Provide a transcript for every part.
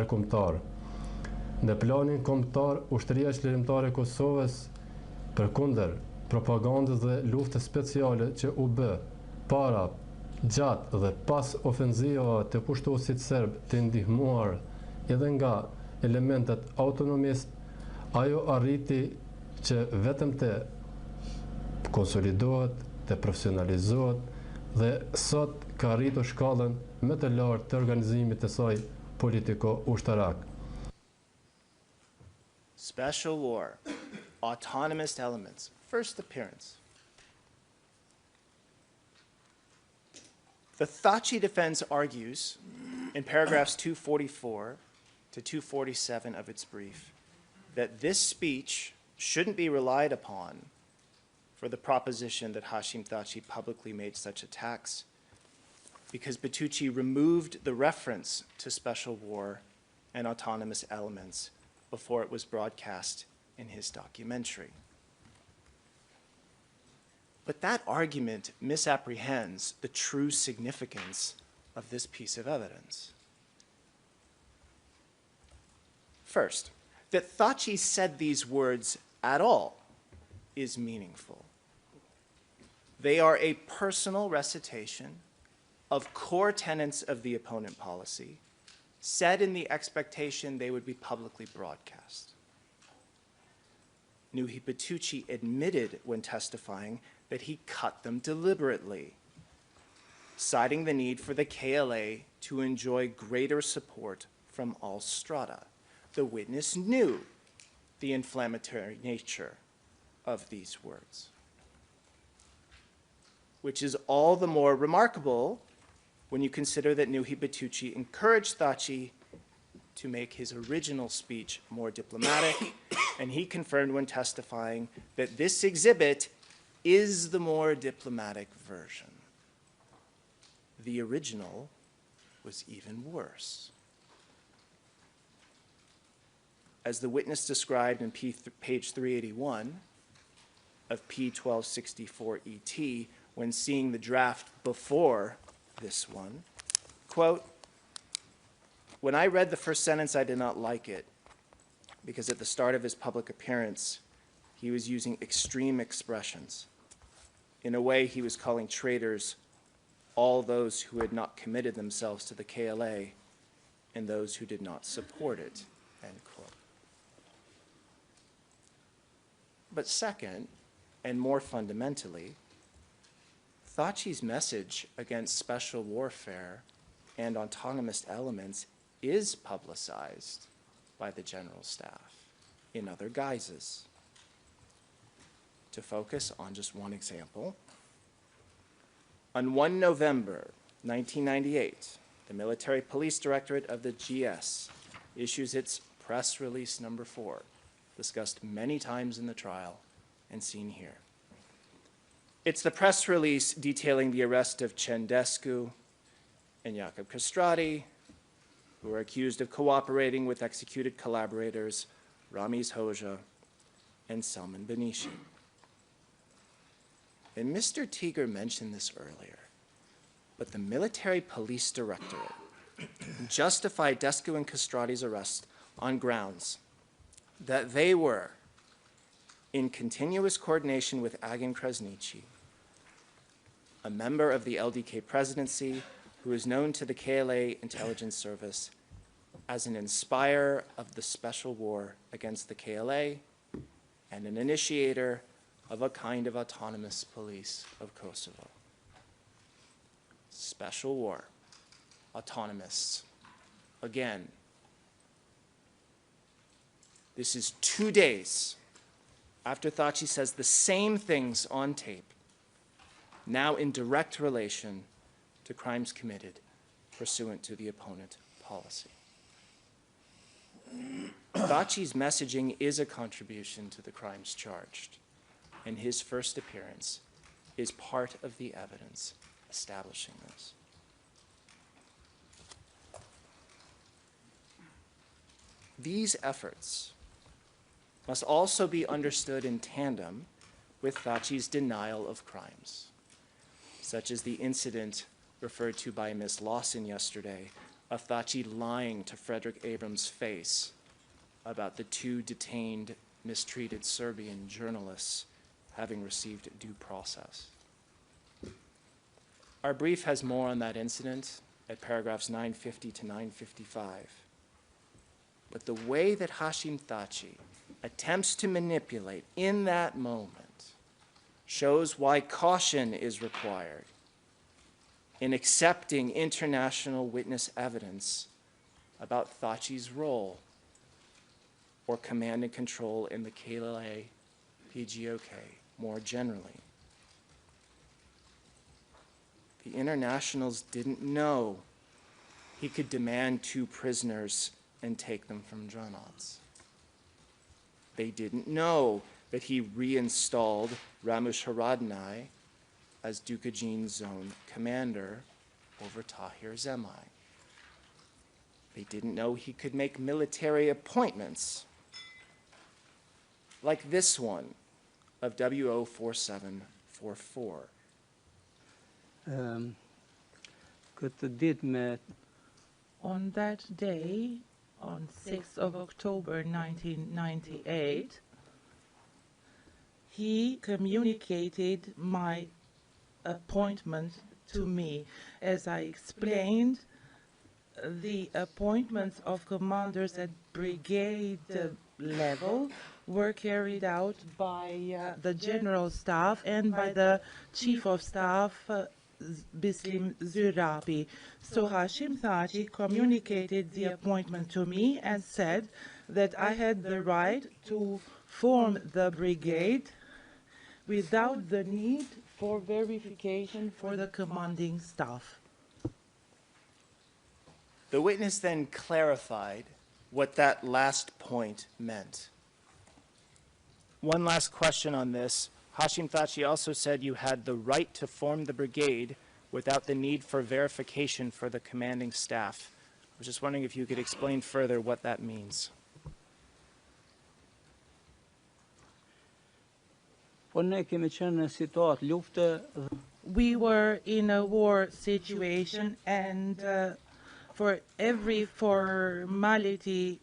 ndërkombëtar. Në planin kombëtar, Ushtria Çlirimtare e Kosovës, përkundër propagandës dhe luftës speciale që u bë para, gjatë dhe pas ofenzivave të kushtosit serb të ndihmuar edhe nga elementet autonomist, ajo arriti që vetëm të konsolidohet, të profesionalizohet dhe sot ka arritur shkallën më të lartë të organizimit të saj politiko-ushtarak. Special war, autonomous elements, first appearance. The Thaci defense argues in paragraphs 244 to 247 of its brief that this speech shouldn't be relied upon for the proposition that Hashim Thaci publicly made such attacks because Bertucci removed the reference to special war and autonomous elements before it was broadcast in his documentary. But that argument misapprehends the true significance of this piece of evidence. First, that Thaci said these words at all is meaningful. They are a personal recitation of core tenets of the opponent policy, said in the expectation they would be publicly broadcast. Nuhi Bertucci admitted when testifying that he cut them deliberately, citing the need for the KLA to enjoy greater support from all strata. The witness knew the inflammatory nature of these words, which is all the more remarkable when you consider that Nuhi Bertucci encouraged Thaci to make his original speech more diplomatic, and he confirmed when testifying that this exhibit is the more diplomatic version. The original was even worse. As the witness described in page 381 of P1264 ET when seeing the draft before this one, quote, "When I read the first sentence, I did not like it because at the start of his public appearance, he was using extreme expressions. In a way, he was calling traitors all those who had not committed themselves to the KLA and those who did not support it," end quote. But second, and more fundamentally, Thaci's message against special warfare and autonomous elements is publicized by the General Staff in other guises. To focus on just one example, on 1 November 1998, the Military Police Directorate of the GS issues its press release number 4, discussed many times in the trial and seen here. It's the press release detailing the arrest of Cendescu and Jakup Krasniqi, who are accused of cooperating with executed collaborators Ramiz Hoxha and Salman Benishi. And Mr. Tiger mentioned this earlier, but the Military Police Directorate justified Descu and Krasniqi's arrest on grounds that they were in continuous coordination with Agim Krasniqi, a member of the LDK presidency who is known to the KLA intelligence service as an inspirer of the special war against the KLA and an initiator of a kind of autonomous police of Kosovo. Special war, autonomists. Again, this is 2 days after Thaci says the same things on tape, now in direct relation to crimes committed pursuant to the opponent policy. Thaci's messaging is a contribution to the crimes charged, and his first appearance is part of the evidence establishing this. These efforts must also be understood in tandem with Thaci's denial of crimes, such as the incident referred to by Ms. Lawson yesterday of Thaci lying to Frederick Abrams' face about the 2 detained, mistreated Serbian journalists having received due process. Our brief has more on that incident at paragraphs 950 to 955. But the way that Hashim Thaci attempts to manipulate in that moment shows why caution is required in accepting international witness evidence about Thaci's role or command and control in the KLA PGOK more generally. The internationals didn't know he could demand 2 prisoners and take them from Dranots. They didn't know that he reinstalled Ramush Haradnai as Dukajin Zone commander over Tahir Zemai. They didn't know he could make military appointments like this one of WO4744. On that day, on 6th of October 1998, he communicated my appointment to me. As I explained, the appointments of commanders at brigade level were carried out by the General Staff and by the Chief of Staff, Bislim Zurabi. So Hashim Thaci communicated the appointment to me and said that I had the right to form the brigade without the need for verification for the commanding staff. The witness then clarified what that last point meant. One last question on this. Hashim Thaci also said you had the right to form the brigade without the need for verification for the commanding staff. I was just wondering if you could explain further what that means. We were in a war situation, and for every formality,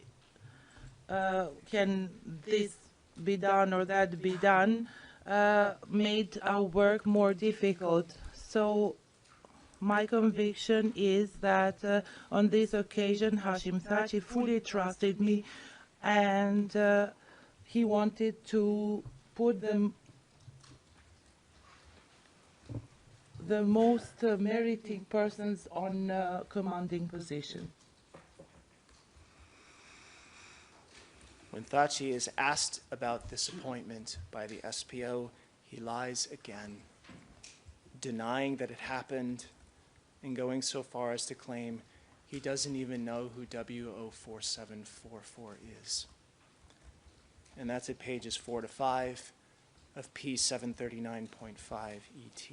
can this be done or that be done, made our work more difficult. So my conviction is that on this occasion, Hashim Thaci fully trusted me, and he wanted to put the most meriting persons on commanding position. When Thaci is asked about this appointment by the SPO, he lies again, denying that it happened and going so far as to claim he doesn't even know who WO4744 is. And that's at pages 4 to 5 of P739.5 ET.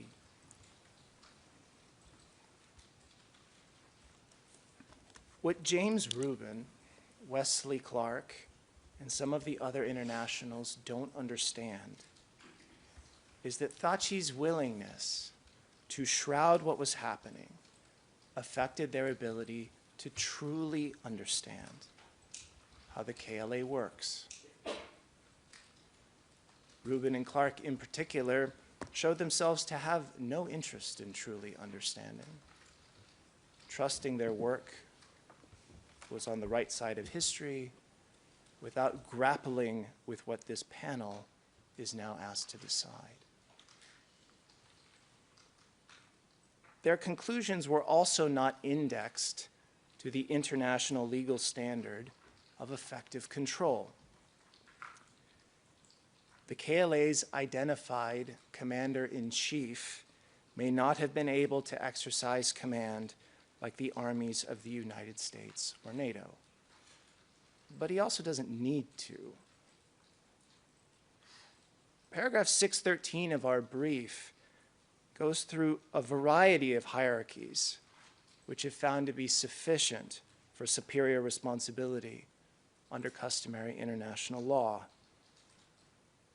What James Rubin, Wesley Clark, and some of the other internationals don't understand is that Thaci's willingness to shroud what was happening affected their ability to truly understand how the KLA works. Rubin and Clark in particular showed themselves to have no interest in truly understanding. Trusting their work was on the right side of history without grappling with what this panel is now asked to decide. Their conclusions were also not indexed to the international legal standard of effective control. The KLA's identified commander-in-chief may not have been able to exercise command like the armies of the United States or NATO. But he also doesn't need to. Paragraph 613 of our brief goes through a variety of hierarchies which have found to be sufficient for superior responsibility under customary international law,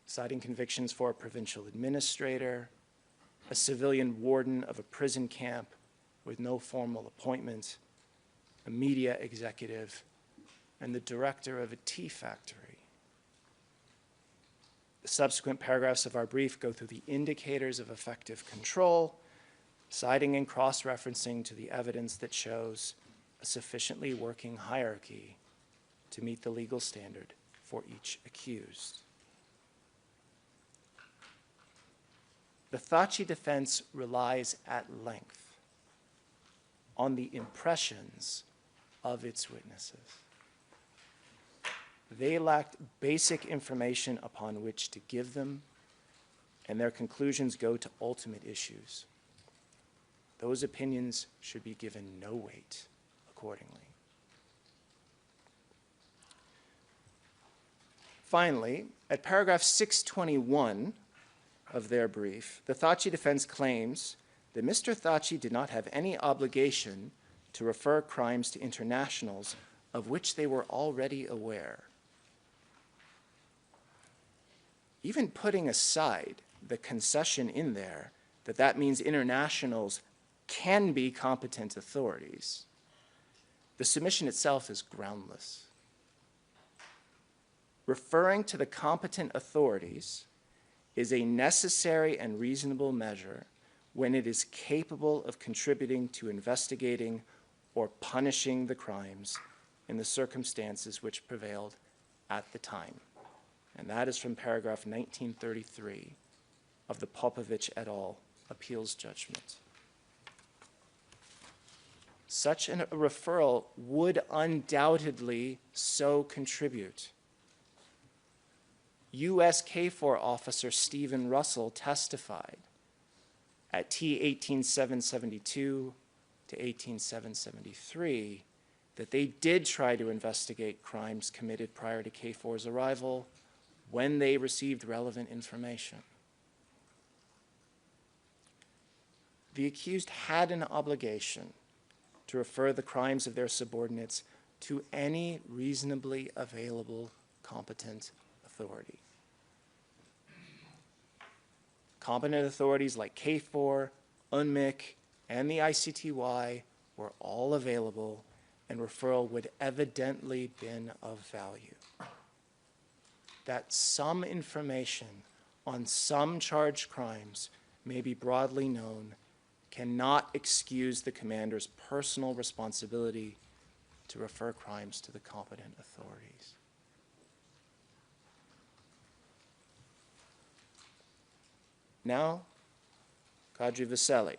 citing convictions for a provincial administrator, a civilian warden of a prison camp with no formal appointment, a media executive, and the director of a tea factory. The subsequent paragraphs of our brief go through the indicators of effective control, citing and cross-referencing to the evidence that shows a sufficiently working hierarchy to meet the legal standard for each accused. The Thaci defense relies at length on the impressions of its witnesses. They lacked basic information upon which to give them, and their conclusions go to ultimate issues. Those opinions should be given no weight accordingly. Finally, at paragraph 621 of their brief, the Thaci defense claims that Mr. Thaci did not have any obligation to refer crimes to internationals of which they were already aware. Even putting aside the concession in there that that means internationals can be competent authorities, the submission itself is groundless. Referring to the competent authorities is a necessary and reasonable measure when it is capable of contributing to investigating or punishing the crimes in the circumstances which prevailed at the time. And that is from paragraph 1933 of the Popovich et al. Appeals judgment. Such a referral would undoubtedly so contribute. U.S. KFOR officer Stephen Russell testified at T 18772 to 18773 that they did try to investigate crimes committed prior to KFOR's arrival when they received relevant information. The accused had an obligation to refer the crimes of their subordinates to any reasonably available competent authority. Competent authorities like KFOR, UNMIC, and the ICTY were all available, and referral would evidently been of value. That some information on some charged crimes may be broadly known cannot excuse the commander's personal responsibility to refer crimes to the competent authorities. Now, Kadri Veseli,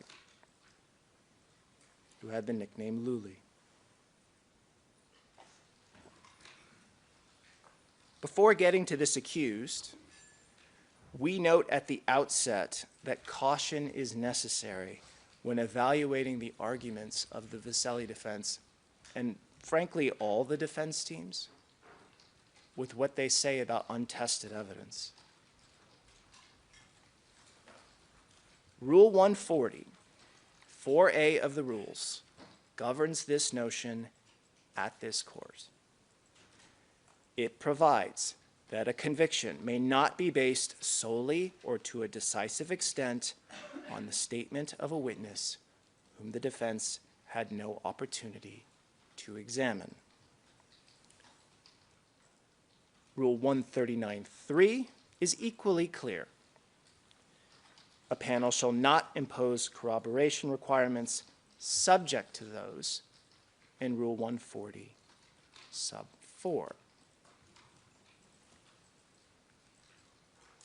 who had the nickname Luli. Before getting to this accused, we note at the outset that caution is necessary when evaluating the arguments of the Veseli defense, and frankly all the defense teams, with what they say about untested evidence. Rule 140, 4A of the rules, governs this notion at this court. It provides that a conviction may not be based solely or to a decisive extent on the statement of a witness whom the defense had no opportunity to examine. Rule 139.3 is equally clear. A panel shall not impose corroboration requirements subject to those in Rule 140, sub 4.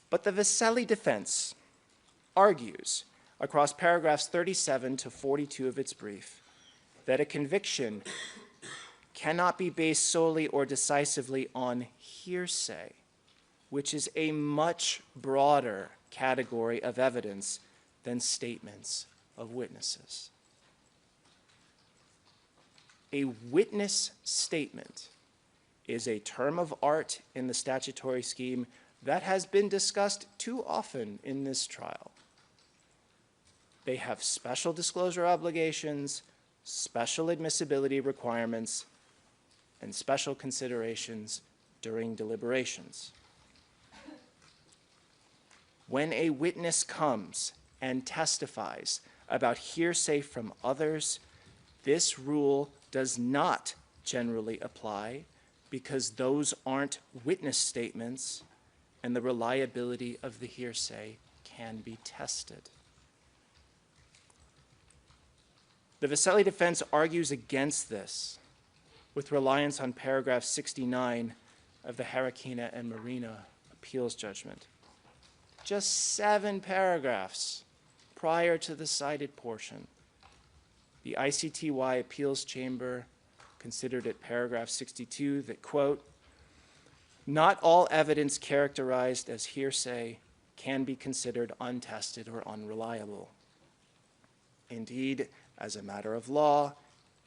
But the Veseli defense argues across paragraphs 37 to 42 of its brief that a conviction cannot be based solely or decisively on hearsay, which is a much broader category of evidence than statements of witnesses. A witness statement is a term of art in the statutory scheme that has been discussed too often in this trial. They have special disclosure obligations, special admissibility requirements, and special considerations during deliberations. When a witness comes and testifies about hearsay from others, this rule does not generally apply because those aren't witness statements and the reliability of the hearsay can be tested. The Veseli defense argues against this with reliance on paragraph 69 of the Harakina and Marina appeals judgment. Just 7 paragraphs prior to the cited portion, the ICTY appeals chamber considered at paragraph 62 that, quote, not all evidence characterized as hearsay can be considered untested or unreliable. Indeed, as a matter of law,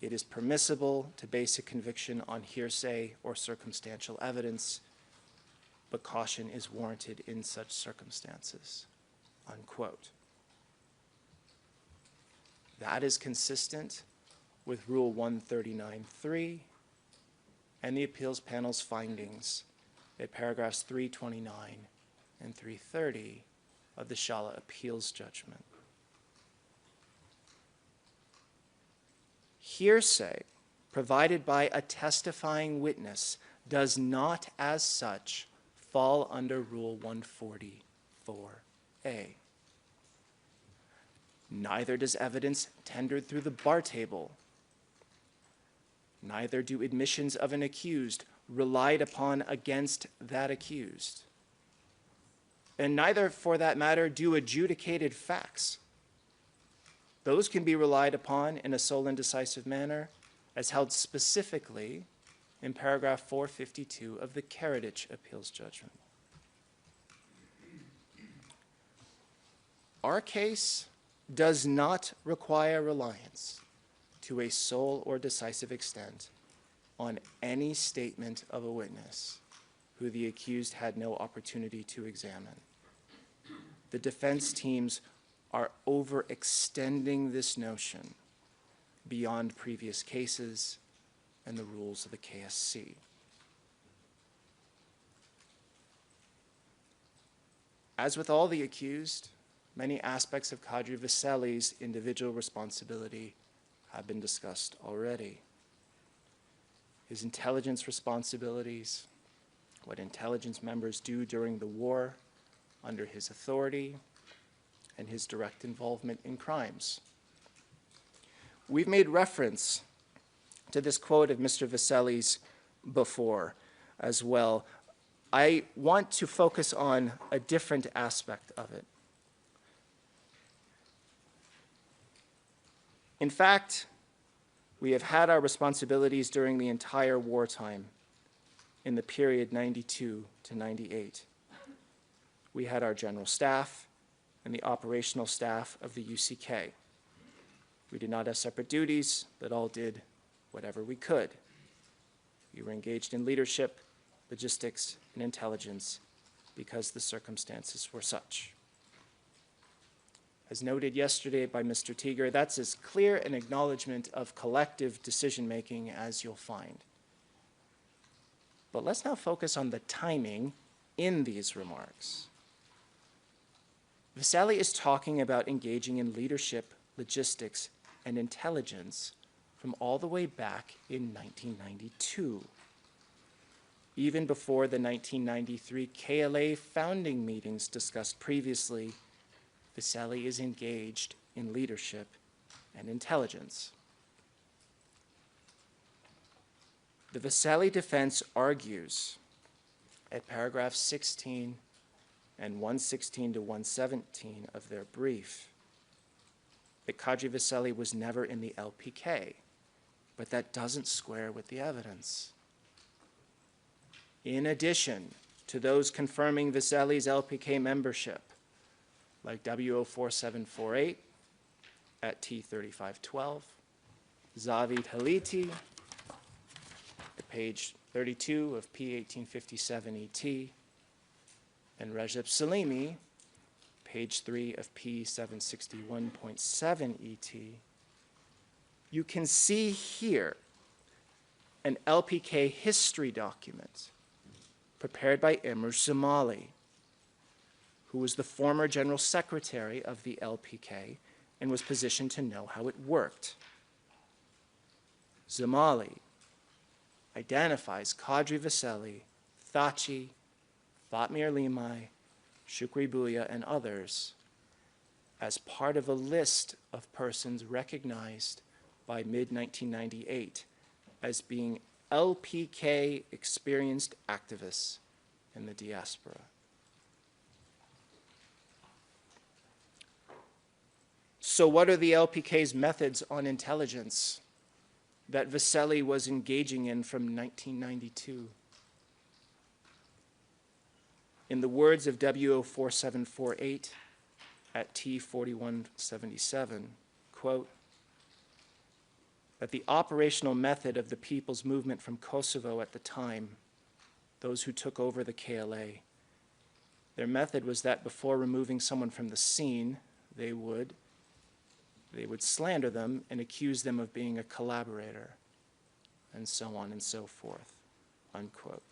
it is permissible to base a conviction on hearsay or circumstantial evidence, but caution is warranted in such circumstances, unquote. That is consistent with Rule 139.3 and the appeals panel's findings at paragraphs 329 and 330 of the Shala appeals judgment. Hearsay provided by a testifying witness does not, as such, fall under Rule 144A. Neither does evidence tendered through the bar table. Neither do admissions of an accused relied upon against that accused. And neither, for that matter, do adjudicated facts. Those can be relied upon in a sole and decisive manner, as held specifically in paragraph 452 of the Karadzic appeals judgment. Our case does not require reliance to a sole or decisive extent on any statement of a witness who the accused had no opportunity to examine. The defense teams are overextending this notion beyond previous cases and the rules of the KSC. As with all the accused, many aspects of Kadri Veseli's individual responsibility have been discussed already. His intelligence responsibilities, what intelligence members do during the war under his authority, and his direct involvement in crimes. We've made reference to this quote of Mr. Veseli's before as well. I want to focus on a different aspect of it. In fact, we have had our responsibilities during the entire wartime in the period 92 to 98. We had our general staff and the operational staff of the UCK. We did not have separate duties, but all did whatever we could. We were engaged in leadership, logistics, and intelligence because the circumstances were such. As noted yesterday by Mr. Teager, that's as clear an acknowledgement of collective decision-making as you'll find. But let's now focus on the timing in these remarks. Veseli is talking about engaging in leadership, logistics, and intelligence from all the way back in 1992. Even before the 1993 KLA founding meetings discussed previously, Veseli is engaged in leadership and intelligence. The Veseli defense argues at paragraph 16 and 116 to 117 of their brief that Kadri Veseli was never in the LPK, but that doesn't square with the evidence. In addition to those confirming Veseli's LPK membership, like W04748 at T3512, Zavid Haliti at page 32 of P1857 ET, and Rexhep Selimi, page 3 of P761.7 ET, you can see here an LPK history document prepared by Emir Zamali, who was the former General Secretary of the LPK and was positioned to know how it worked. Zemali identifies Kadri Veseli, Thaci, Fatmir Limai, Shukri Buya, and others as part of a list of persons recognized by mid-1998 as being LPK experienced activists in the diaspora. So what are the LPK's methods on intelligence that Veseli was engaging in from 1992? In the words of WO4748 at T4177, quote, that the operational method of the People's Movement from Kosovo at the time, those who took over the KLA, their method was that before removing someone from the scene, they would slander them and accuse them of being a collaborator, and so on and so forth, unquote.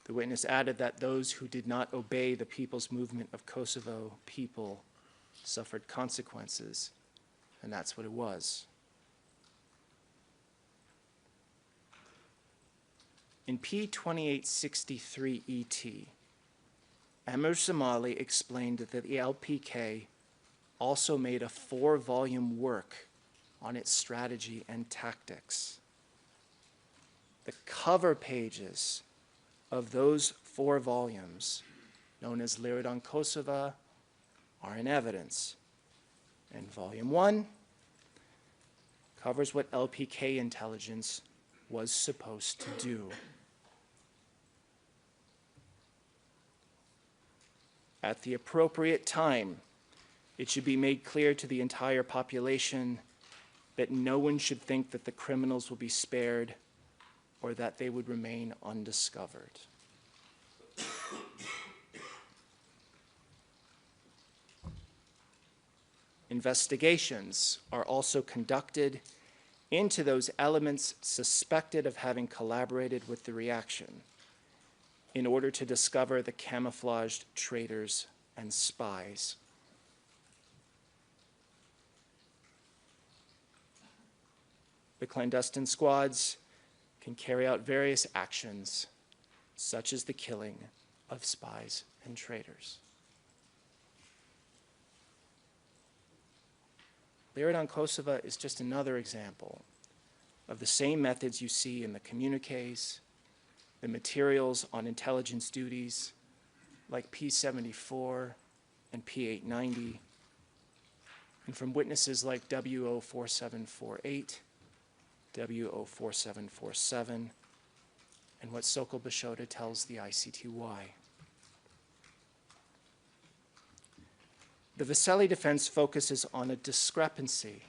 The witness added that those who did not obey the People's Movement of Kosovo people suffered consequences, and that's what it was. In P2863 ET, Emir Zemali explained that the LPK also made a 4-volume work on its strategy and tactics. The cover pages of those 4 volumes, known as Lirid on Kosovo, are in evidence. And Volume 1 covers what LPK intelligence was supposed to do. At the appropriate time, it should be made clear to the entire population that no one should think that the criminals will be spared or that they would remain undiscovered. Investigations are also conducted into those elements suspected of having collaborated with the reaction in order to discover the camouflaged traitors and spies. The clandestine squads can carry out various actions, such as the killing of spies and traitors. Lirid on Kosovo is just another example of the same methods you see in the communiques, the materials on intelligence duties, like P74 and P890, and from witnesses like WO4748, WO4747, and what Sokol Bashota tells the ICTY. The Veseli defense focuses on a discrepancy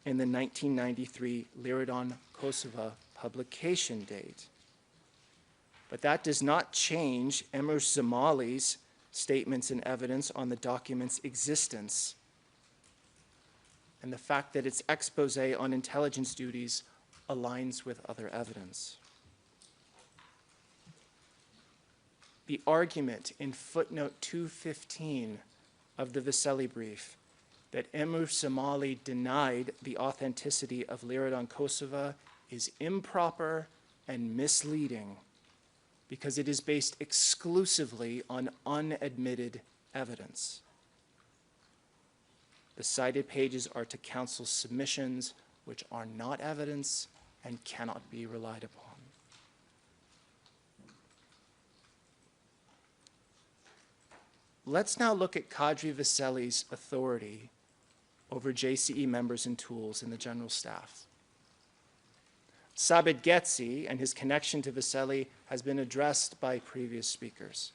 in the 1993 Lirid on Kosovo publication date. But that does not change Emir Zemali's statements and evidence on the document's existence and the fact that its expose on intelligence duties aligns with other evidence. The argument in footnote 215 of the Veseli brief that Emir Zemali denied the authenticity of Lirid on Kosovo is improper and misleading because it is based exclusively on unadmitted evidence. The cited pages are to counsel's submissions, which are not evidence and cannot be relied upon. Let's now look at Kadri Veseli's authority over JCE members and tools in the General Staff. Sabit Getzi and his connection to Veseli has been addressed by previous speakers.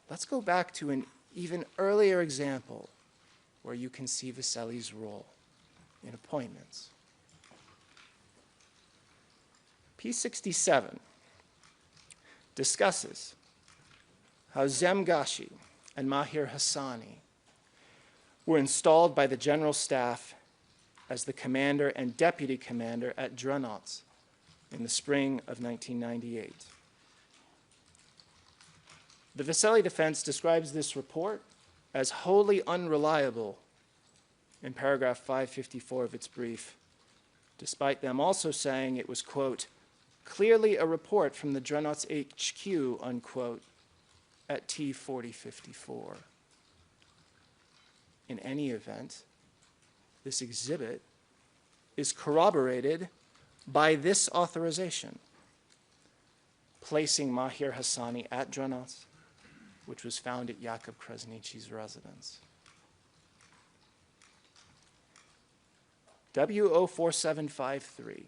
Let's go back to an even earlier example where you can see Veseli's role in appointments. P67 discusses how Zemgashi and Mahir Hassani were installed by the General Staff as the commander and deputy commander at Dranots in the spring of 1998. The Veseli defense describes this report as wholly unreliable in paragraph 554 of its brief, despite them also saying it was, quote, clearly a report from the Dreadnoughts HQ, unquote, at T4054. In any event, this exhibit is corroborated by this authorization, placing Mahir Hassani at Dreadnoughts, which was found at Jakup Krasniqi's residence. W04753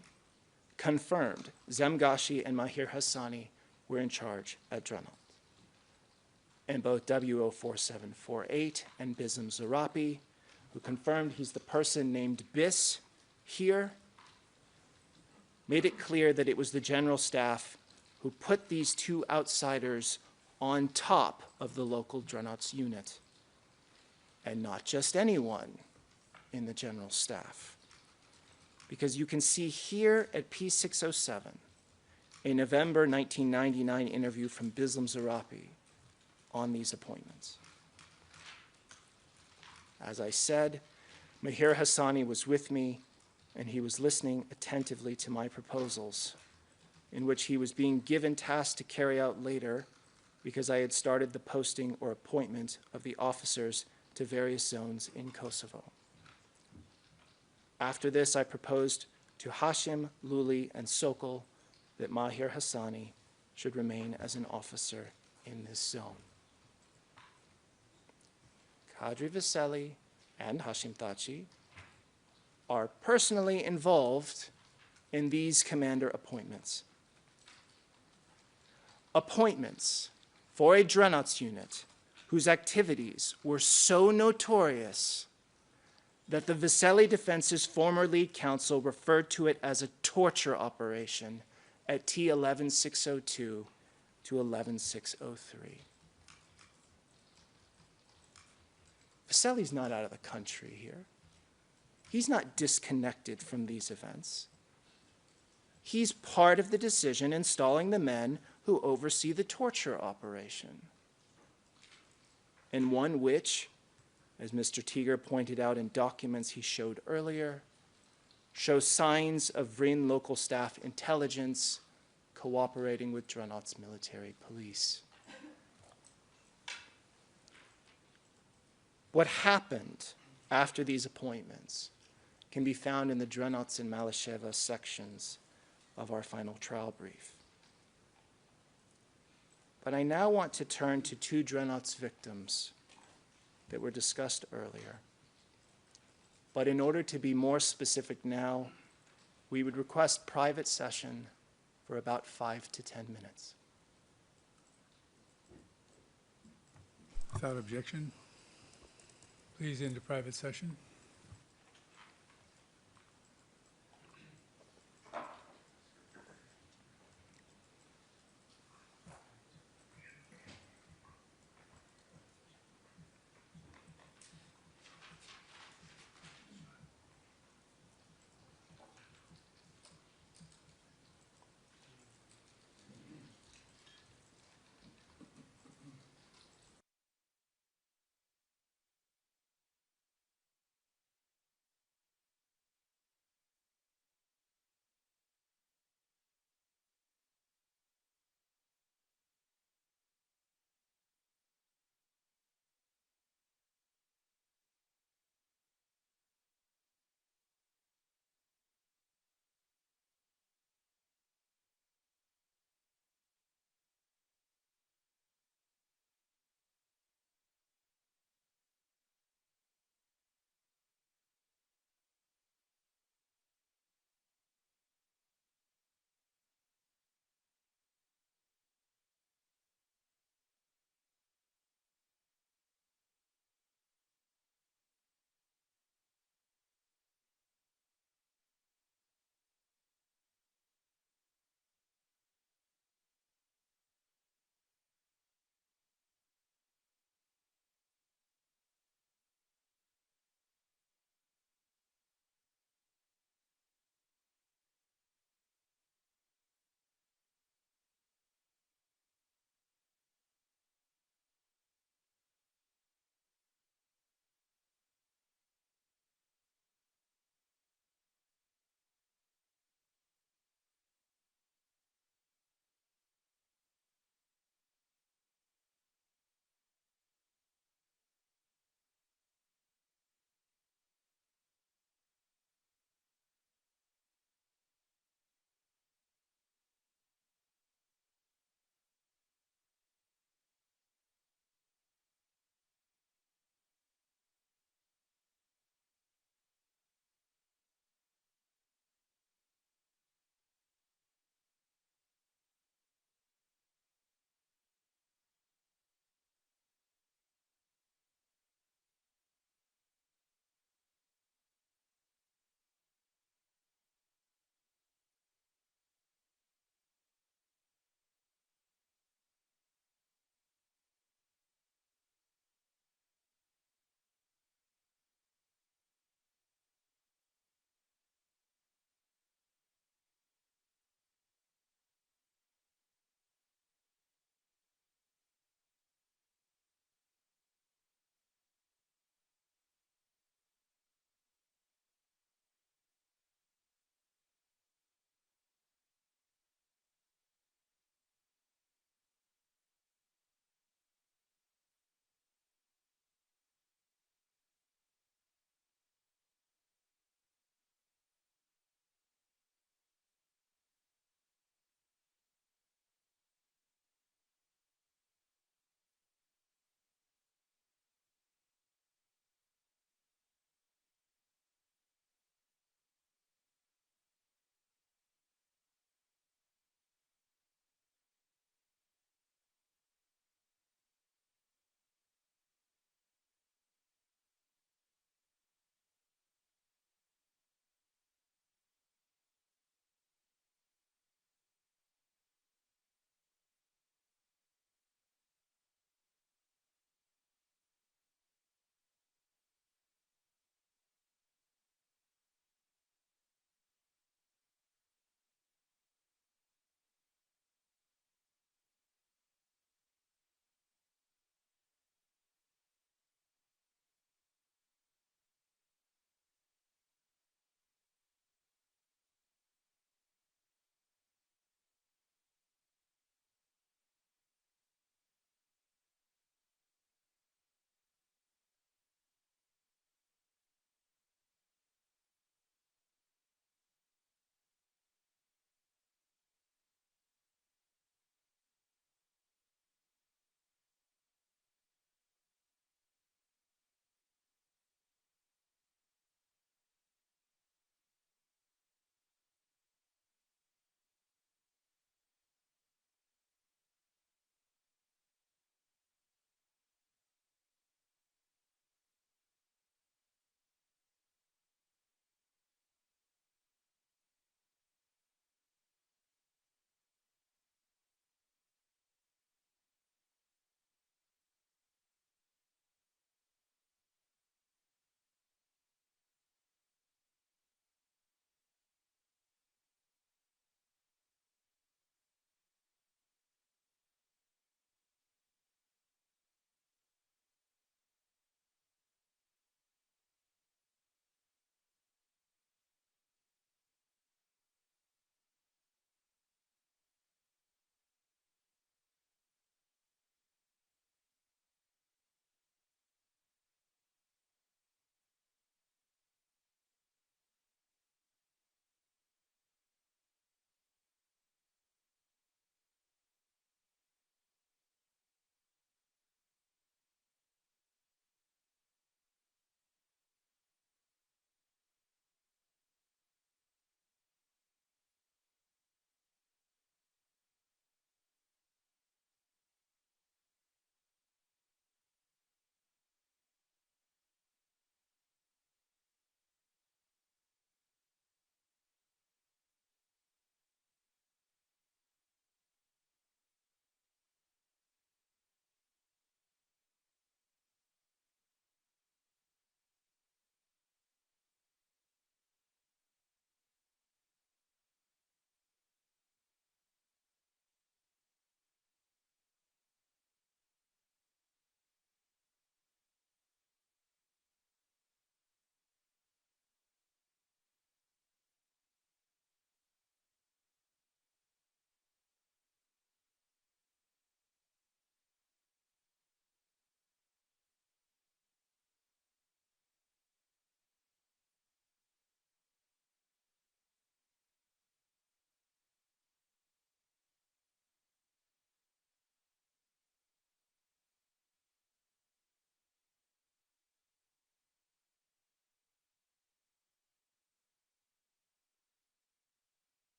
confirmed Zemgashi and Mahir Hassani were in charge at Dreadnought. And both W04748 and Bism Zarapi, who confirmed he's the person named Bis here, made it clear that it was the General Staff who put these two outsiders on top of the local Dreadnoughts unit, and not just anyone in the General Staff. Because you can see here at P607, a November 1999 interview from Bism Zarapi on these appointments. As I said, Mahir Hassani was with me, and he was listening attentively to my proposals, in which he was being given tasks to carry out later because I had started the posting or appointment of the officers to various zones in Kosovo. After this, I proposed to Hashim, Luli, and Sokol that Mahir Hassani should remain as an officer in this zone. Kadri Veseli and Hashim Thaci are personally involved in these commander appointments. Appointments for a Dreadnoughts unit whose activities were so notorious that the Veseli Defense's former lead counsel referred to it as a torture operation at T11602 to 11603. Veseli's not out of the country here. He's not disconnected from these events. He's part of the decision installing the men who oversee the torture operation, and one which, as Mr. Teeger pointed out in documents he showed earlier, shows signs of VRIN local staff intelligence cooperating with Dreadnought's military police. What happened after these appointments can be found in the Dreadnoughts and Malasheva sections of our final trial brief. But I now want to turn to two Dreadnoughts victims that were discussed earlier. But in order to be more specific now, we would request private session for about 5 to 10 minutes. Without objection, please end the private session.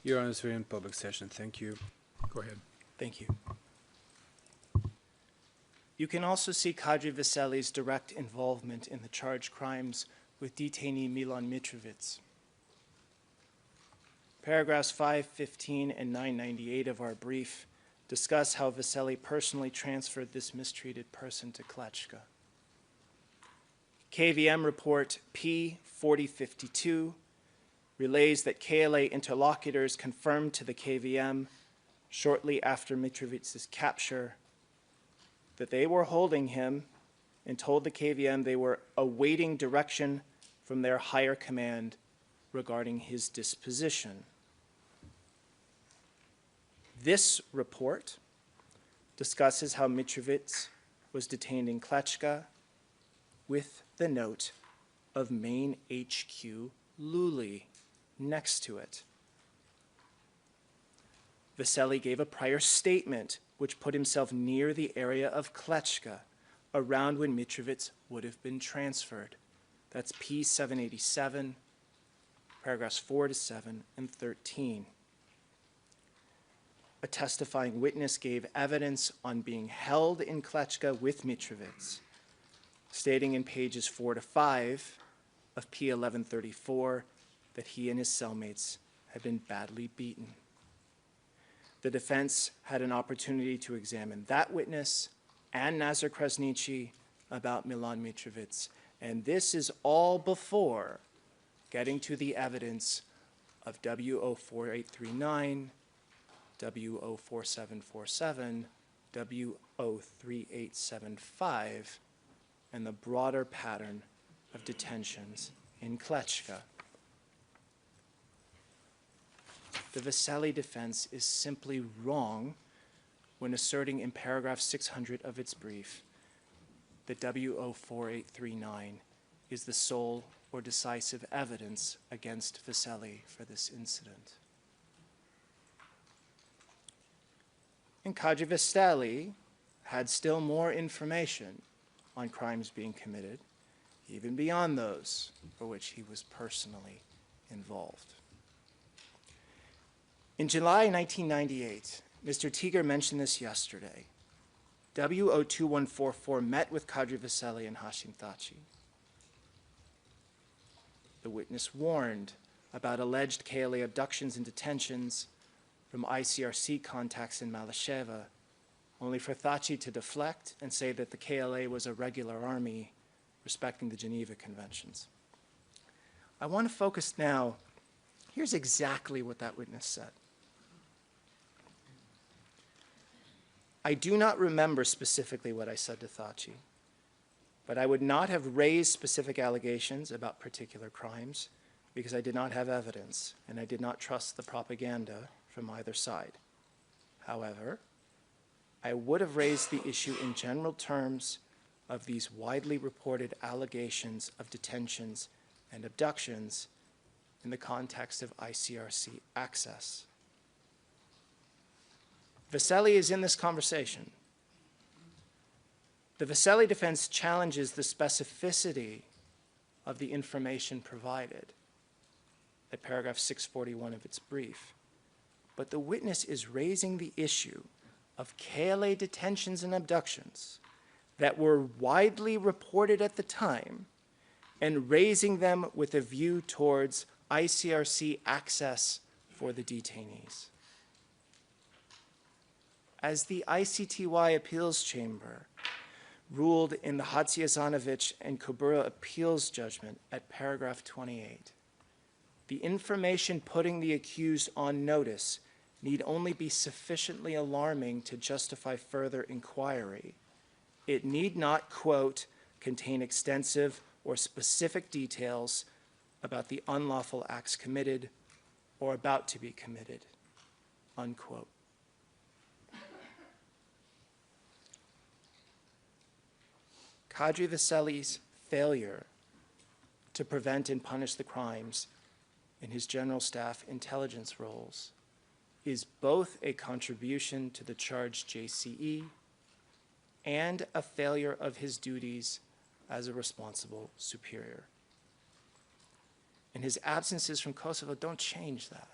Your Honor, we're in public session. Thank you. Go ahead. Thank you. You can also see Kadri Veseli's direct involvement in the charged crimes with detainee Milan Mitrovic. Paragraphs 515 and 998 of our brief discuss how Veseli personally transferred this mistreated person to Klečka. KVM report P4052 relays that KLA interlocutors confirmed to the KVM shortly after Mitrovic's capture that they were holding him and told the KVM they were awaiting direction from their higher command regarding his disposition. This report discusses how Mitrovic was detained in Klečka with the note of main HQ Luli next to it. Veseli gave a prior statement which put himself near the area of Klečka, around when Mitrovic would have been transferred. That's P787, paragraphs 4 to 7 and 13. A testifying witness gave evidence on being held in Klečka with Mitrovic, stating in pages 4 to 5 of P1134 that he and his cellmates had been badly beaten. The defense had an opportunity to examine that witness and Jakup Krasniqi about Milan Mitrovic, and this is all before getting to the evidence of W04839, W04747, W03875, and the broader pattern of detentions in Klečka. The Veseli defense is simply wrong when asserting in paragraph 600 of its brief that W04839 is the sole or decisive evidence against Veseli for this incident. And Kadri Veseli had still more information on crimes being committed, even beyond those for which he was personally involved. In July 1998, Mr. Tiger mentioned this yesterday, W02144 met with Kadri Veseli and Hashim Thaci. The witness warned about alleged KLA abductions and detentions from ICRC contacts in Malasheva, only for Thaci to deflect and say that the KLA was a regular army respecting the Geneva Conventions. I want to focus now, here's exactly what that witness said. I do not remember specifically what I said to Thaci, but I would not have raised specific allegations about particular crimes because I did not have evidence and I did not trust the propaganda from either side. However, I would have raised the issue in general terms of these widely reported allegations of detentions and abductions in the context of ICRC access. Veseli is in this conversation. The Veseli defense challenges the specificity of the information provided at paragraph 641 of its brief. But the witness is raising the issue of KLA detentions and abductions that were widely reported at the time and raising them with a view towards ICRC access for the detainees. As the ICTY Appeals Chamber ruled in the Hadziazanovich and Kubura appeals judgment at paragraph 28, the information putting the accused on notice need only be sufficiently alarming to justify further inquiry. It need not, quote, contain extensive or specific details about the unlawful acts committed or about to be committed, unquote. Kadri Veseli's failure to prevent and punish the crimes in his general staff intelligence roles is both a contribution to the charged JCE and a failure of his duties as a responsible superior. And his absences from Kosovo don't change that.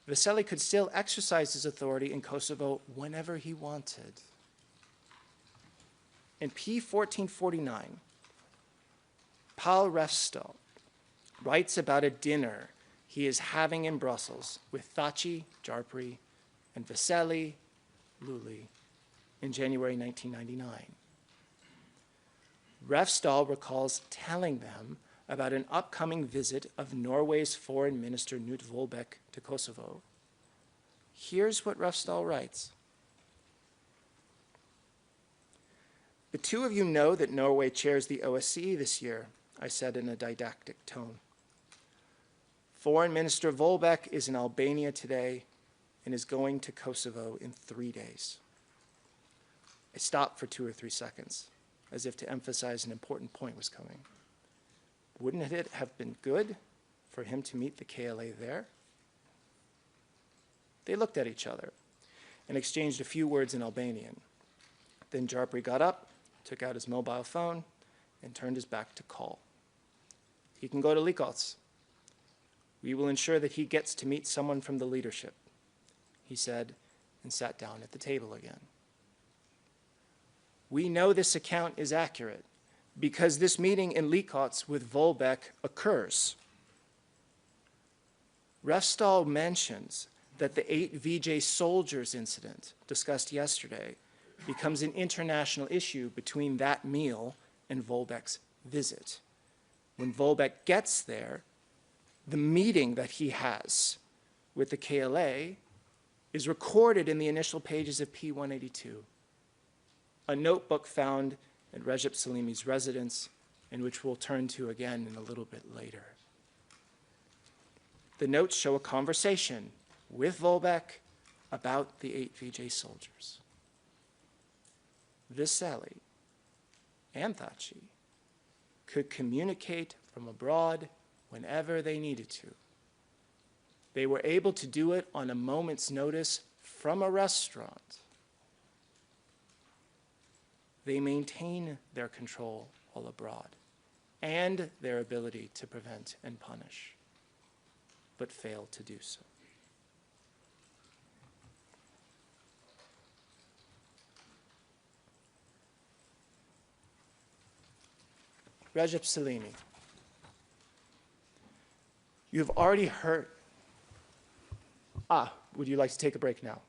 Veseli could still exercise his authority in Kosovo whenever he wanted. In P1449, Paul Refstal writes about a dinner he is having in Brussels with Thaci, Jarpri, and Veseli, Luli, in January 1999. Refstal recalls telling them about an upcoming visit of Norway's Foreign Minister Knut Vollebæk to Kosovo. Here's what Refstal writes. The two of you know that Norway chairs the OSCE this year, I said in a didactic tone. Foreign Minister Vollebæk is in Albania today and is going to Kosovo in 3 days. I stopped for 2 or 3 seconds, as if to emphasize an important point was coming. Wouldn't it have been good for him to meet the KLA there? They looked at each other and exchanged a few words in Albanian. Then Jarpri got up, took out his mobile phone, and turned his back to call. He can go to Likots. We will ensure that he gets to meet someone from the leadership, he said, and sat down at the table again. We know this account is accurate because this meeting in Likots with Vollebæk occurs. Refstal mentions that the 8 VJ soldiers incident discussed yesterday becomes an international issue between that meal and Vollebæk's visit. When Vollebæk gets there, the meeting that he has with the KLA is recorded in the initial pages of P182, a notebook found at Rexhep Selimi's residence, and which we'll turn to again in a little bit later. The notes show a conversation with Vollebæk about the 8 VJ soldiers. Veseli and Thaci could communicate from abroad whenever they needed to. They were able to do it on a moment's notice from a restaurant. They maintain their control while abroad and their ability to prevent and punish, but fail to do so. Rexhep Selimi, you've already heard. Would you like to take a break now?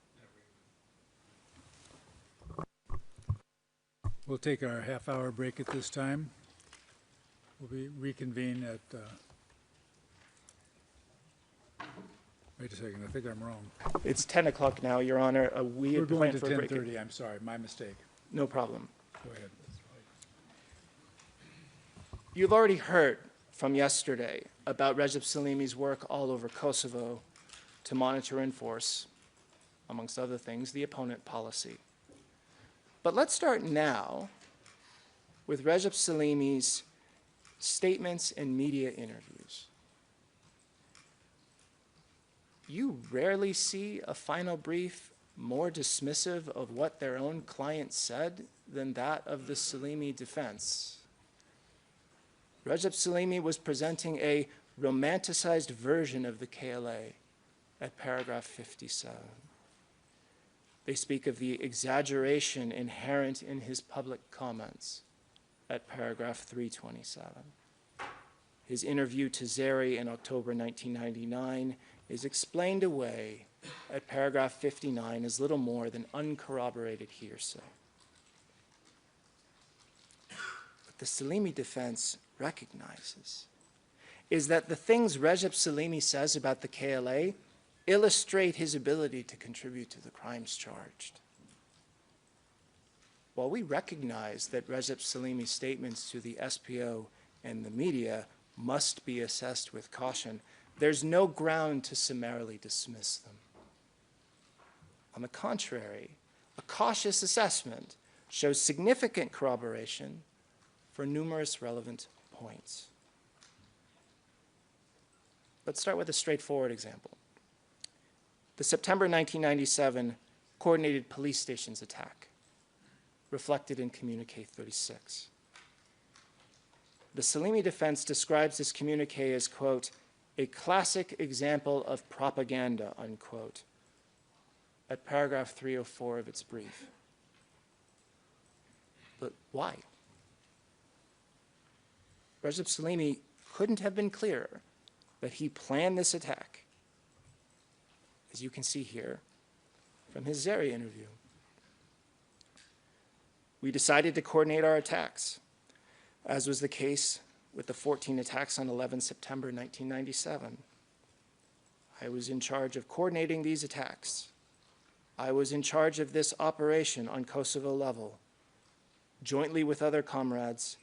We'll take our half-hour break at this time. We'll reconvene at, wait a second, I think I'm wrong. It's 10 o'clock now, Your Honor. We're going to 10:30, I'm sorry, my mistake. No problem. Go ahead. You've already heard from yesterday about Rexhep Selimi's work all over Kosovo to monitor and enforce, amongst other things, the opponent policy. But let's start now with Rexhep Selimi's statements and media interviews. You rarely see a final brief more dismissive of what their own client said than that of the Selimi defense. Rexhep Selimi was presenting a romanticized version of the KLA at paragraph 57. They speak of the exaggeration inherent in his public comments at paragraph 327. His interview to Zeri in October 1999 is explained away at paragraph 59 as little more than uncorroborated hearsay. What the Selimi defense recognizes is that the things Rexhep Selimi says about the KLA illustrate his ability to contribute to the crimes charged. While we recognize that Rexhep Selimi's statements to the SPO and the media must be assessed with caution, there's no ground to summarily dismiss them. On the contrary, a cautious assessment shows significant corroboration for numerous relevant points. Let's start with a straightforward example. The September 1997 coordinated police stations attack, reflected in Communique 36. The Selimi defense describes this communique as, quote, a classic example of propaganda, unquote, at paragraph 304 of its brief. But why? Rexhep Selimi couldn't have been clearer that he planned this attack, as you can see here from his Zeri interview. We decided to coordinate our attacks, as was the case with the 14 attacks on 11 September 1997. I was in charge of coordinating these attacks. I was in charge of this operation on Kosovo level, jointly with other comrades,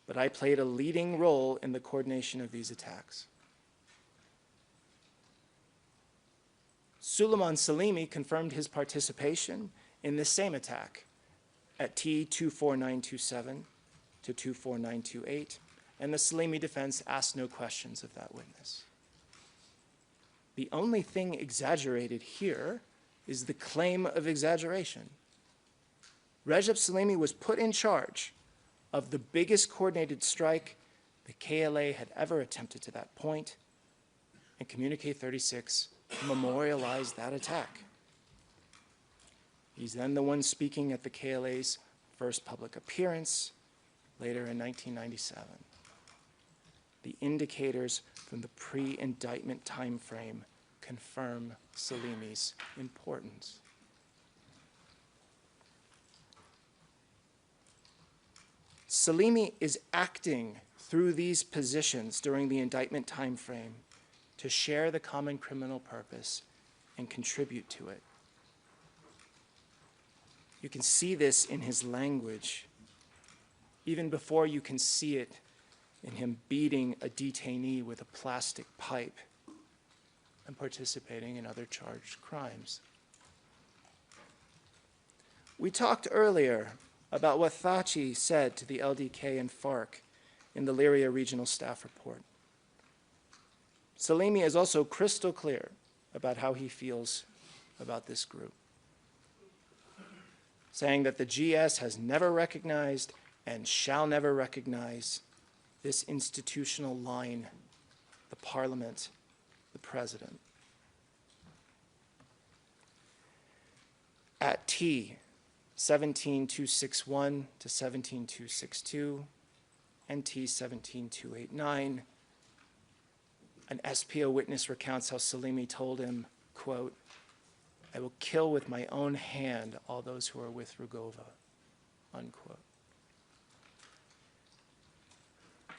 but I played a leading role in the coordination of these attacks. Sulejman Selimi confirmed his participation in this same attack at T24927 to 24928, and the Selimi defense asked no questions of that witness. The only thing exaggerated here is the claim of exaggeration. Rexhep Selimi was put in charge of the biggest coordinated strike the KLA had ever attempted to that point, and Communique 36 memorialized that attack. He's then the one speaking at the KLA's first public appearance, later in 1997. The indicators from the pre-indictment time frame confirm Selimi's importance. Selimi is acting through these positions during the indictment time frame to share the common criminal purpose and contribute to it. You can see this in his language, even before you can see it in him beating a detainee with a plastic pipe and participating in other charged crimes. We talked earlier about what Thaci said to the LDK and FARC in the Liria Regional Staff Report. Selimi is also crystal clear about how he feels about this group, saying that the GS has never recognized and shall never recognize this institutional line, the parliament, the president. At T 17261 to 17262 and T 17289, an SPO witness recounts how Selimi told him, quote, "I will kill with my own hand all those who are with Rugova," unquote.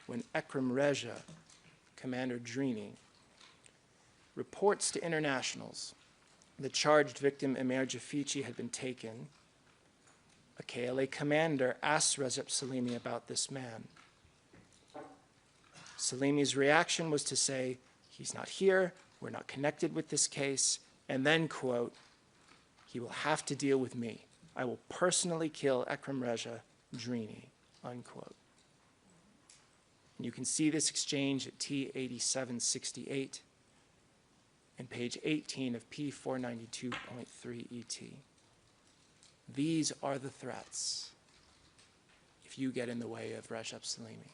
When Ekrem Reja, Commander Drini, reports to internationals the charged victim Emir Jafici had been taken, a KLA commander asks Rexhep Selimi about this man. Selimi's reaction was to say, "He's not here, we're not connected with this case," and then, quote, "He will have to deal with me. I will personally kill Ekrem Reja Drini," unquote. And you can see this exchange at T8768 and page 18 of P492.3 ET. These are the threats if you get in the way of Rexhep Selimi,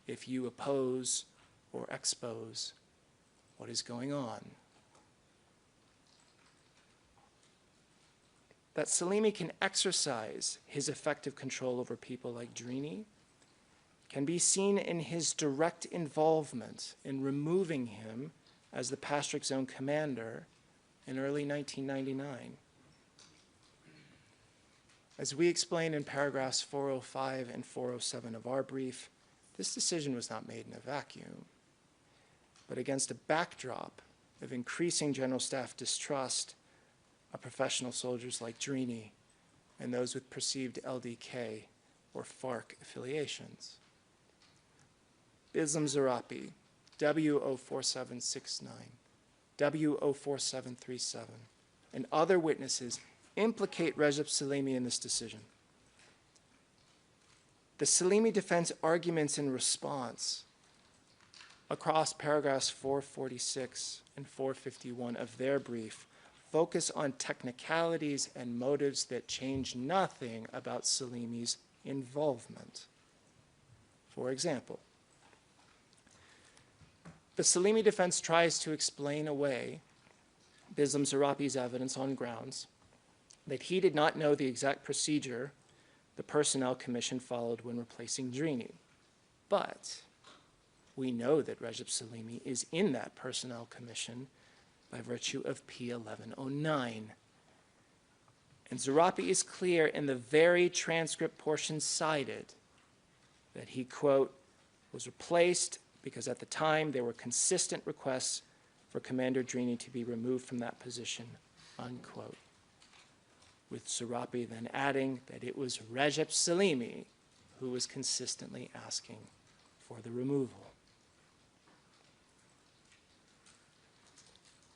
if you oppose or expose what is going on. That Selimi can exercise his effective control over people like Drini can be seen in his direct involvement in removing him as the Pastric Zone commander in early 1999. As we explain in paragraphs 405 and 407 of our brief, this decision was not made in a vacuum, but against a backdrop of increasing General Staff distrust of professional soldiers like Drini and those with perceived LDK or FARC affiliations. Islam Zarapi, W04769, W04737, and other witnesses implicate Rexhep Selimi in this decision. The Selimi defense arguments in response across paragraphs 446 and 451 of their brief focus on technicalities and motives that change nothing about Selimi's involvement. For example, The Selimi defense tries to explain away Bislam Zerapi's evidence on grounds that he did not know the exact procedure the Personnel Commission followed when replacing Drini. But we know that Rexhep Selimi is in that Personnel Commission by virtue of P1109. And Zerapi is clear in the very transcript portion cited that he, quote, was replaced because at the time there were consistent requests for Commander Drini to be removed from that position, unquote. With Zerapi then adding that it was Rexhep Selimi who was consistently asking for the removal.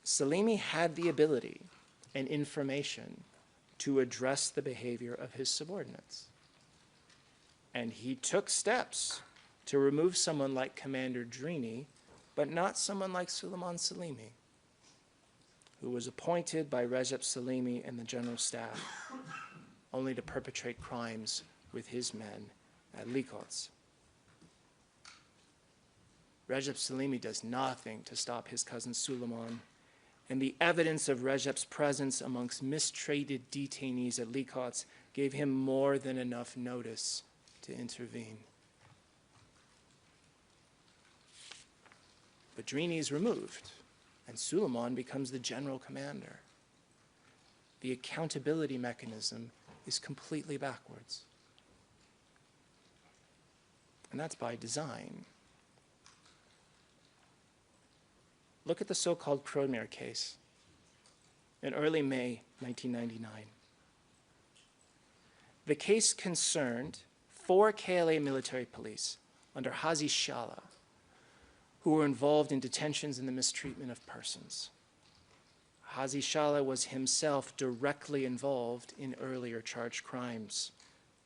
Selimi had the ability and information to address the behavior of his subordinates. And he took steps to remove someone like Commander Drini, but not someone like Suleiman Selimi, who was appointed by Rexhep Selimi and the General Staff only to perpetrate crimes with his men at Likots. Rexhep Selimi does nothing to stop his cousin Suleiman, and the evidence of Rexhep's presence amongst mistreated detainees at Likots gave him more than enough notice to intervene. But Drini is removed, and Suleiman becomes the general commander. The accountability mechanism is completely backwards. And that's by design. Look at the so-called Krodmir case in early May 1999. The case concerned 4 KLA military police under Hazi Shala who were involved in detentions and the mistreatment of persons. Hazi Shala was himself directly involved in earlier charged crimes,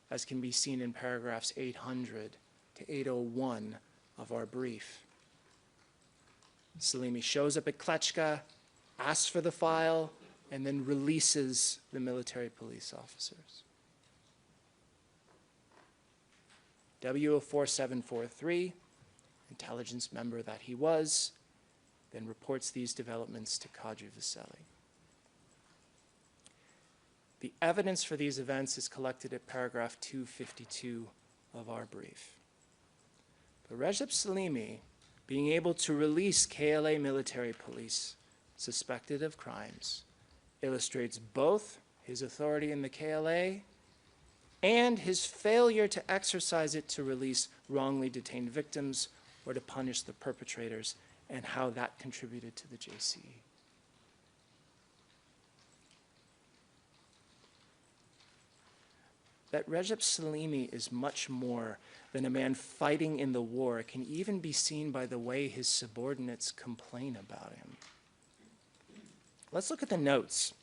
as can be seen in paragraphs 800 to 801 of our brief. Selimi shows up at Klechka, asks for the file, and then releases the military police officers. W04743, intelligence member that he was, then reports these developments to Kadri Veseli. The evidence for these events is collected at paragraph 252 of our brief. But Rexhep Selimi, being able to release KLA military police suspected of crimes, illustrates both his authority in the KLA and his failure to exercise it to release wrongly detained victims or to punish the perpetrators, and how that contributed to the JCE. That Rexhep Selimi is much more than a man fighting in the war can even be seen by the way his subordinates complain about him. Let's look at the notes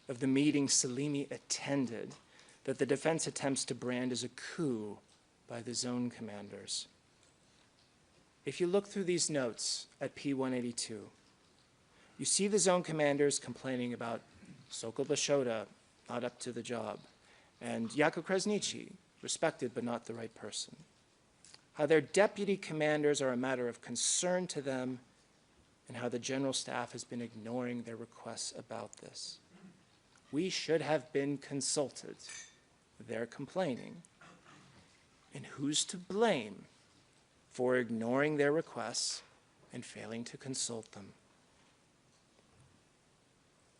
of the meeting Selimi attended that the defense attempts to brand as a coup by the zone commanders. If you look through these notes at P182, you see the zone commanders complaining about Sokol Bashoda, not up to the job, and Jakup Krasniqi, respected but not the right person. How their deputy commanders are a matter of concern to them, and how the general staff has been ignoring their requests about this. We should have been consulted. They're complaining. And who's to blame for ignoring their requests and failing to consult them?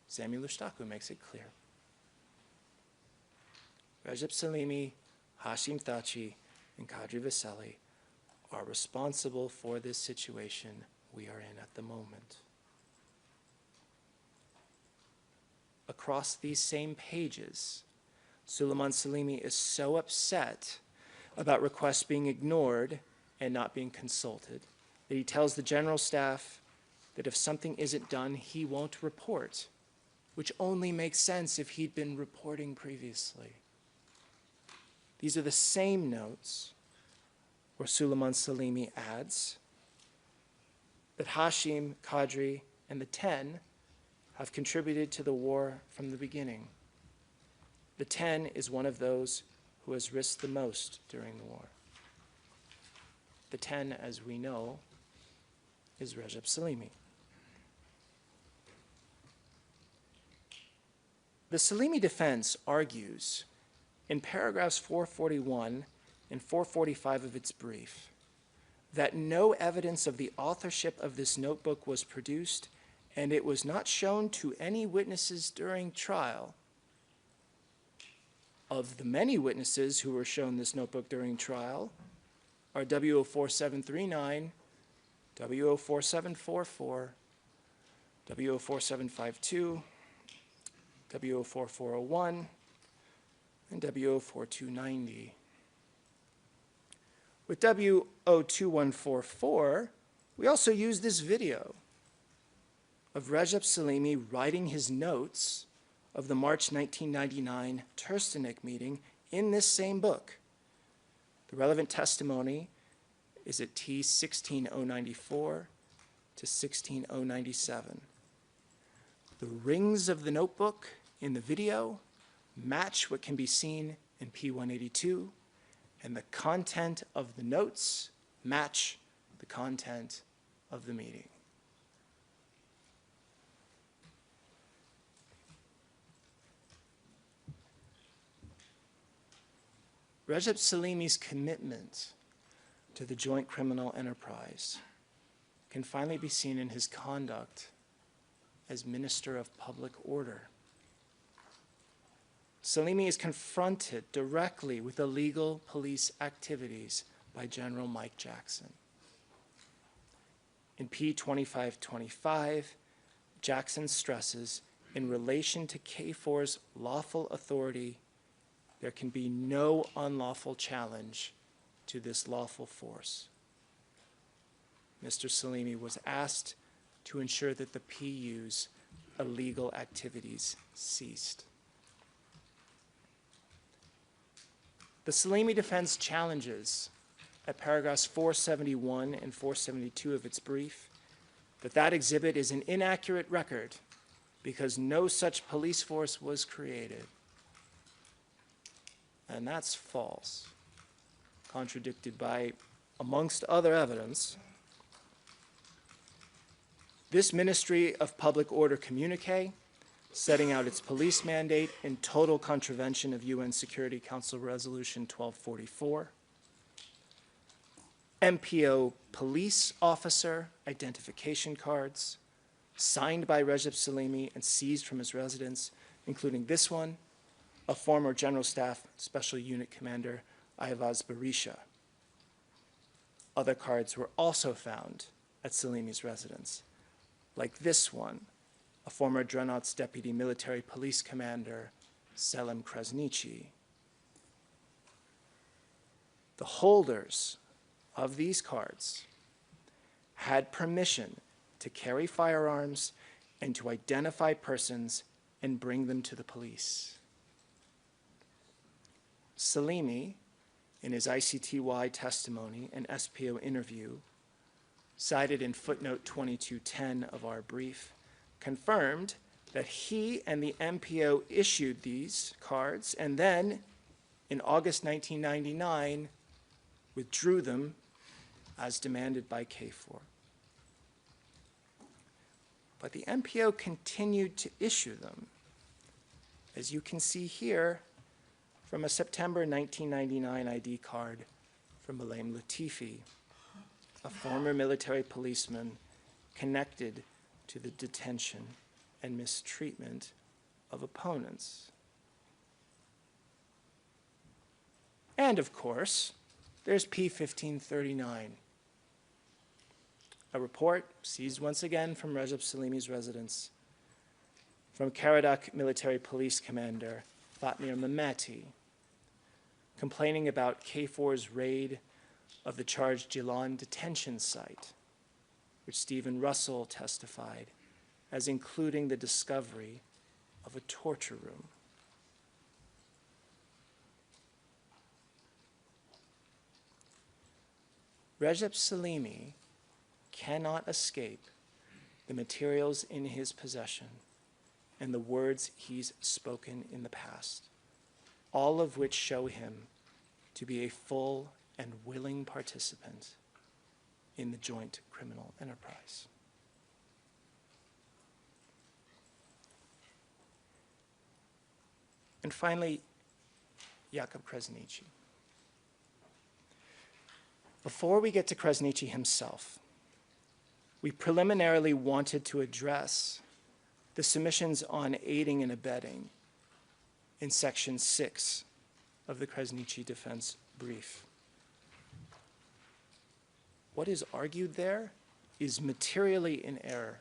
Samuel Ustaku makes it clear. Rexhep Selimi, Hashim Thaci, and Kadri Veseli are responsible for this situation we are in at the moment. Across these same pages, Suleiman Selimi is so upset about requests being ignored and not being consulted that he tells the general staff that if something isn't done, he won't report, which only makes sense if he'd been reporting previously. These are the same notes where Suleiman Selimi adds that Hashim, Kadri, and the 10 have contributed to the war from the beginning. The 10 is one of those who has risked the most during the war. The 10, as we know, is Rexhep Selimi. The Selimi defense argues in paragraphs 441 and 445 of its brief that no evidence of the authorship of this notebook was produced, and it was not shown to any witnesses during trial. Of the many witnesses who were shown this notebook during trial are W04739, W04744, W04752, W04401, and W04290. With W02144, we also use this video of Rexhep Selimi writing his notes of the March 1999 Trstenik meeting in this same book. The relevant testimony is at T 16094 to 16097. The rings of the notebook in the video match what can be seen in P182, and the content of the notes match the content of the meeting. Rexhep Selimi's commitment to the joint criminal enterprise can finally be seen in his conduct as Minister of Public Order. Selimi is confronted directly with illegal police activities by General Mike Jackson. In P2525, Jackson stresses, in relation to KFOR's lawful authority, there can be no unlawful challenge to this lawful force. Mr. Selimi was asked to ensure that the PU's illegal activities ceased. The Selimi defense challenges, at paragraphs 471 and 472 of its brief, that exhibit is an inaccurate record because no such police force was created. And that's false, contradicted by, amongst other evidence, this Ministry of Public Order communique, setting out its police mandate in total contravention of UN Security Council Resolution 1244, MPO police officer identification cards signed by Rexhep Selimi and seized from his residence, including this one, a former General Staff Special Unit Commander, Ayvaz Berisha. Other cards were also found at Selimi's residence, like this one, a former Drenot's Deputy Military Police Commander, Jakup Krasniqi. The holders of these cards had permission to carry firearms and to identify persons and bring them to the police. Selimi, in his ICTY testimony and SPO interview, cited in footnote 2210 of our brief, confirmed that he and the MPO issued these cards and then, in August 1999, withdrew them as demanded by KFOR. But the MPO continued to issue them, as you can see here, from a September 1999 ID card from Malaim Latifi, a former military policeman connected to the detention and mistreatment of opponents. And of course, there's P1539, a report seized once again from Rexhep Selimi's residence from Karadak Military Police Commander Fatmir Mehmeti, complaining about KFOR's raid of the charged Gilan detention site, which Stephen Russell testified as including the discovery of a torture room. Rexhep Selimi cannot escape the materials in his possession and the words he's spoken in the past, all of which show him to be a full and willing participant in the joint criminal enterprise. And finally, Jakup Krasniqi. Before we get to Krasniqi himself, we preliminarily wanted to address the submissions on aiding and abetting in Section 6 of the Krasniqi defense brief. What is argued there is materially in error.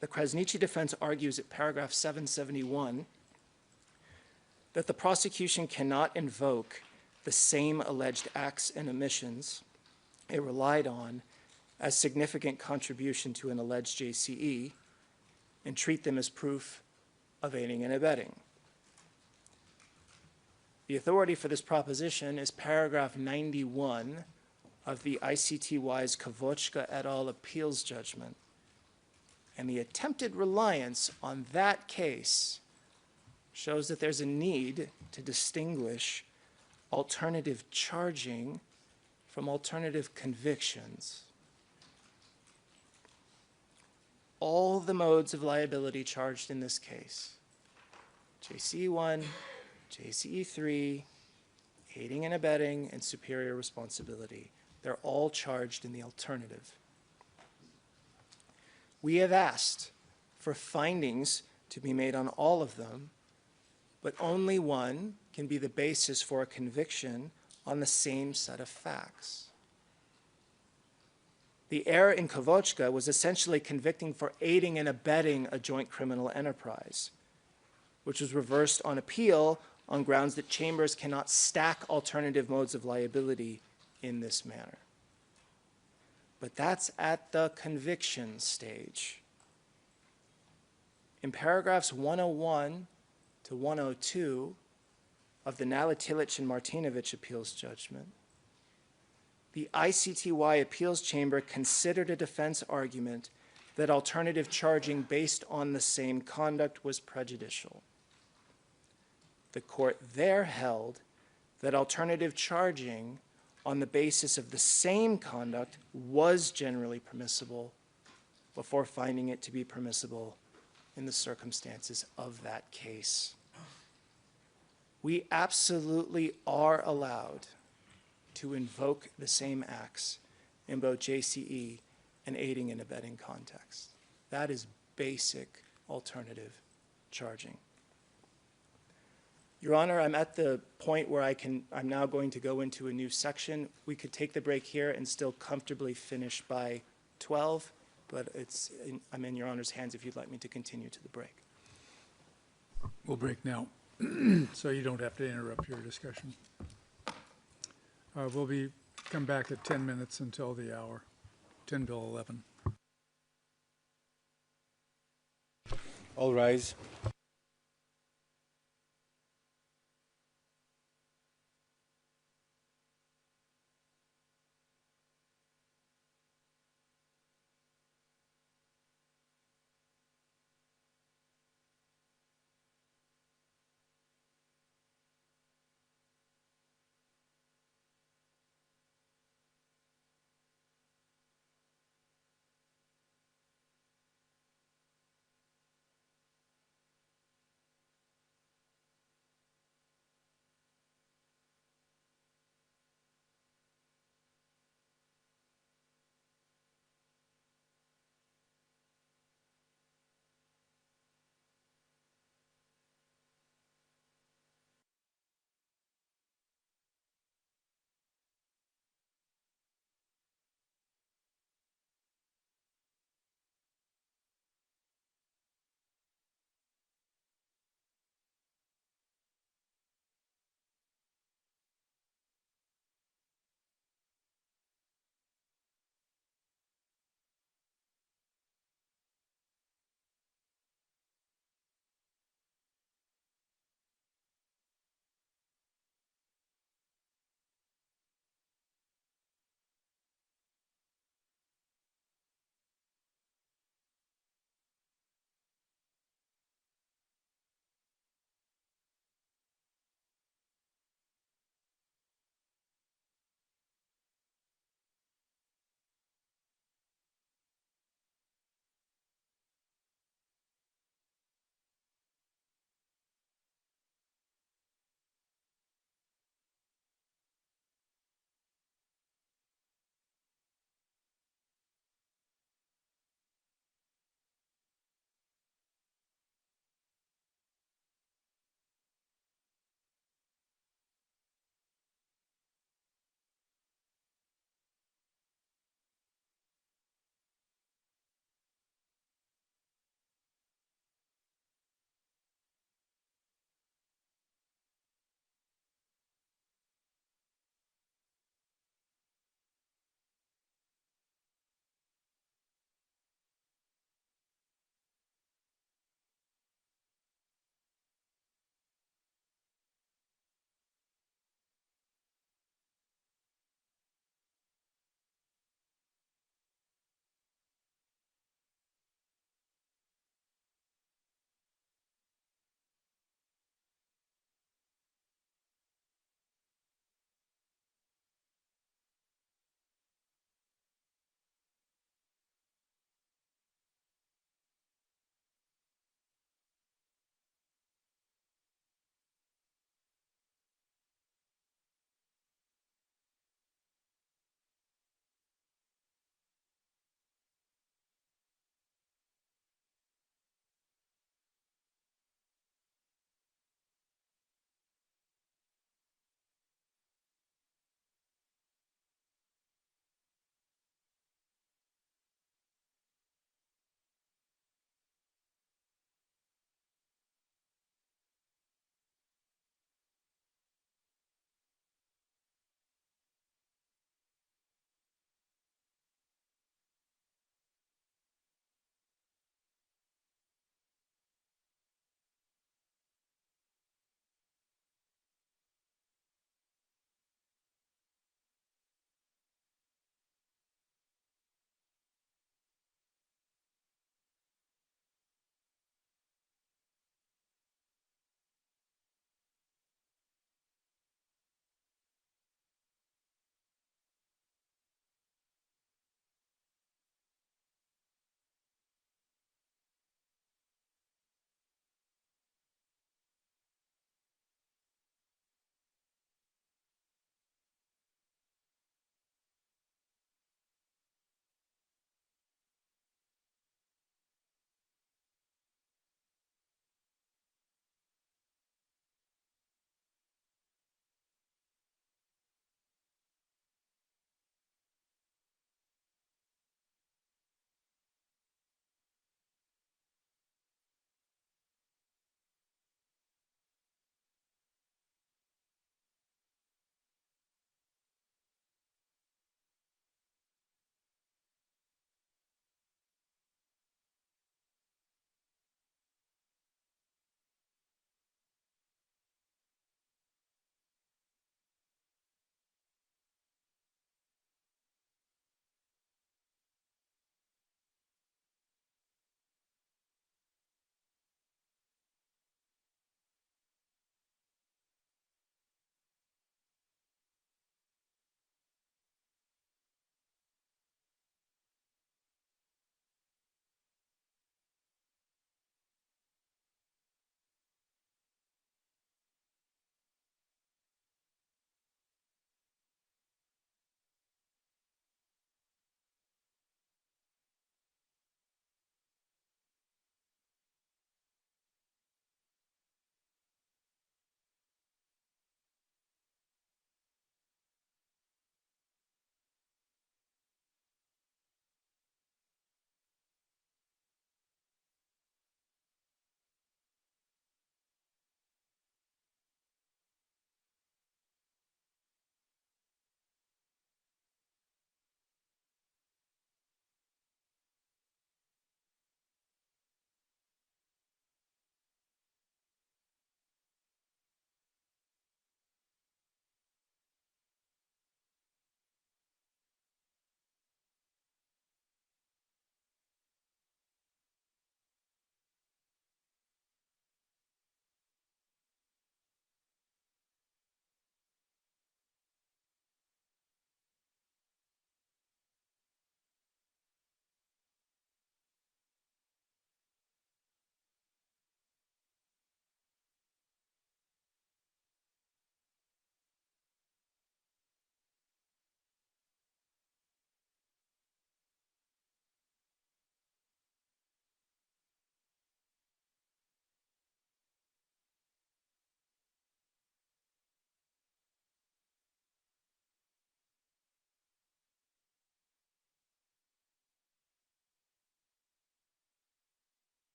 The Krasniqi defense argues at paragraph 771 that the prosecution cannot invoke the same alleged acts and omissions it relied on as significant contribution to an alleged JCE and treat them as proof of aiding and abetting. The authority for this proposition is paragraph 91 of the ICTY's Kavochka et al. Appeals judgment, and the attempted reliance on that case shows that there's a need to distinguish alternative charging from alternative convictions. All the modes of liability charged in this case, JCE1, JCE3, aiding and abetting, and superior responsibility, they're all charged in the alternative. We have asked for findings to be made on all of them, but only one can be the basis for a conviction on the same set of facts. The error in Kavochka was essentially convicting for aiding and abetting a joint criminal enterprise, which was reversed on appeal on grounds that chambers cannot stack alternative modes of liability in this manner. But that's at the conviction stage. In paragraphs 101 to 102 of the Nalatilich and Martinovich appeals judgment, the ICTY appeals chamber considered a defense argument that alternative charging based on the same conduct was prejudicial. The court there held that alternative charging on the basis of the same conduct was generally permissible before finding it to be permissible in the circumstances of that case. We absolutely are allowed to invoke the same acts in both JCE and aiding and abetting context. That is basic alternative charging. Your Honor, I'm at the point where I'm now going to go into a new section. We could take the break here and still comfortably finish by 12, but I'm in Your Honor's hands if you'd like me to continue to the break. We'll break now, so you don't have to interrupt your discussion. We'll come back at 10 minutes until the hour, 10 till 11. All rise.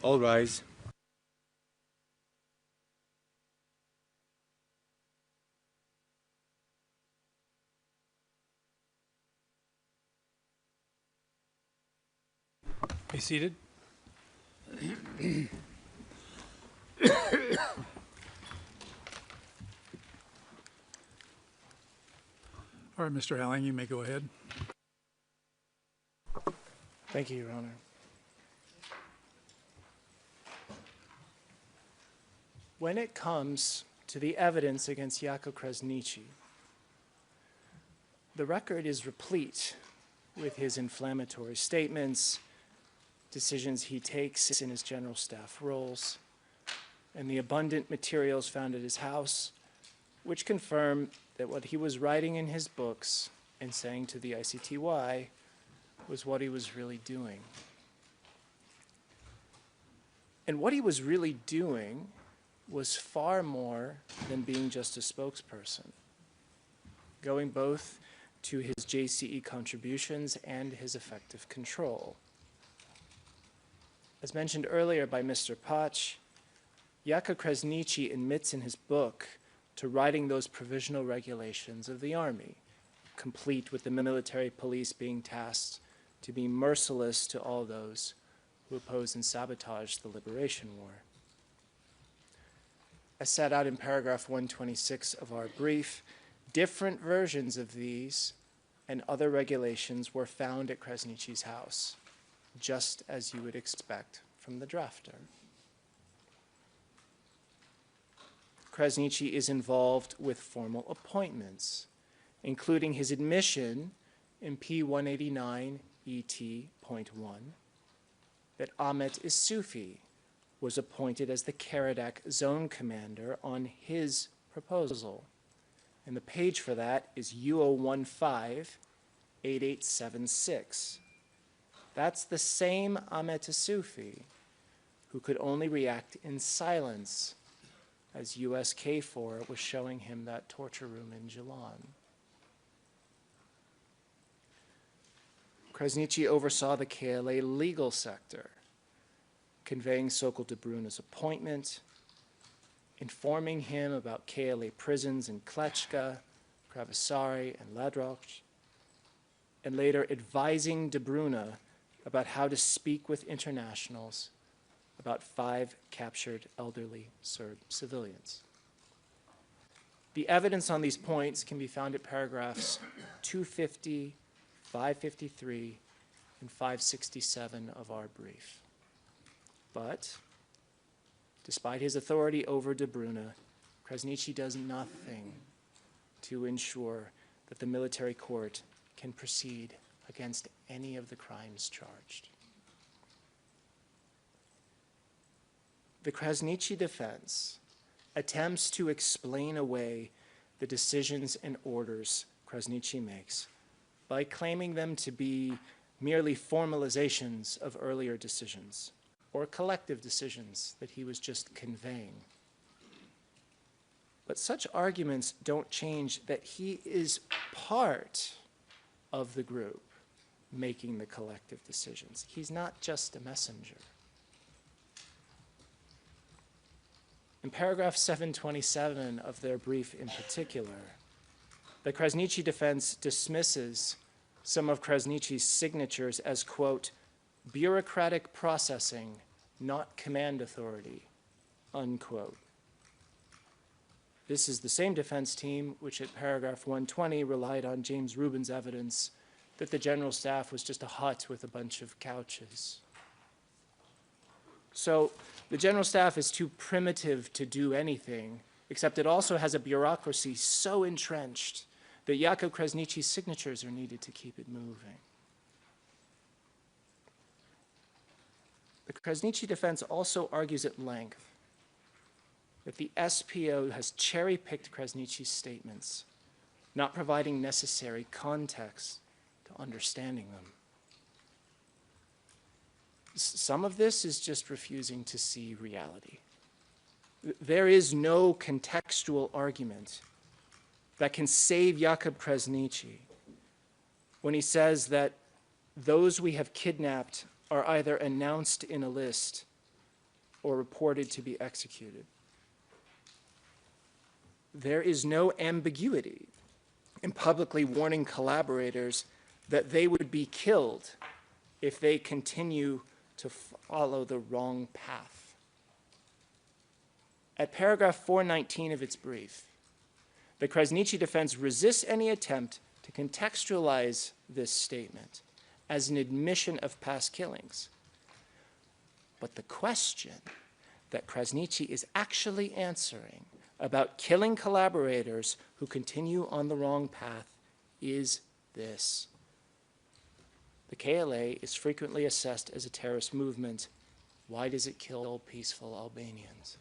All rise. Be seated. All right, Mr. Halling, you may go ahead. Thank you, Your Honor. When it comes to the evidence against Jakup Krasniqi, the record is replete with his inflammatory statements, decisions he takes in his general staff roles, and the abundant materials found at his house, which confirm that what he was writing in his books and saying to the ICTY was what he was really doing. And what he was really doing was far more than being just a spokesperson, going both to his JCE contributions and his effective control. As mentioned earlier by Mr. Poch, Jakup Krasniqi admits in his book to writing those provisional regulations of the Army, complete with the military police being tasked to be merciless to all those who oppose and sabotage the Liberation War. As set out in paragraph 126 of our brief, different versions of these and other regulations were found at Krasniqi's house, just as you would expect from the drafter. Krasniqi is involved with formal appointments, including his admission in P189 ET.1 that Ahmet Isufi was appointed as the Karadak zone commander on his proposal. And the page for that is U015-8876. That's the same Ahmet Isufi who could only react in silence as US KFOR was showing him that torture room in Jilan. Krasniqi oversaw the KLA legal sector, conveying Sokol de Bruna's appointment, informing him about KLA prisons in Klečka, Kravisari, and Ladroch, and later advising de Bruna about how to speak with internationals about 5 captured elderly Serb civilians. The evidence on these points can be found at paragraphs 250, 553, and 567 of our brief. But, despite his authority over de Bruna, Krasniqi does nothing to ensure that the military court can proceed against any of the crimes charged. The Krasniqi defense attempts to explain away the decisions and orders Krasniqi makes by claiming them to be merely formalizations of earlier decisions or collective decisions that he was just conveying. But such arguments don't change that he is part of the group making the collective decisions. He's not just a messenger. In paragraph 727 of their brief in particular, the Krasniqi defense dismisses some of Krasniqi's signatures as, quote, bureaucratic processing, not command authority, unquote. This is the same defense team which at paragraph 120 relied on James Rubin's evidence that the general staff was just a hut with a bunch of couches. So the general staff is too primitive to do anything, except it also has a bureaucracy so entrenched that Jakup Krasniqi's signatures are needed to keep it moving. The Krasniqi defense also argues at length that the SPO has cherry-picked Krasniqi's statements, not providing necessary context to understanding them. Some of this is just refusing to see reality. There is no contextual argument that can save Jakup Krasniqi when he says that those we have kidnapped are either announced in a list or reported to be executed. There is no ambiguity in publicly warning collaborators that they would be killed if they continue to follow the wrong path. At paragraph 419 of its brief, the Krasniqi defense resists any attempt to contextualize this statement as an admission of past killings. But the question that Krasniqi is actually answering about killing collaborators who continue on the wrong path is this. The KLA is frequently assessed as a terrorist movement. Why does it kill peaceful Albanians?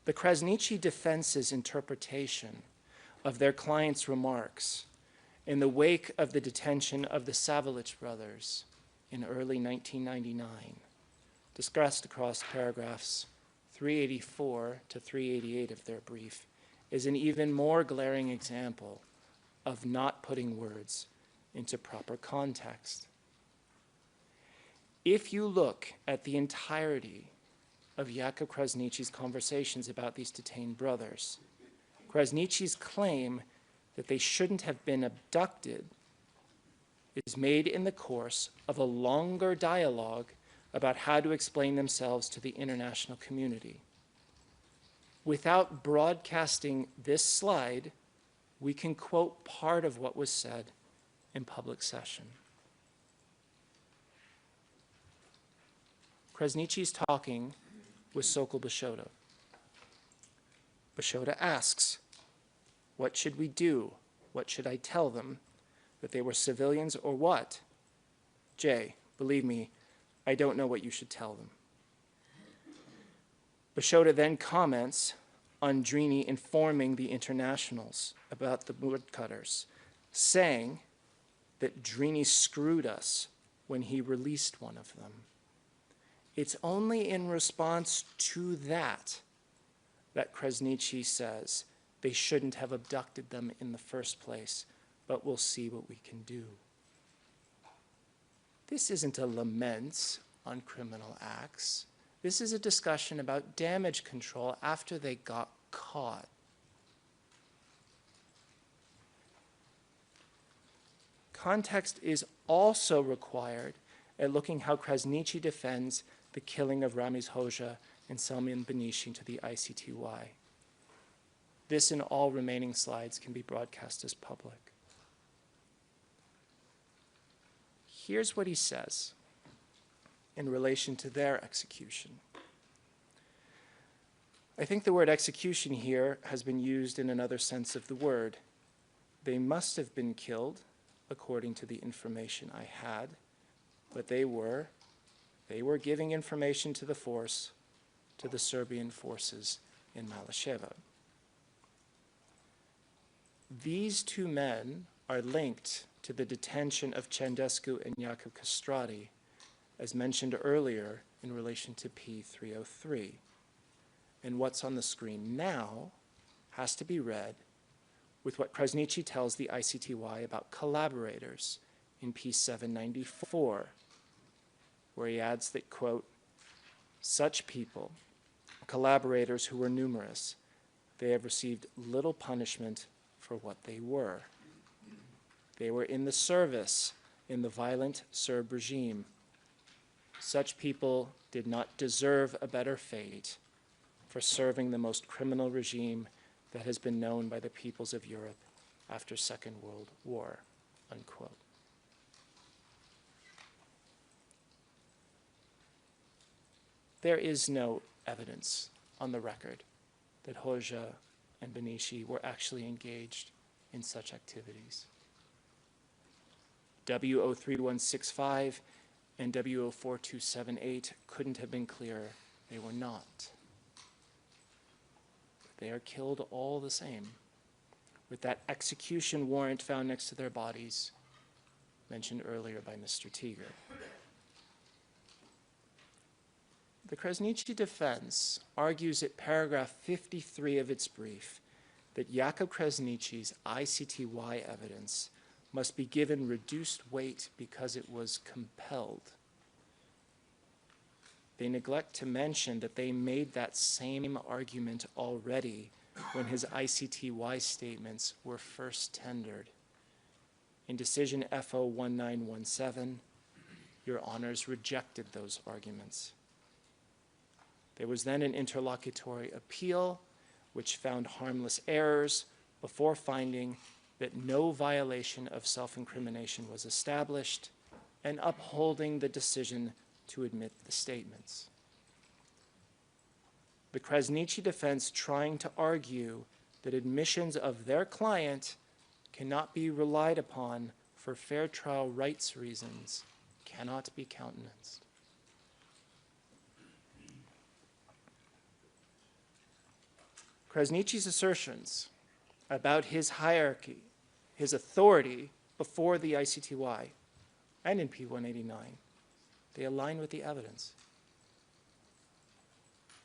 The Krasniqi defense's interpretation of their client's remarks in the wake of the detention of the Savilic brothers in early 1999, discussed across paragraphs 384 to 388 of their brief, is an even more glaring example of not putting words into proper context. If you look at the entirety of Jakup Krasniqi's conversations about these detained brothers, Krasniqi's claim that they shouldn't have been abducted is made in the course of a longer dialogue about how to explain themselves to the international community. Without broadcasting this slide, we can quote part of what was said in public session. Krasniqi's talking with Sokol Bashota. Bashota asks, "What should we do? What should I tell them? That they were civilians or what?" Jay, believe me, I don't know what you should tell them. Bashota then comments on Drini informing the internationals about the woodcutters, saying that Drini screwed us when he released one of them. It's only in response to that Krasniqi says they shouldn't have abducted them in the first place, but we'll see what we can do. This isn't a lament on criminal acts. This is a discussion about damage control after they got caught. Context is also required at looking how Krasniqi defends the killing of Ramiz Hoxha and Selman Benishin to the ICTY. This and all remaining slides can be broadcast as public. Here's what he says in relation to their execution. I think the word execution here has been used in another sense of the word. They must have been killed, according to the information I had, but they were giving information to the force, to the Serbian forces in Maleševo. These two men are linked to the detention of Cendescu and Jakup Krasniqi, as mentioned earlier in relation to P303. And what's on the screen now has to be read with what Krasniqi tells the ICTY about collaborators in P794, where he adds that, quote, "Such people, collaborators who were numerous, they have received little punishment for what they were. They were in the service in the violent Serb regime. Such people did not deserve a better fate for serving the most criminal regime that has been known by the peoples of Europe after Second World War," unquote. There is no evidence on the record that Hoxha and Benishin were actually engaged in such activities. W03165 and W04278 couldn't have been clearer. They were not. They are killed all the same, with that execution warrant found next to their bodies, mentioned earlier by Mr. Tiger. The Krasniqi defense argues at paragraph 53 of its brief that Jakup Krasniqi's ICTY evidence must be given reduced weight because it was compelled. They neglect to mention that they made that same argument already when his ICTY statements were first tendered. In decision FO 1917, Your Honors rejected those arguments. There was then an interlocutory appeal which found harmless errors before finding that no violation of self-incrimination was established and upholding the decision to admit the statements. The Krasniqi defense, trying to argue that admissions of their client cannot be relied upon for fair trial rights reasons, cannot be countenanced. Krasniqi's assertions about his hierarchy, his authority before the ICTY and in P189, they align with the evidence.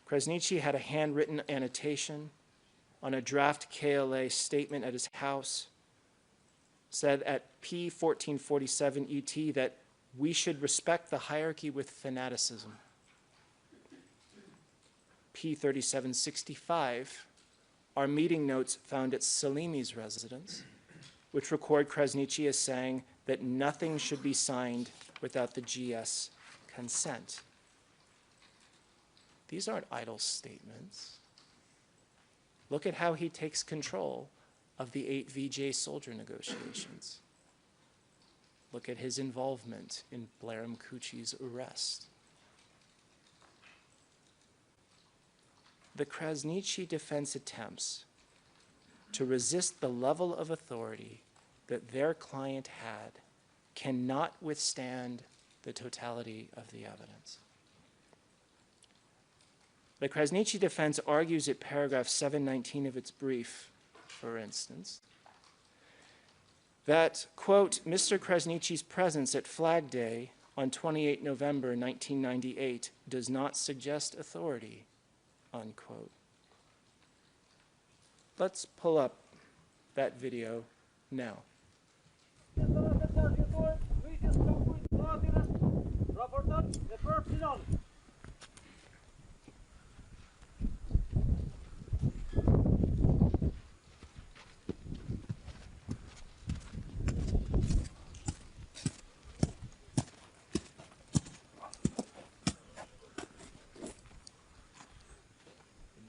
Krasniqi had a handwritten annotation on a draft KLA statement at his house, said at P1447 ET that we should respect the hierarchy with fanaticism. P3765 are meeting notes found at Selimi's residence, which record Krasniqi as saying that nothing should be signed without the GS consent. These aren't idle statements. Look at how he takes control of the 8 VJ soldier negotiations. Look at his involvement in Blaram Kuchi's arrest. The Krasniqi defense attempts to resist the level of authority that their client had cannot withstand the totality of the evidence. The Krasniqi defense argues at paragraph 719 of its brief, for instance, that, quote, Mr. Krasniqi's presence at Flag Day on 28 November 1998 does not suggest authority, unquote. Let's pull up that video now.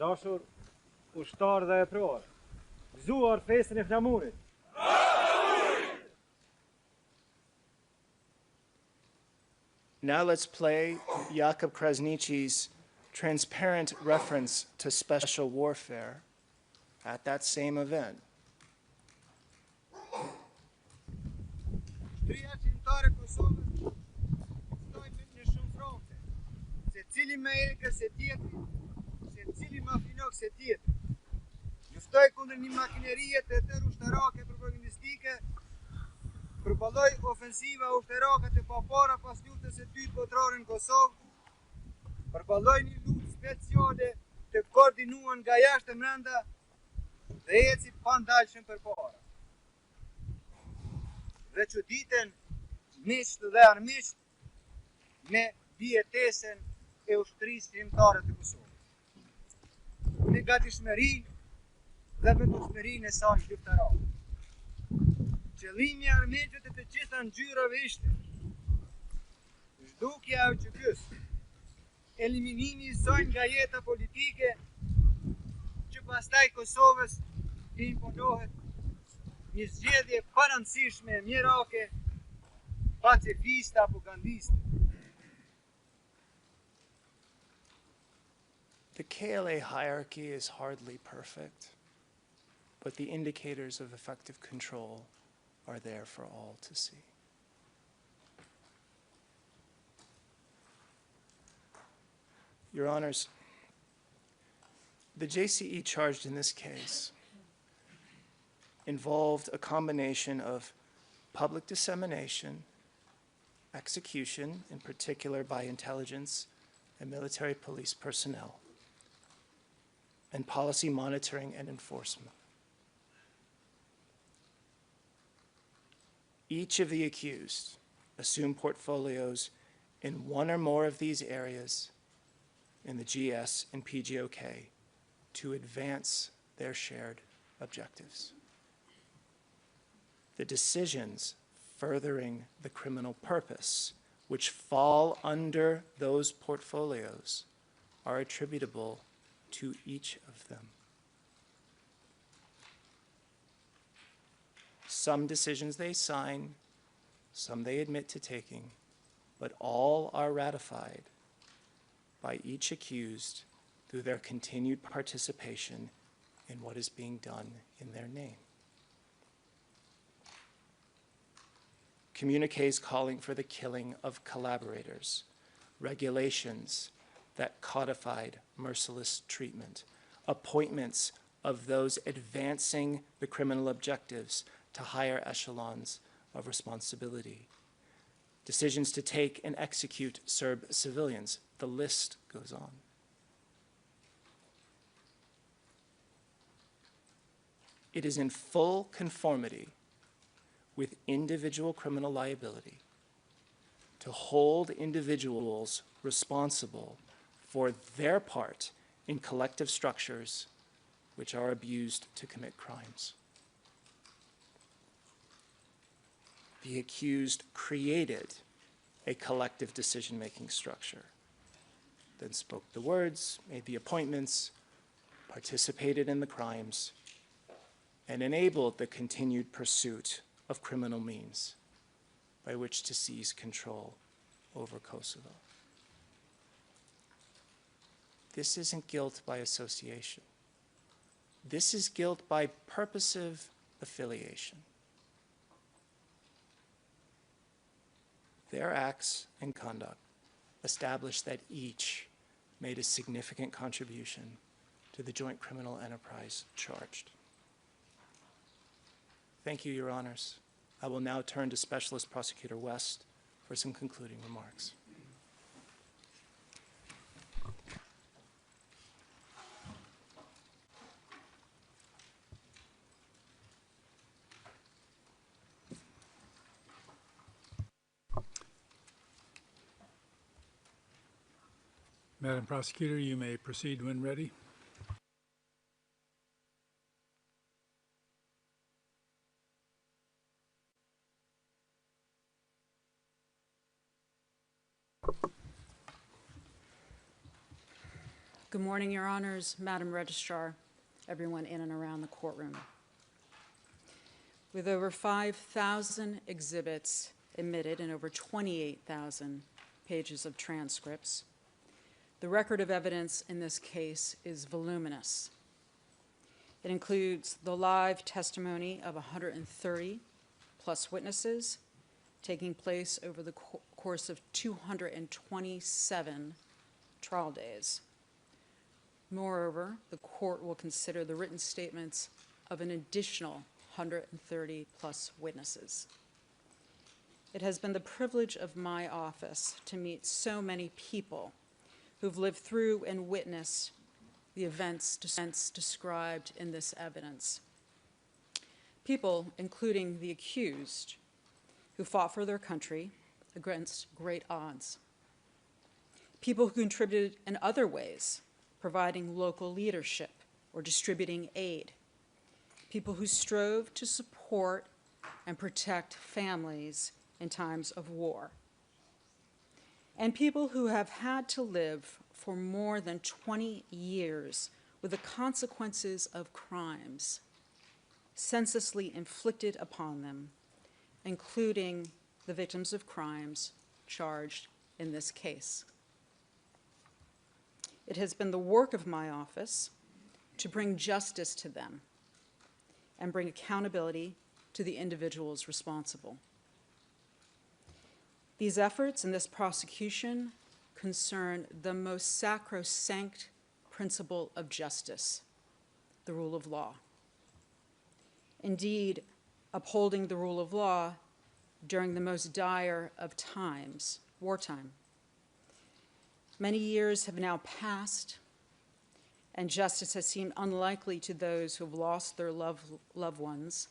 Dashur ushtar dhe e pror, gëzuar fesën e flamurit. Now let's play Jakup Krasniqi's transparent reference to special warfare at that same event. Shtria qimtare Kosovës shtojnë në shumë fronte, se cili më egër se tjetri, se cili më finok se tjetri. Luftoj kundër një makinerie të tërë ushtarake propagandistike, përballoj ofensiva ushtarake të papara pas luftës së dytë botërore në Kosovë, përballoj një luftë speciale të koordinuar nga jashtë e brenda dhe eci pandalshëm përpara. Dhe çuditën miqt dhe armiqt me dietesen e ushtrisë shqiptare të Kosovës. Me gatishmërinë dhe vendosmërinë e saj shqiptarake. Qëllimi i armiqve të gjitha ngjyrave ishte zhdukja e QK-s, eliminimi i saj nga jeta politike, që pastaj Kosovës i imponohet një zgjedhje parancishme mjerake, pacifiste apo gandiste. The KLA hierarchy is hardly perfect, but the indicators of effective control are there for all to see. Your Honors, the JCE charged in this case involved a combination of public dissemination, execution, in particular by intelligence and military police personnel, and policy monitoring and enforcement. Each of the accused assume portfolios in one or more of these areas in the GS and PGOK to advance their shared objectives. The decisions furthering the criminal purpose, which fall under those portfolios, are attributable to each of them. Some decisions they sign, some they admit to taking, but all are ratified by each accused through their continued participation in what is being done in their name. Communiques calling for the killing of collaborators, regulations that codified merciless treatment, appointments of those advancing the criminal objectives to higher echelons of responsibility, decisions to take and execute Serb civilians. The list goes on. It is in full conformity with individual criminal liability to hold individuals responsible for their part in collective structures which are abused to commit crimes. The accused created a collective decision-making structure, then spoke the words, made the appointments, participated in the crimes, and enabled the continued pursuit of criminal means by which to seize control over Kosovo. This isn't guilt by association. This is guilt by purposive affiliation. Their acts and conduct establish that each made a significant contribution to the joint criminal enterprise charged. Thank you, Your Honors. I will now turn to Specialist Prosecutor West for some concluding remarks. Madam Prosecutor, you may proceed when ready. Good morning, Your Honors, Madam Registrar, everyone in and around the courtroom. With over 5,000 exhibits admitted and over 28,000 pages of transcripts, the record of evidence in this case is voluminous. It includes the live testimony of 130 plus witnesses taking place over the course of 227 trial days. Moreover, the court will consider the written statements of an additional 130 plus witnesses. It has been the privilege of my office to meet so many people who've lived through and witnessed the events described in this evidence. People, including the accused, who fought for their country against great odds. People who contributed in other ways, providing local leadership or distributing aid. People who strove to support and protect families in times of war. And people who have had to live for more than 20 years with the consequences of crimes senselessly inflicted upon them, including the victims of crimes charged in this case. It has been the work of my office to bring justice to them and bring accountability to the individuals responsible. These efforts in this prosecution concern the most sacrosanct principle of justice, the rule of law. Indeed, upholding the rule of law during the most dire of times, wartime. Many years have now passed, and justice has seemed unlikely to those who have lost their loved ones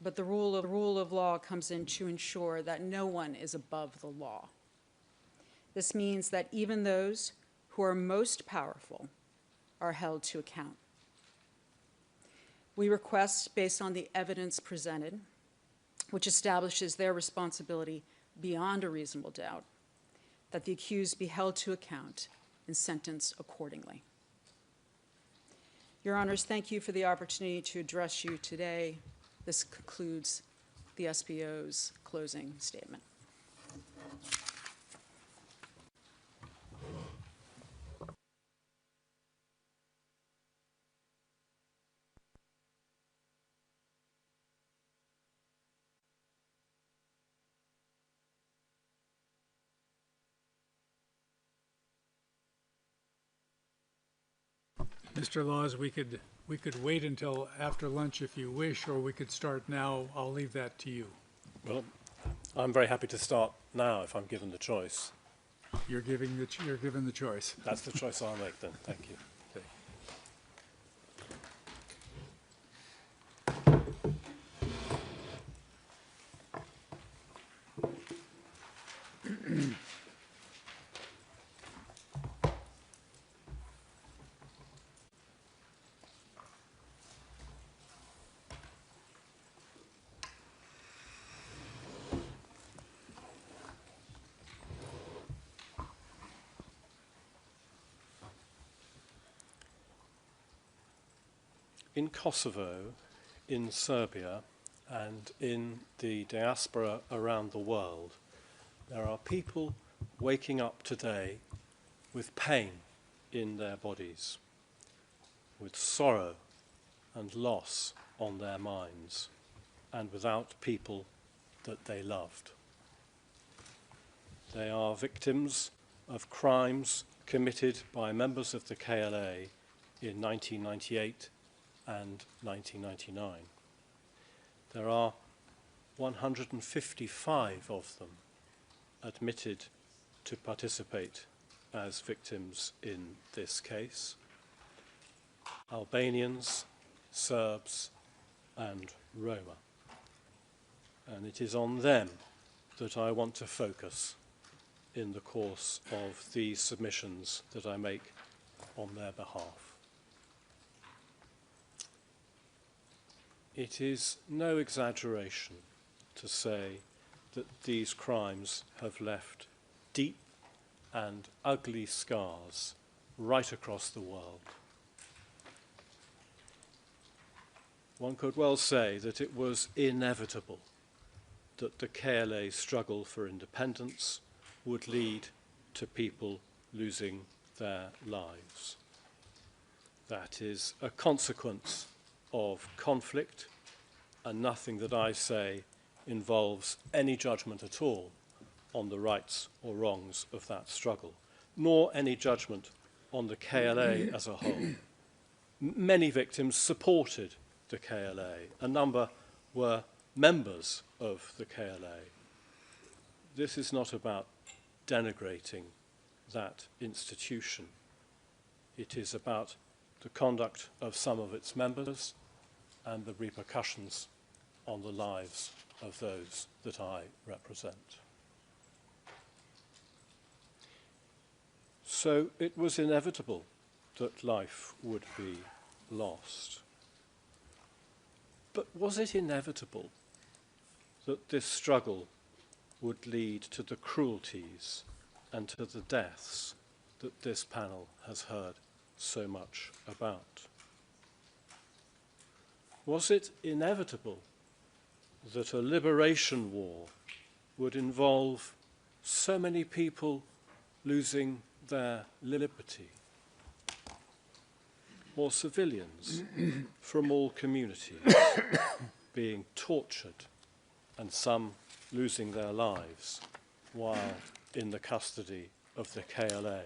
but the rule of law comes in to ensure that no one is above the law. This means that even those who are most powerful are held to account. We request, based on the evidence presented, which establishes their responsibility beyond a reasonable doubt, that the accused be held to account and sentenced accordingly. Your Honors, thank you for the opportunity to address you today. This concludes the SBO's closing statement. Mr. Laws, we could wait until after lunch if you wish, or we could start now. I'll leave that to you. Well, I'm very happy to start now if I'm given the choice. You're given the choice. That's the choice I'll make then. Thank you. Okay. In Kosovo, in Serbia, and in the diaspora around the world, there are people waking up today with pain in their bodies, with sorrow and loss on their minds, and without people that they loved. They are victims of crimes committed by members of the KLA in 1998 and 1999. There are 155 of them admitted to participate as victims in this case: Albanians, Serbs, and Roma. And it is on them that I want to focus in the course of these submissions that I make on their behalf. It is no exaggeration to say that these crimes have left deep and ugly scars right across the world. One could well say that it was inevitable that the KLA's struggle for independence would lead to people losing their lives. That is a consequence of conflict, and nothing that I say involves any judgment at all on the rights or wrongs of that struggle, nor any judgment on the KLA as a whole. Many victims supported the KLA. A number were members of the KLA. This is not about denigrating that institution. It is about the conduct of some of its members and the repercussions on the lives of those that I represent. So it was inevitable that life would be lost. But was it inevitable that this struggle would lead to the cruelties and to the deaths that this panel has heard so much about? Was it inevitable that a liberation war would involve so many people losing their liberty, or civilians from all communities being tortured and some losing their lives while in the custody of the KLA?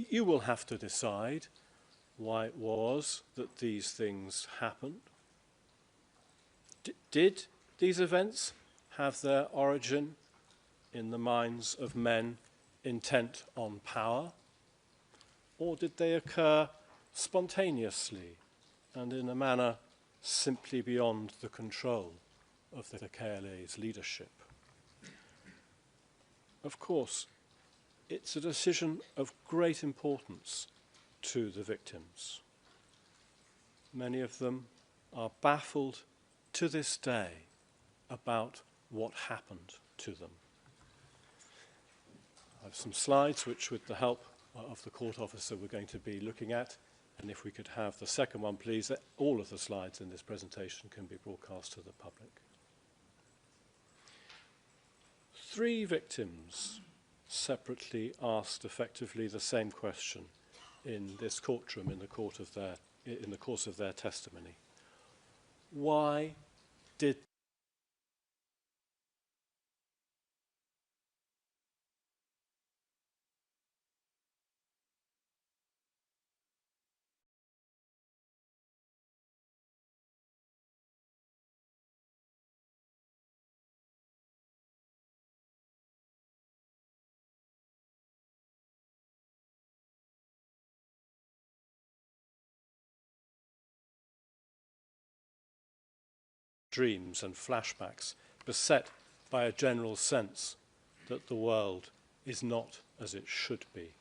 You will have to decide why it was that these things happened. Did these events have their origin in the minds of men intent on power, or did they occur spontaneously and in a manner simply beyond the control of the KLA's leadership. Of course, it's a decision of great importance to the victims. Many of them are baffled to this day about what happened to them. I have some slides which, with the help of the court officer, we're going to be looking at. And if we could have the second one, please, all of the slides in this presentation can be broadcast to the public. 3 victims separately asked effectively the same question in this courtroom in the course of their testimony. Why did dreams and flashbacks beset by a general sense that the world is not as it should be?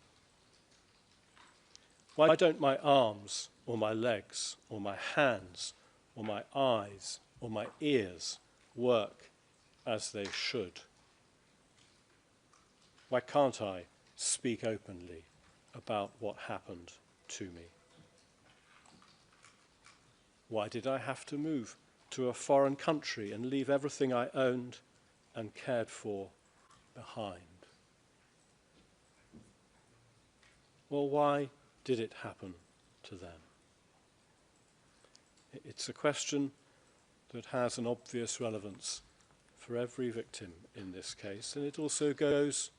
Why don't my arms or my legs or my hands or my eyes or my ears work as they should? Why can't I speak openly about what happened to me? Why did I have to move to a foreign country and leave everything I owned and cared for behind? Well, why did it happen to them? It's a question that has an obvious relevance for every victim in this case, and it also goes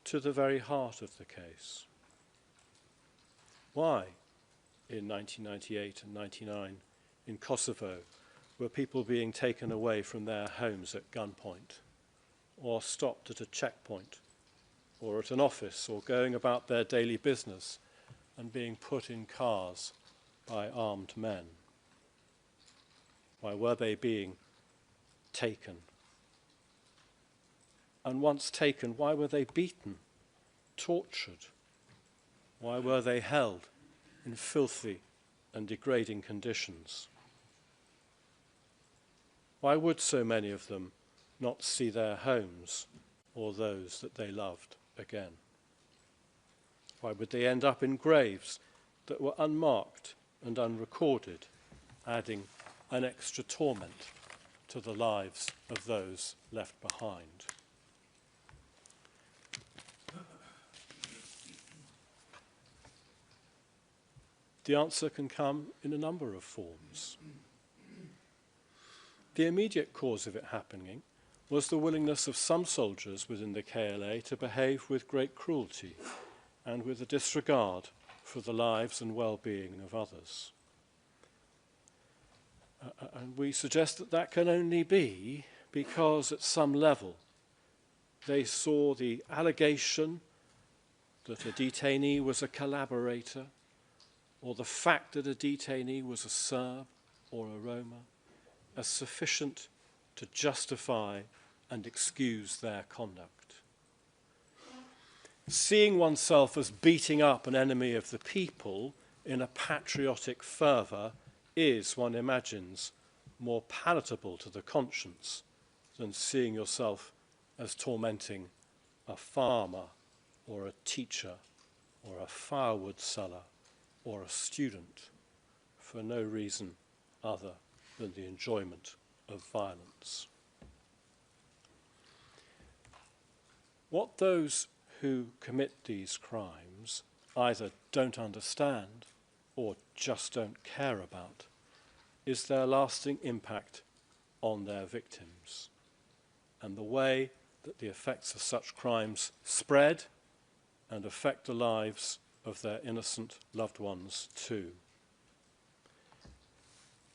to the very heart of the case. Why, in 1998 and 99, in Kosovo, were people being taken away from their homes at gunpoint, or stopped at a checkpoint, or at an office, or going about their daily business and being put in cars by armed men? Why were they being taken? And once taken, why were they beaten, tortured? Why were they held in filthy and degrading conditions? Why would so many of them not see their homes or those that they loved again? Why would they end up in graves that were unmarked and unrecorded, adding an extra torment to the lives of those left behind? The answer can come in a number of forms. The immediate cause of it happening was the willingness of some soldiers within the KLA to behave with great cruelty and with a disregard for the lives and well-being of others. And we suggest that that can only be because at some level they saw the allegation that a detainee was a collaborator, or the fact that a detainee was a Serb or a Roma, as sufficient to justify and excuse their conduct. Seeing oneself as beating up an enemy of the people in a patriotic fervour is, one imagines, more palatable to the conscience than seeing yourself as tormenting a farmer or a teacher or a firewood seller or a student for no reason other than the enjoyment of violence. What those who commit these crimes either don't understand or just don't care about is their lasting impact on their victims and the way that the effects of such crimes spread and affect the lives of their innocent loved ones too.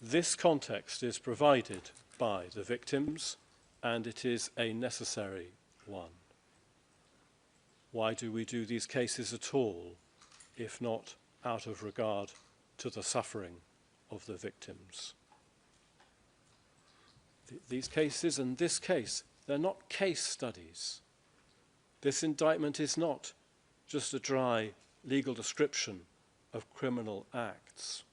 This context is provided by the victims, and it is a necessary one. Why do we do these cases at all, if not out of regard to the suffering of the victims? These cases and this case, they're not case studies. This indictment is not just a dry legal description of criminal acts.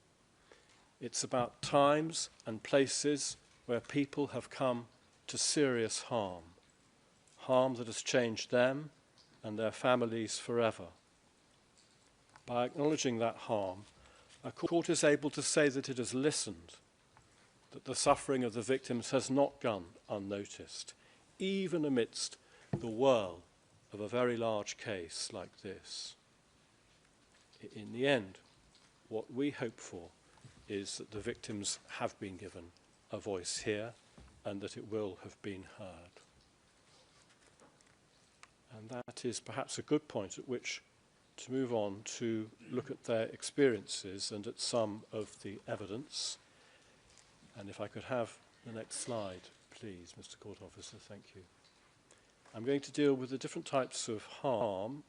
It's about times and places where people have come to serious harm, harm that has changed them and their families forever. By acknowledging that harm, a court is able to say that it has listened, that the suffering of the victims has not gone unnoticed, even amidst the whirl of a very large case like this. In the end, what we hope for is that the victims have been given a voice here and that it will have been heard. And that is perhaps a good point at which to move on to look at their experiences and at some of the evidence. And if I could have the next slide, please, Mr. Court Officer, thank you. I'm going to deal with the different types of harm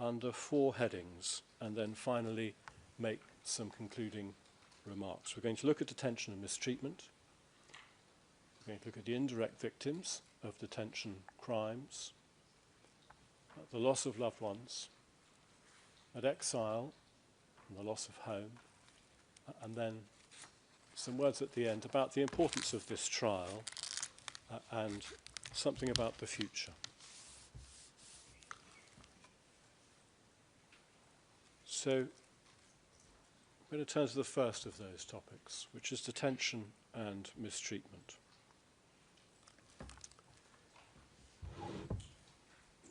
under 4 headings and then finally make some concluding remarks. We're going to look at detention and mistreatment. We're going to look at the indirect victims of detention crimes, at the loss of loved ones, at exile and the loss of home, and then some words at the end about the importance of this trial and something about the future. So I'm going to turn to the first of those topics, which is detention and mistreatment.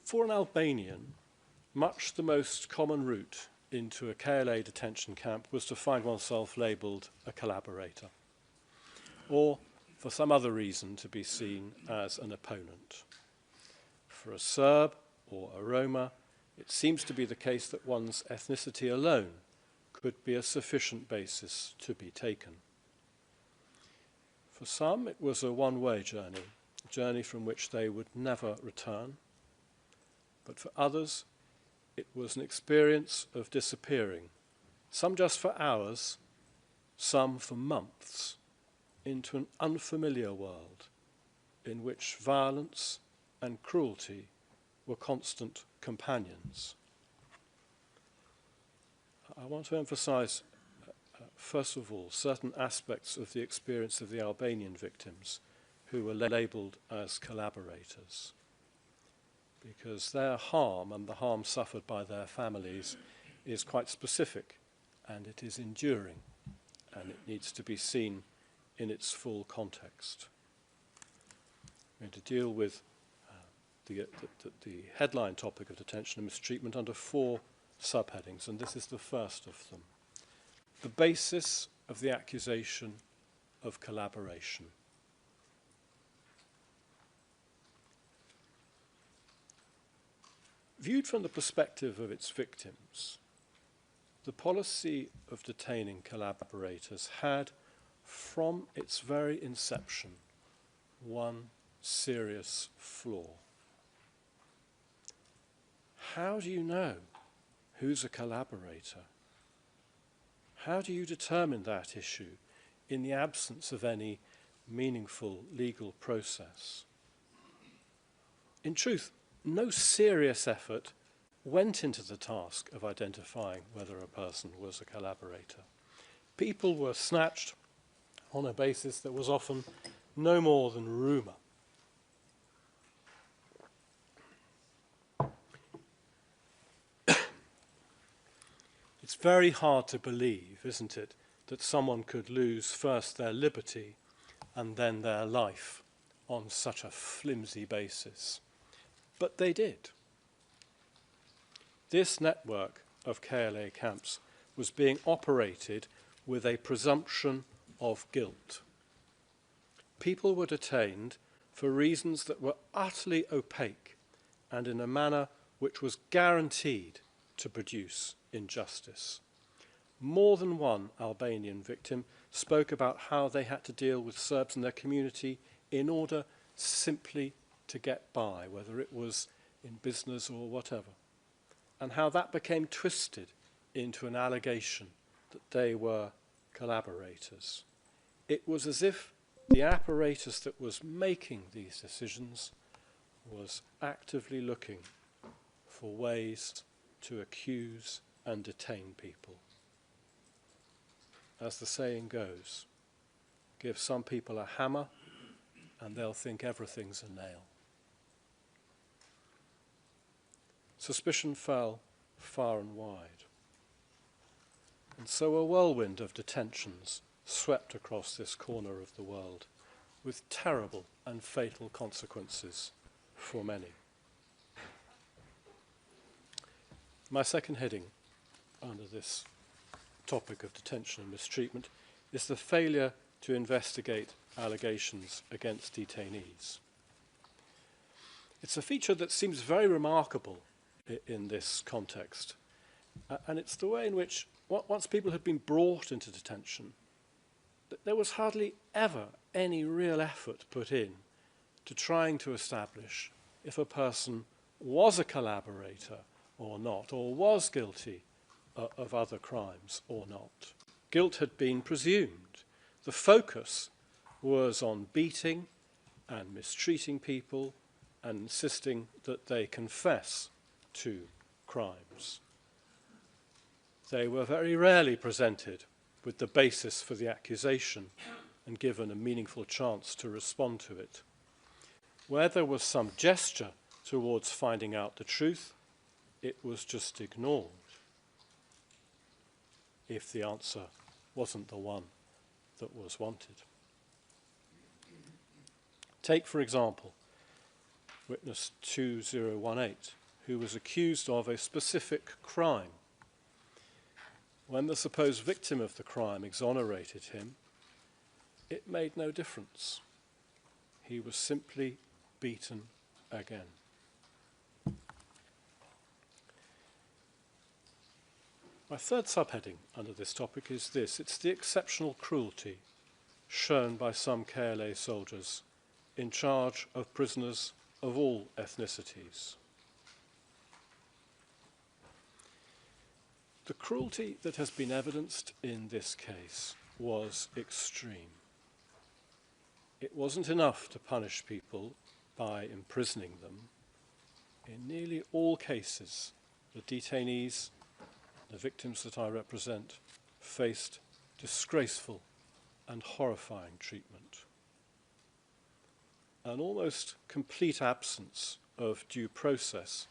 For an Albanian, much the most common route into a KLA detention camp was to find oneself labelled a collaborator, or for some other reason to be seen as an opponent. For a Serb or a Roma, it seems to be the case that one's ethnicity alone could be a sufficient basis to be taken. For some, it was a one-way journey, a journey from which they would never return. But for others, it was an experience of disappearing, some just for hours, some for months, into an unfamiliar world in which violence and cruelty were constant companions. I want to emphasize, first of all, certain aspects of the experience of the Albanian victims who were labelled as collaborators, because their harm and the harm suffered by their families is quite specific, and it is enduring, and it needs to be seen in its full context. I'm going to deal with the headline topic of detention and mistreatment under 4 subheadings, and this is the first of them. The basis of the accusation of collaboration. Viewed from the perspective of its victims, the policy of detaining collaborators had, from its very inception, one serious flaw. How do you know who's a collaborator? How do you determine that issue in the absence of any meaningful legal process? In truth, no serious effort went into the task of identifying whether a person was a collaborator. People were snatched on a basis that was often no more than rumour. It's very hard to believe, isn't it, that someone could lose first their liberty and then their life on such a flimsy basis. But they did. This network of KLA camps was being operated with a presumption of guilt. People were detained for reasons that were utterly opaque and in a manner which was guaranteed to produce injustice. More than one Albanian victim spoke about how they had to deal with Serbs in their community in order simply to get by, whether it was in business or whatever, and how that became twisted into an allegation that they were collaborators. It was as if the apparatus that was making these decisions was actively looking for ways to accuse and detain people. As the saying goes, give some people a hammer and they'll think everything's a nail. Suspicion fell far and wide. And so a whirlwind of detentions swept across this corner of the world, with terrible and fatal consequences for many. My second heading under this topic of detention and mistreatment is the failure to investigate allegations against detainees. It's a feature that seems very remarkable in this context, and it's the way in which, once people had been brought into detention, there was hardly ever any real effort put in to trying to establish if a person was a collaborator or not, or was guilty of other crimes or not. Guilt had been presumed. The focus was on beating and mistreating people and insisting that they confess to crimes. They were very rarely presented with the basis for the accusation and given a meaningful chance to respond to it. Where there was some gesture towards finding out the truth, it was just ignored if the answer wasn't the one that was wanted. Take, for example, witness 2018, who was accused of a specific crime. When the supposed victim of the crime exonerated him, it made no difference. He was simply beaten again. My third subheading under this topic is this. It's the exceptional cruelty shown by some KLA soldiers in charge of prisoners of all ethnicities. The cruelty that has been evidenced in this case was extreme. It wasn't enough to punish people by imprisoning them. In nearly all cases, the detainees, the victims that I represent, faced disgraceful and horrifying treatment. An almost complete absence of due process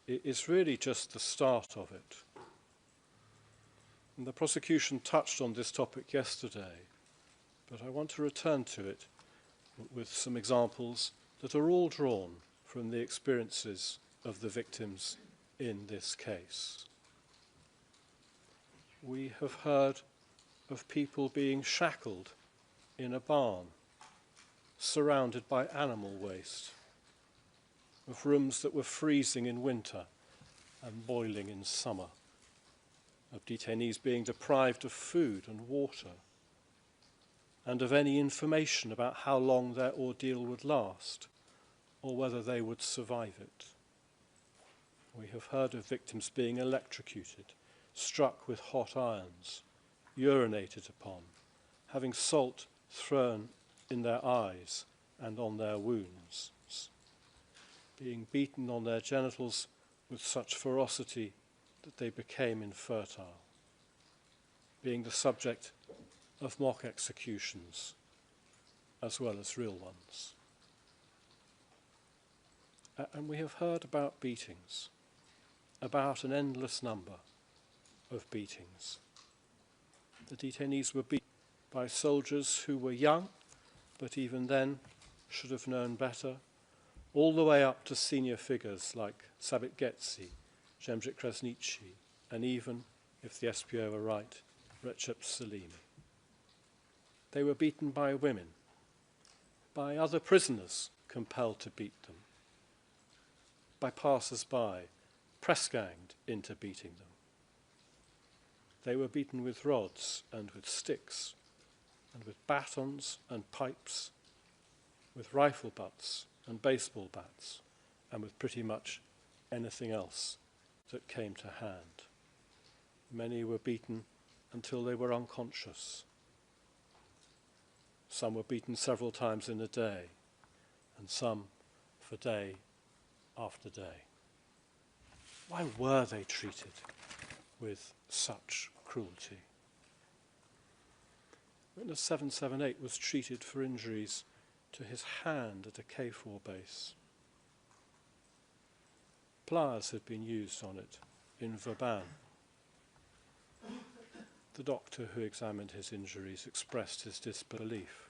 is really just the start of it. And the prosecution touched on this topic yesterday, but I want to return to it with some examples that are all drawn from the experiences of the victims in this case. We have heard of people being shackled in a barn, surrounded by animal waste, of rooms that were freezing in winter and boiling in summer, of detainees being deprived of food and water, and of any information about how long their ordeal would last, or whether they would survive it. We have heard of victims being electrocuted, struck with hot irons, urinated upon, having salt thrown in their eyes and on their wounds, being beaten on their genitals with such ferocity that they became infertile, being the subject of mock executions as well as real ones. And we have heard about beatings, about an endless number of beatings. The detainees were beaten by soldiers who were young, but even then should have known better, all the way up to senior figures like Sabit Getsi, Jakup Krasniqi, and even, if the SPO were right, Rexhep Selimi. They were beaten by women, by other prisoners compelled to beat them, by passers-by, press-ganged into beating them. They were beaten with rods and with sticks, and with batons and pipes, with rifle butts and baseball bats, and with pretty much anything else that came to hand. Many were beaten until they were unconscious. Some were beaten several times in a day, and some for day after day. Why were they treated with such cruelty? Witness 778 was treated for injuries to his hand at a KFOR base. Pliers had been used on it in Vauban. The doctor who examined his injuries expressed his disbelief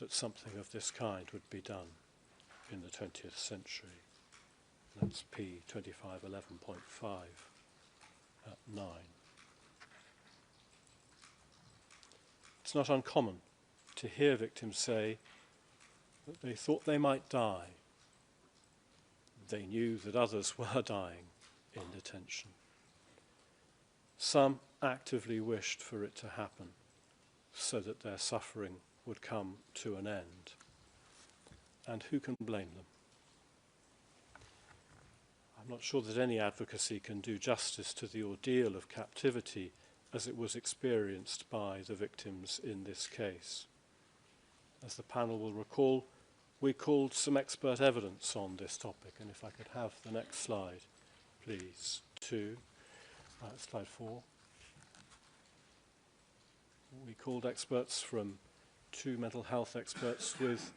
that something of this kind would be done in the 20th century. That's P 2511.5 at 9. It's not uncommon to hear victims say that they thought they might die. They knew that others were dying in detention. Some actively wished for it to happen so that their suffering would come to an end. And who can blame them? I'm not sure that any advocacy can do justice to the ordeal of captivity as it was experienced by the victims in this case. As the panel will recall, we called some expert evidence on this topic, and if I could have the next slide, please, slide 4. We called experts from 2 mental health experts with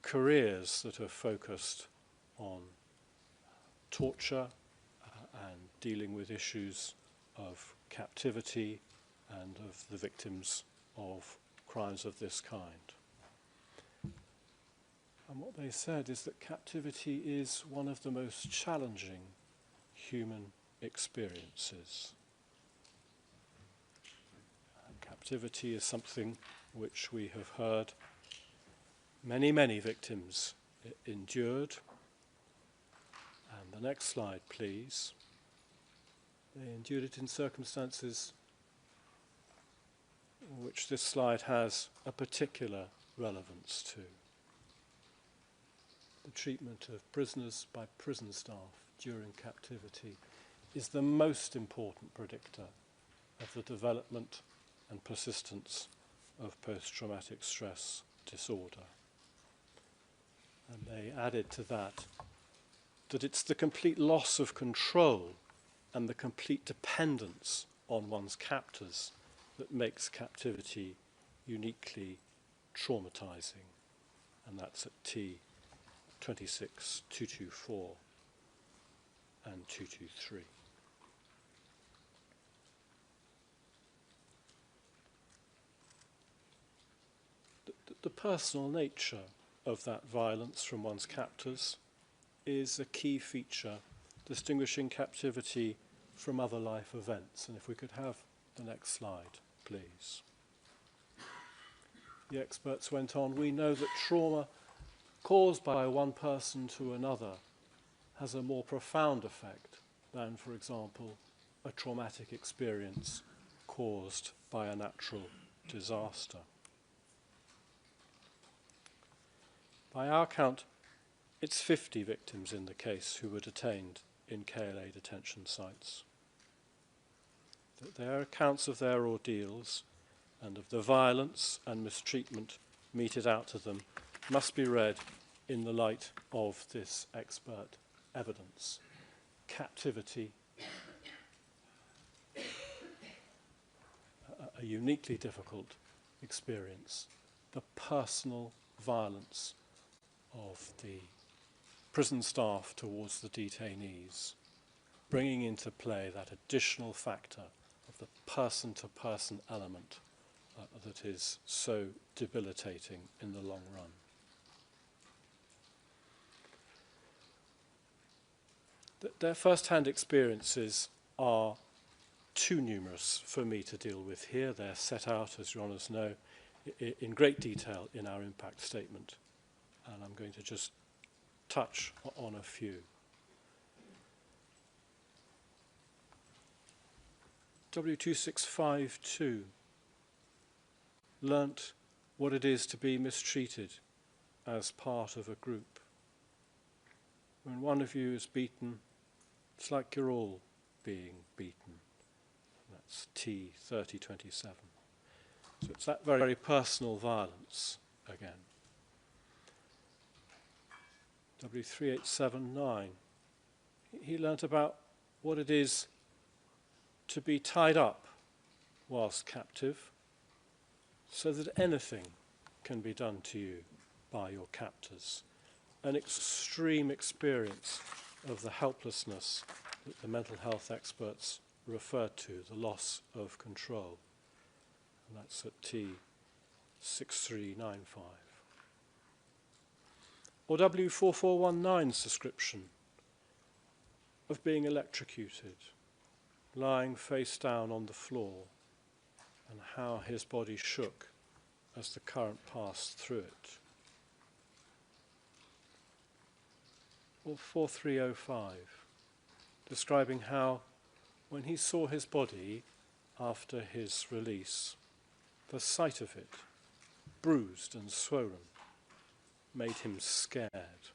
careers that are focused on torture and dealing with issues of captivity and of the victims of crimes of this kind. And what they said is that captivity is one of the most challenging human experiences. Captivity is something which we have heard many, many victims endured. And the next slide, please. They endured it in circumstances which this slide has a particular relevance to. The treatment of prisoners by prison staff during captivity is the most important predictor of the development and persistence of post-traumatic stress disorder. And they added to that it's the complete loss of control and the complete dependence on one's captors that makes captivity uniquely traumatizing. And that's at T 26224 and 223. The personal nature of that violence from one's captors is a key feature distinguishing captivity from other life events. And if we could have the next slide, please. The experts went on, we know that trauma caused by one person to another has a more profound effect than, for example, a traumatic experience caused by a natural disaster. By our count, it's 50 victims in the case who were detained in KLA detention sites. Their accounts of their ordeals and of the violence and mistreatment meted out to them must be read in the light of this expert evidence. Captivity, a uniquely difficult experience. The personal violence of the prison staff towards the detainees, bringing into play that additional factor of the person-to-person element that is so debilitating in the long run. Their first-hand experiences are too numerous for me to deal with here. They're set out, as your honours know, in great detail in our impact statement. And I'm going to just touch on a few. W2652 learnt what it is to be mistreated as part of a group. When one of you is beaten, it's like you're all being beaten. That's T 3027. So it's that very, very personal violence again. W3879, he learnt about what it is to be tied up whilst captive, so that anything can be done to you by your captors. An extreme experience of the helplessness that the mental health experts referred to, the loss of control. And that's at T6395. Or W4419's description of being electrocuted, lying face down on the floor, and how his body shook as the current passed through it. Or 4305, describing how, when he saw his body after his release, the sight of it, bruised and swollen, made him scared.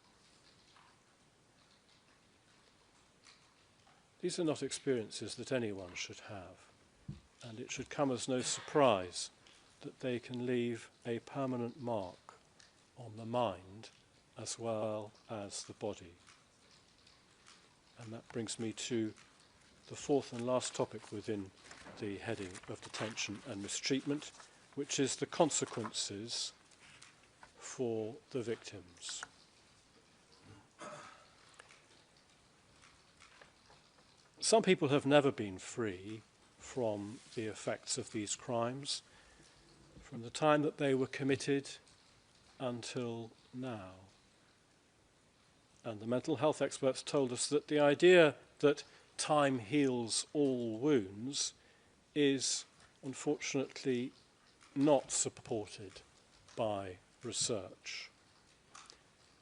These are not experiences that anyone should have, and it should come as no surprise that they can leave a permanent mark on the mind as well as the body. And that brings me to the fourth and last topic within the heading of detention and mistreatment, which is the consequences for the victims. Some people have never been free from the effects of these crimes, from the time that they were committed until now. And the mental health experts told us that the idea that time heals all wounds is unfortunately not supported by research.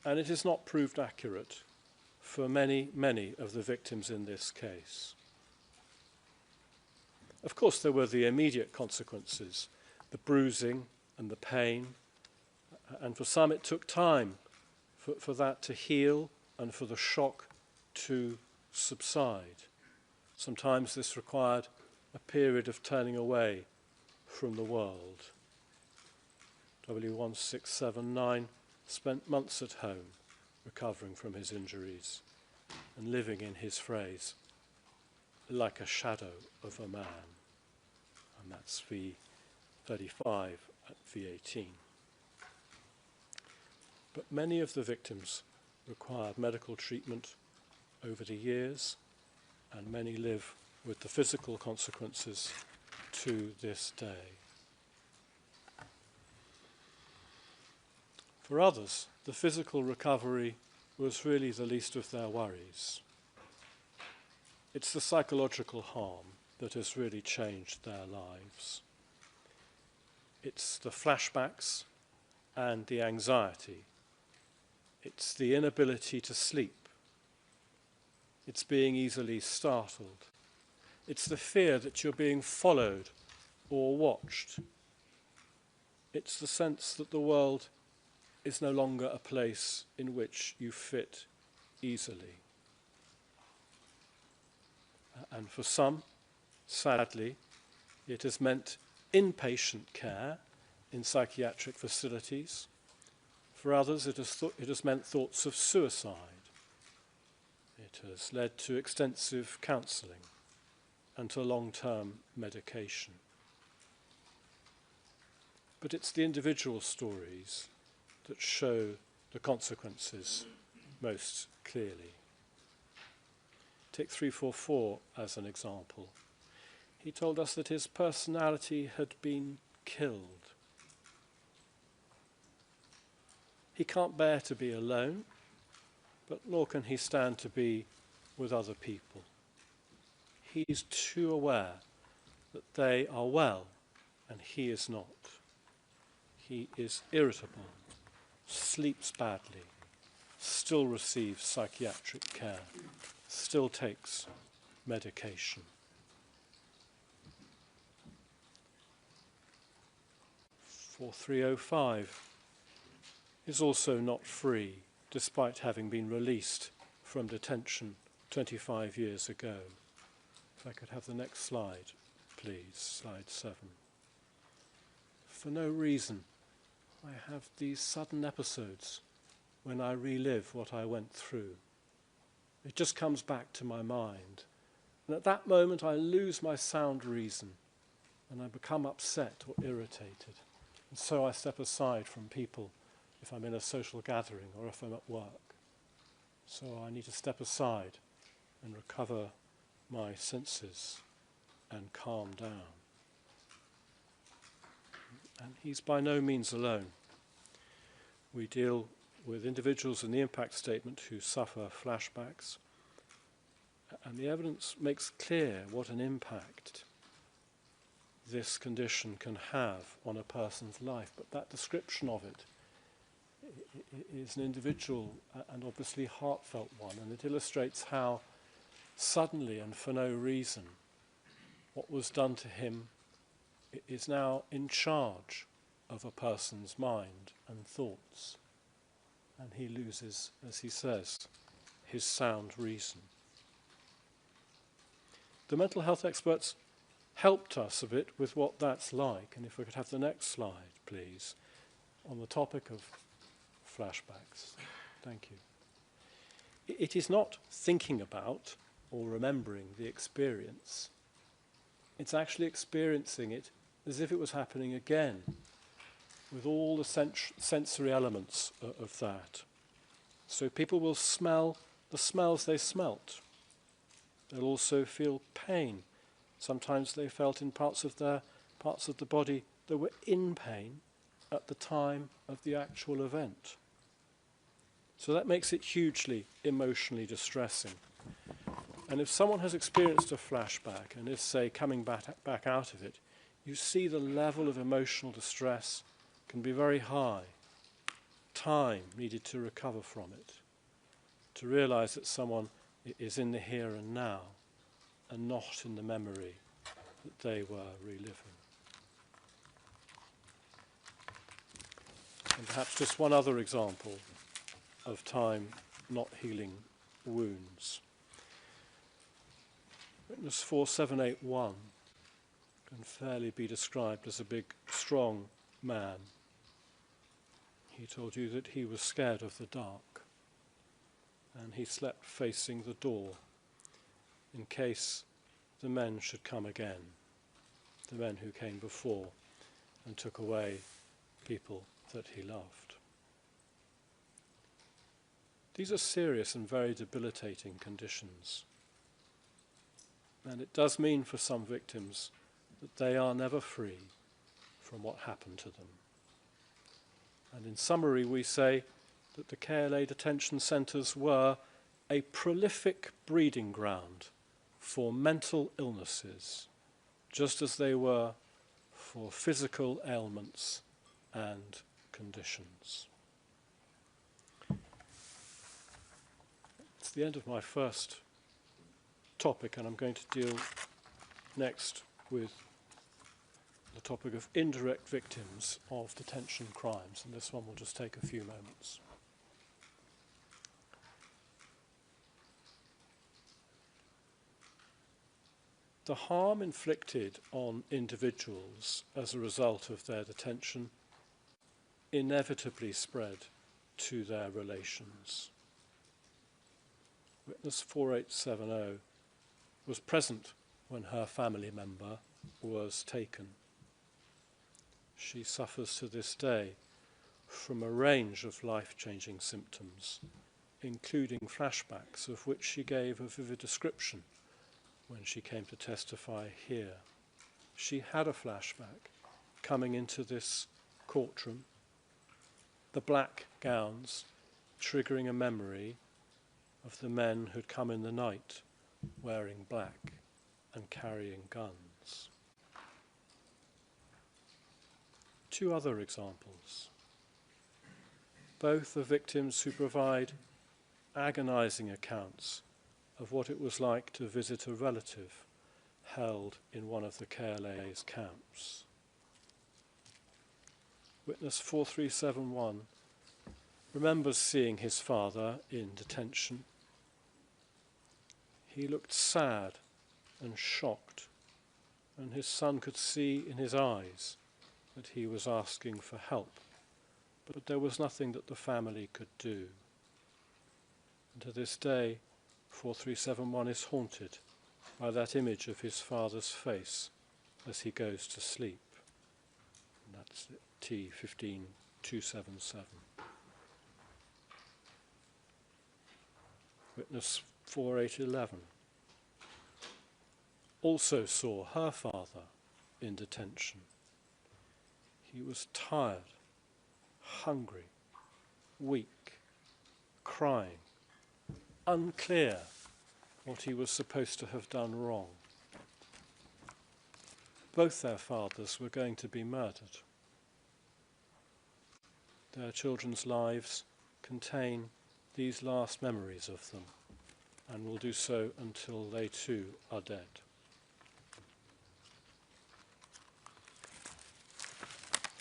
And it is not proved accurate for many, many of the victims in this case. Of course, there were the immediate consequences, the bruising and the pain, and for some it took time for that to heal and for the shock to subside. Sometimes this required a period of turning away from the world. W1679 spent months at home recovering from his injuries and living, in his phrase, like a shadow of a man. And that's V35 at V18. But many of the victims required medical treatment over the years, and many live with the physical consequences to this day. For others, the physical recovery was really the least of their worries. It's the psychological harm that has really changed their lives. It's the flashbacks and the anxiety. It's the inability to sleep. It's being easily startled. It's the fear that you're being followed or watched. It's the sense that the world is no longer a place in which you fit easily. And for some, sadly, it has meant inpatient care in psychiatric facilities. For others, it has meant thoughts of suicide. It has led to extensive counselling and to long-term medication. But it's the individual stories that show the consequences most clearly. Take 344 as an example. He told us that his personality had been killed. He can't bear to be alone, but nor can he stand to be with other people. He is too aware that they are well and he is not. He is irritable, sleeps badly, still receives psychiatric care, still takes medication. 4305 is also not free, despite having been released from detention 25 years ago. If I could have the next slide, please, slide 7. for no reason, I have these sudden episodes when I relive what I went through. It just comes back to my mind. And at that moment I lose my sound reason and I become upset or irritated. And so I step aside from people if I'm in a social gathering or if I'm at work. So I need to step aside and recover my senses and calm down. And he's by no means alone. We deal with individuals in the impact statement who suffer flashbacks, and the evidence makes clear what an impact this condition can have on a person's life. But that description of it is an individual and obviously heartfelt one, and it illustrates how suddenly and for no reason what was done to him is now in charge of a person's mind and thoughts, and he loses, as he says, his sound reason. The mental health experts helped us a bit with what that's like, and if we could have the next slide, please, on the topic of flashbacks. Thank you. It is not thinking about or remembering the experience. It's actually experiencing it as if it was happening again, with all the sensory elements of that. So people will smell the smells they smelt. They'll also feel pain. Sometimes they felt in parts of the body that were in pain at the time of the actual event. So that makes it hugely emotionally distressing. And if someone has experienced a flashback and is, say, coming back out of it, you see the level of emotional distress can be very high. Time needed to recover from it, to realize that someone is in the here and now and not in the memory that they were reliving. And perhaps just one other example of time not healing wounds. Witness 4781 can fairly be described as a big, strong man. He told you that he was scared of the dark, and he slept facing the door in case the men should come again, the men who came before and took away people that he loved. These are serious and very debilitating conditions, and it does mean for some victims that they are never free from what happened to them. And in summary, we say that the KLA detention centres were a prolific breeding ground for mental illnesses, just as they were for physical ailments and conditions. It's the end of my first topic, and I'm going to deal next with the topic of indirect victims of detention crimes, and this one will just take a few moments. The harm inflicted on individuals as a result of their detention inevitably spread to their relations. Witness 4870 was present when her family member was taken. She suffers to this day from a range of life-changing symptoms, including flashbacks, of which she gave a vivid description when she came to testify here. She had a flashback coming into this courtroom, the black gowns triggering a memory of the men who'd come in the night wearing black and carrying guns. Two other examples, both of victims who provide agonizing accounts of what it was like to visit a relative held in one of the KLA's camps. Witness 4371 remembers seeing his father in detention. He looked sad and shocked, and his son could see in his eyes that he was asking for help, but there was nothing that the family could do. And to this day, 4371 is haunted by that image of his father's face as he goes to sleep. And that's T15277. Witness 4811 also saw her father in detention. He was tired, hungry, weak, crying, unclear what he was supposed to have done wrong. Both their fathers were going to be murdered. Their children's lives contain these last memories of them, and will do so until they too are dead.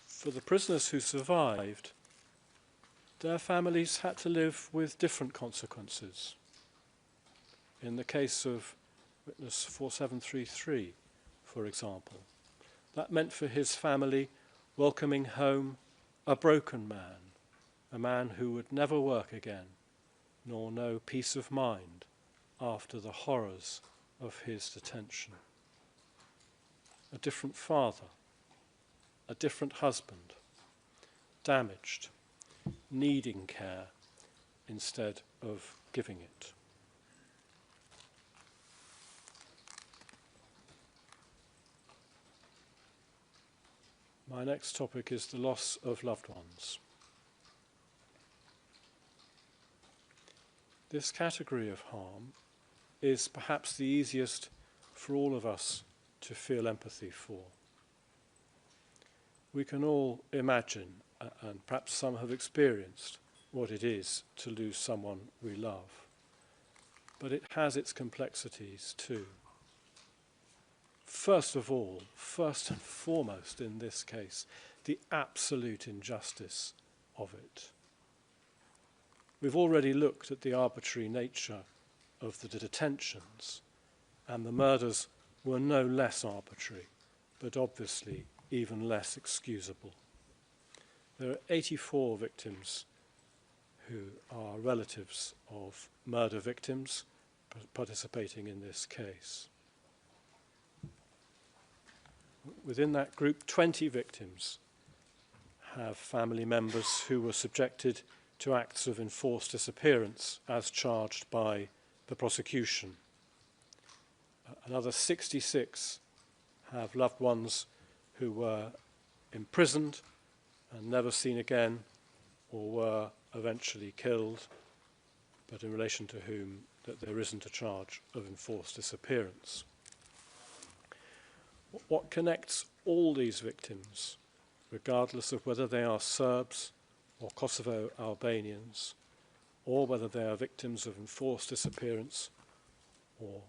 For the prisoners who survived, their families had to live with different consequences. In the case of witness 4733, for example, that meant for his family welcoming home a broken man, a man who would never work again, nor know peace of mind after the horrors of his detention. A different father, a different husband, damaged, needing care instead of giving it. My next topic is the loss of loved ones. This category of harm is perhaps the easiest for all of us to feel empathy for. We can all imagine, and perhaps some have experienced, what it is to lose someone we love. But it has its complexities too. First of all, first and foremost in this case, the absolute injustice of it. We've already looked at the arbitrary nature of the detentions, and the murders were no less arbitrary, but obviously even less excusable. There are 84 victims who are relatives of murder victims participating in this case. Within that group, 20 victims have family members who were subjected to acts of enforced disappearance as charged by the prosecution. Another 66 have loved ones who were imprisoned and never seen again, or were eventually killed, but in relation to whom that there isn't a charge of enforced disappearance. What connects all these victims, regardless of whether they are Serbs or Kosovo Albanians, or whether they are victims of enforced disappearance or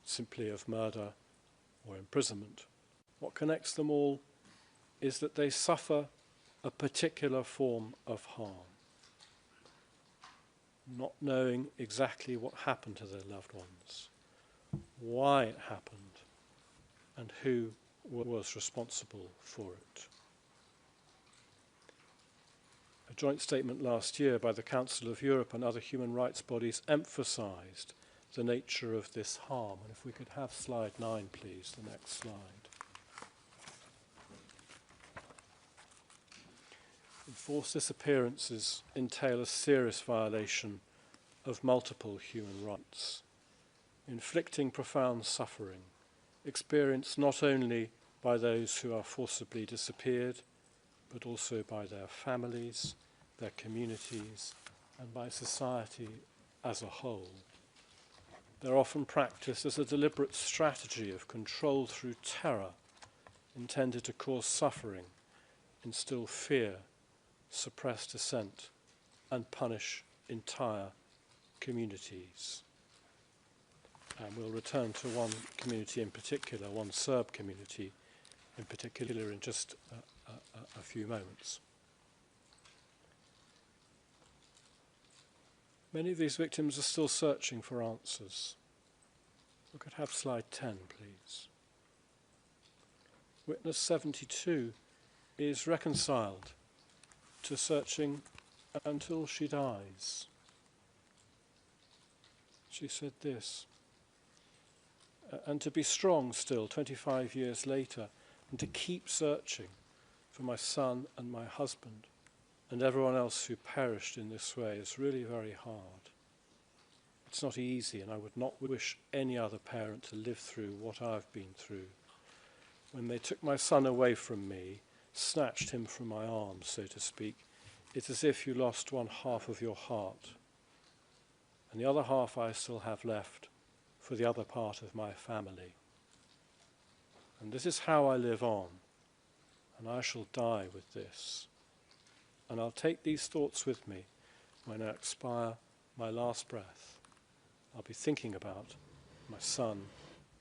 simply of murder or imprisonment, what connects them all is that they suffer a particular form of harm, not knowing exactly what happened to their loved ones, why it happened, and who was responsible for it. A joint statement last year by the Council of Europe and other human rights bodies emphasised the nature of this harm. And if we could have slide 9, please, the next slide. Enforced disappearances entail a serious violation of multiple human rights, inflicting profound suffering, experienced not only by those who are forcibly disappeared, but also by their families, their communities, and by society as a whole. They're often practiced as a deliberate strategy of control through terror, intended to cause suffering, instill fear, suppress dissent, and punish entire communities. And we'll return to one community in particular, one Serb community in particular, in just a few moments. Many of these victims are still searching for answers. We could have slide 10, please. Witness 72 is reconciled to searching until she dies. She said this, and to be strong still 25 years later, and to keep searching for my son and my husband and everyone else who perished in this way is really very hard. It's not easy, and I would not wish any other parent to live through what I've been through. When they took my son away from me, snatched him from my arms, so to speak, it's as if you lost one half of your heart. And the other half I still have left for the other part of my family. And this is how I live on, and I shall die with this. And I'll take these thoughts with me when I expire my last breath. I'll be thinking about my son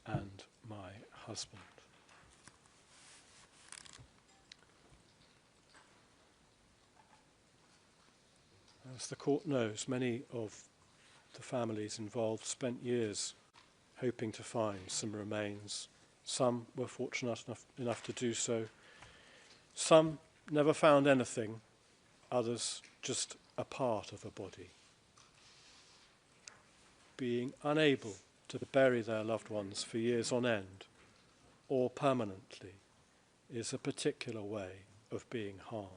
and my husband. As the court knows, many of the families involved spent years hoping to find some remains. Some were fortunate enough to do so. Some never found anything, others just a part of a body. Being unable to bury their loved ones for years on end or permanently is a particular way of being harmed.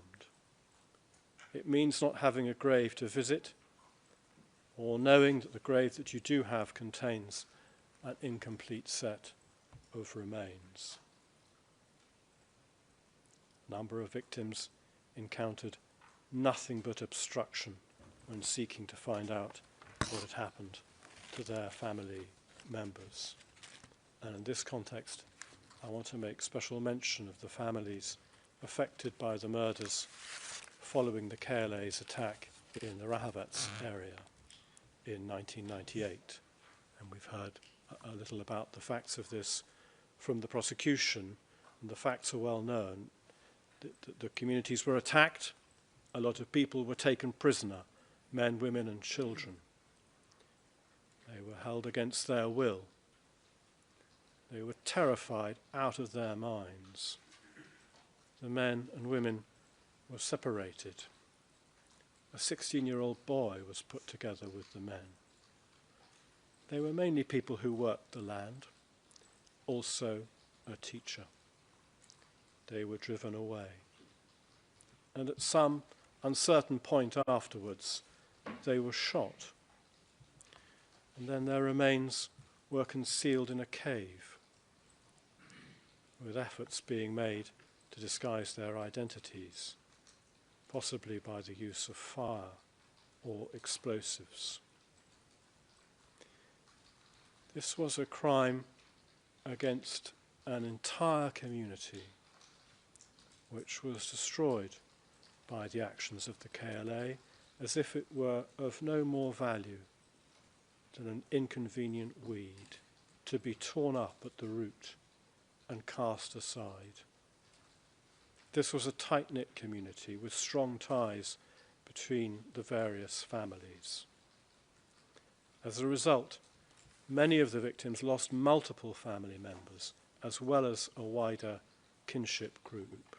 It means not having a grave to visit, or knowing that the grave that you do have contains an incomplete set of remains. A number of victims encountered nothing but obstruction when seeking to find out what had happened to their family members. And in this context, I want to make special mention of the families affected by the murders following the KLA's attack in the Rahavets area in 1998. And we've heard a little about the facts of this from the prosecution, and the facts are well known. The communities were attacked, a lot of people were taken prisoner, men, women and children. They were held against their will. They were terrified out of their minds. The men and women were separated. A 16-year-old boy was put together with the men. They were mainly people who worked the land, also a teacher. They were driven away. And at some uncertain point afterwards, they were shot. And then their remains were concealed in a cave, with efforts being made to disguise their identities, possibly by the use of fire or explosives. This was a crime against an entire community, which was destroyed by the actions of the KLA, as if it were of no more value than an inconvenient weed to be torn up at the root and cast aside. This was a tight-knit community with strong ties between the various families. As a result, many of the victims lost multiple family members, as well as a wider kinship group.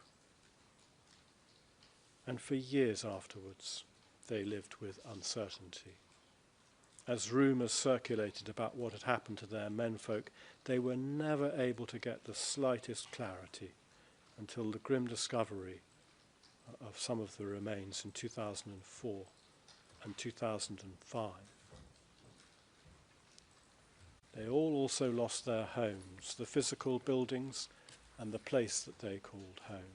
And for years afterwards, they lived with uncertainty. As rumours circulated about what had happened to their menfolk, they were never able to get the slightest clarity until the grim discovery of some of the remains in 2004 and 2005. They all also lost their homes, the physical buildings and the place that they called home.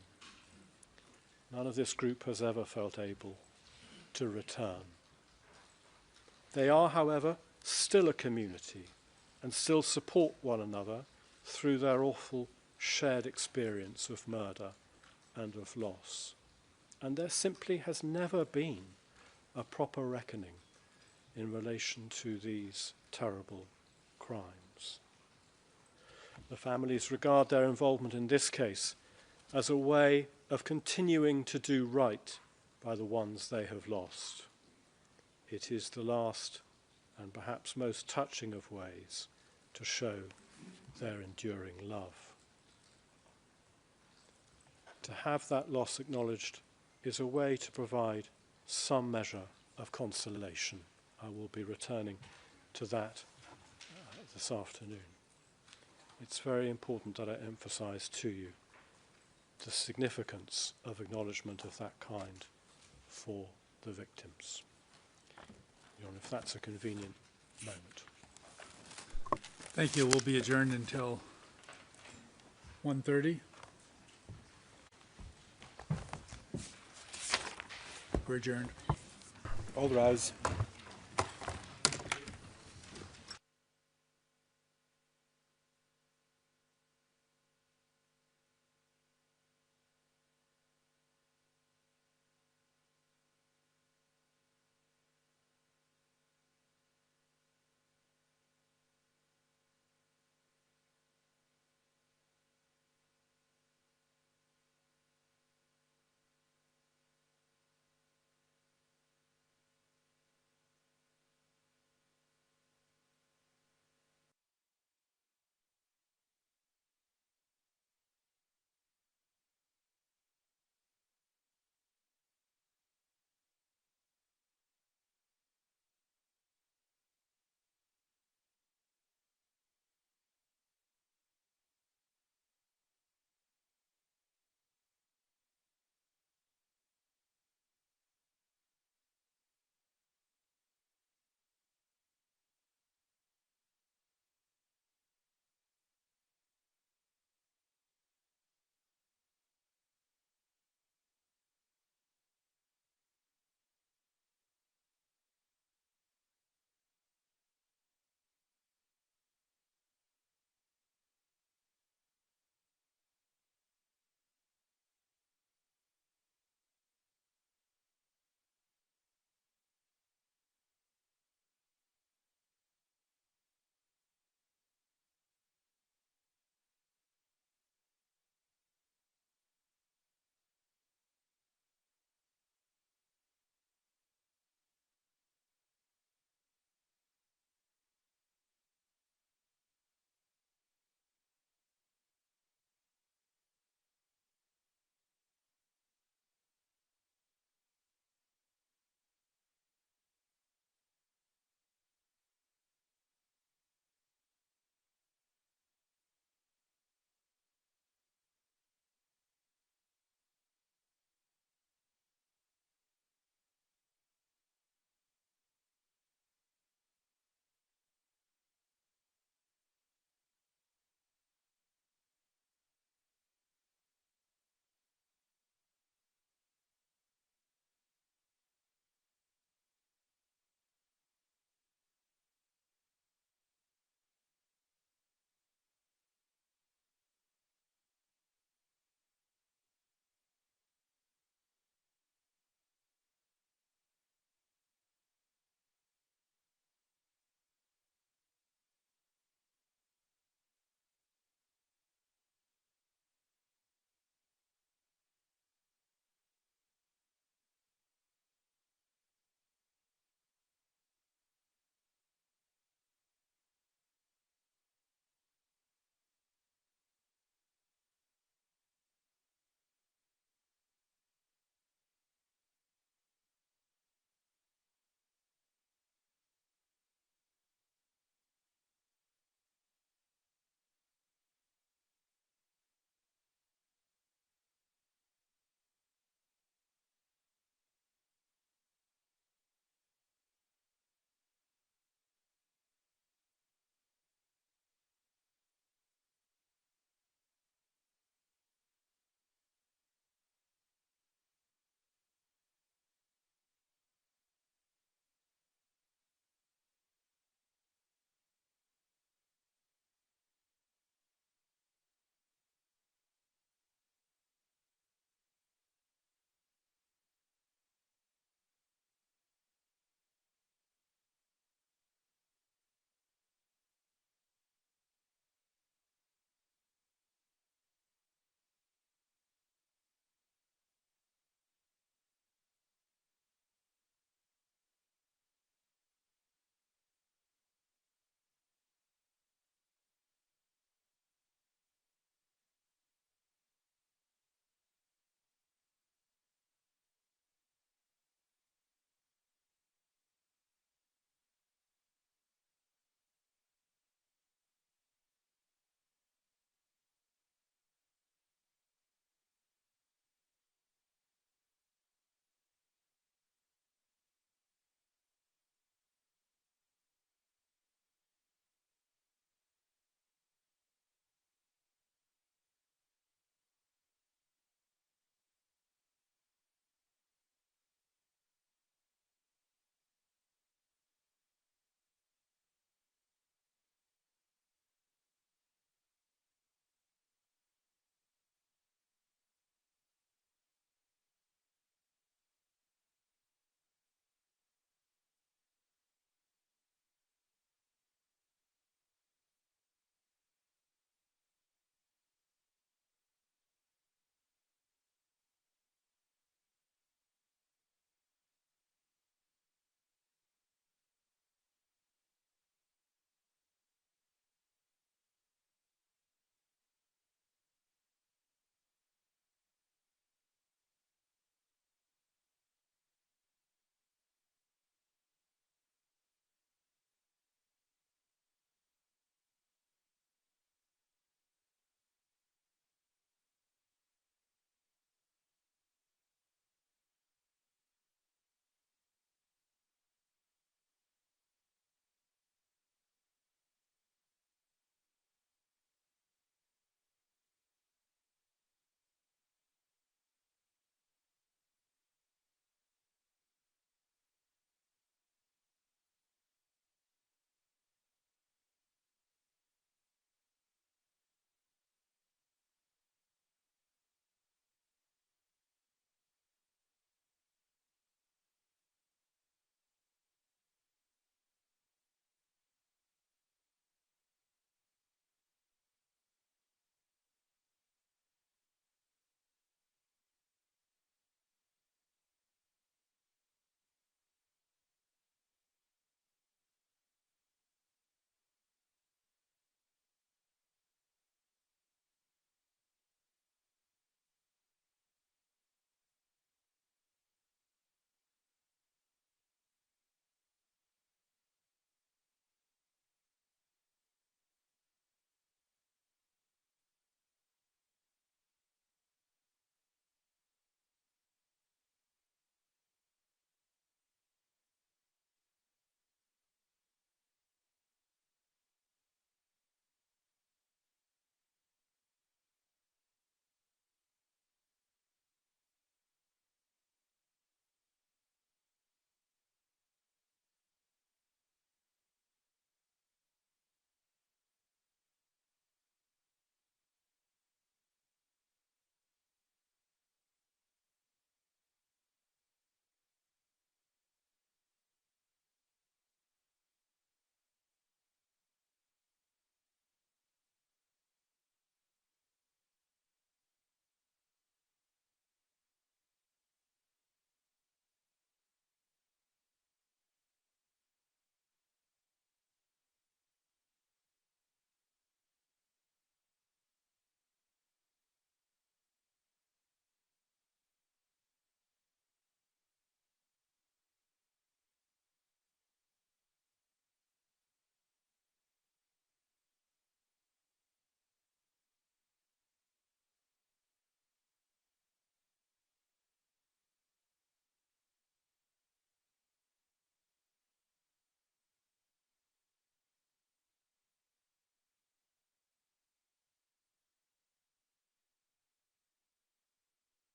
None of this group has ever felt able to return. They are, however, still a community and still support one another through their awful shared experience of murder and of loss. And there simply has never been a proper reckoning in relation to these terrible crimes. The families regard their involvement in this case as a way of continuing to do right by the ones they have lost. It is the last and perhaps most touching of ways to show their enduring love. to have that loss acknowledged is a way to provide some measure of consolation. I will be returning to that this afternoon. It's very important that I emphasize to you the significance of acknowledgement of that kind for the victims. If that's a convenient moment. Thank you. We'll be adjourned until 1:30. We're adjourned. All rise.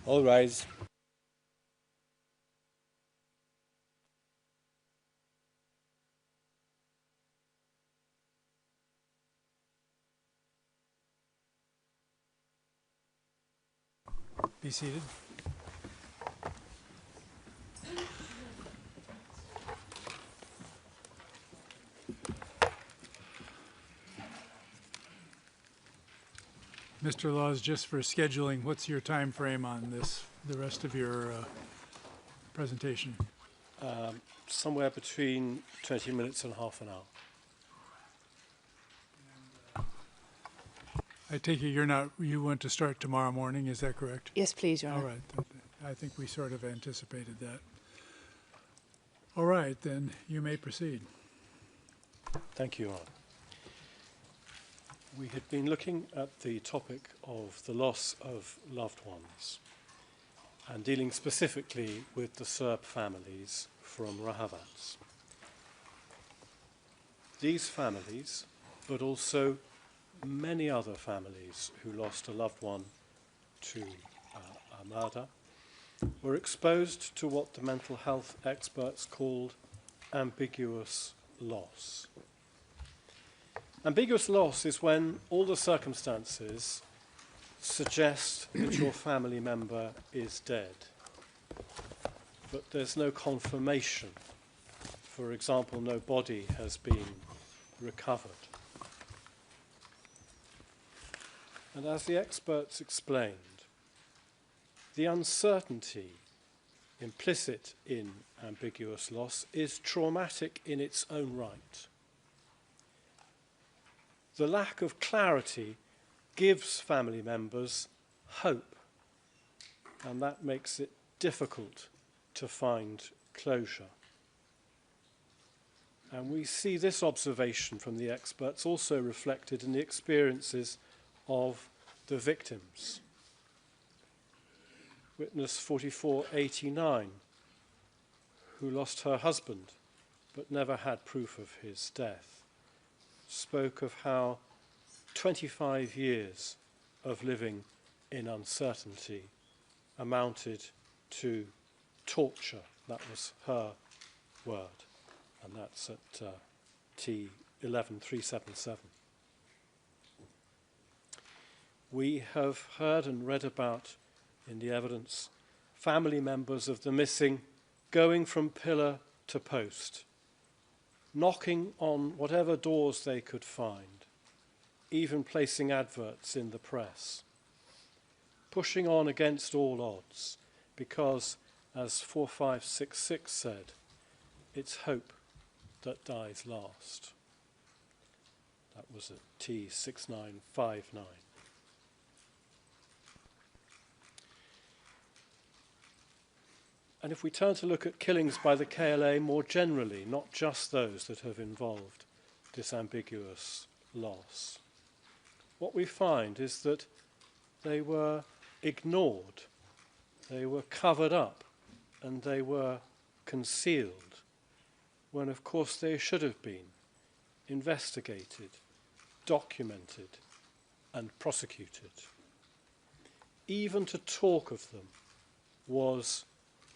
All rise. Be seated. Mr. Laws, just for scheduling, what's your time frame on this, the rest of your presentation? Somewhere between 20 minutes and half an hour. I take it you want to start tomorrow morning, is that correct? Yes, please, Your Honor. All right, I think we sort of anticipated that. All right, then you may proceed. Thank you, Your Honor. We had been looking at the topic of the loss of loved ones and dealing specifically with the Serb families from Rahavac. These families, but also many other families who lost a loved one to a murder, were exposed to what the mental health experts called ambiguous loss. Ambiguous loss is when all the circumstances suggest that your family member is dead, but there's no confirmation. For example, no body has been recovered. And as the experts explained, the uncertainty implicit in ambiguous loss is traumatic in its own right. The lack of clarity gives family members hope, and that makes it difficult to find closure. And we see this observation from the experts also reflected in the experiences of the victims. Witness 4489, who lost her husband but never had proof of his death, spoke of how 25 years of living in uncertainty amounted to torture. That was her word, and that's at T11377. We have heard and read about in the evidence family members of the missing going from pillar to post, knocking on whatever doors they could find, even placing adverts in the press, pushing on against all odds, because, as 4566 said, it's hope that dies last. That was at T6959. And if we turn to look at killings by the KLA more generally, not just those that have involved this ambiguous loss, what we find is that they were ignored, they were covered up, and they were concealed, when of course they should have been investigated, documented, and prosecuted. Even to talk of them was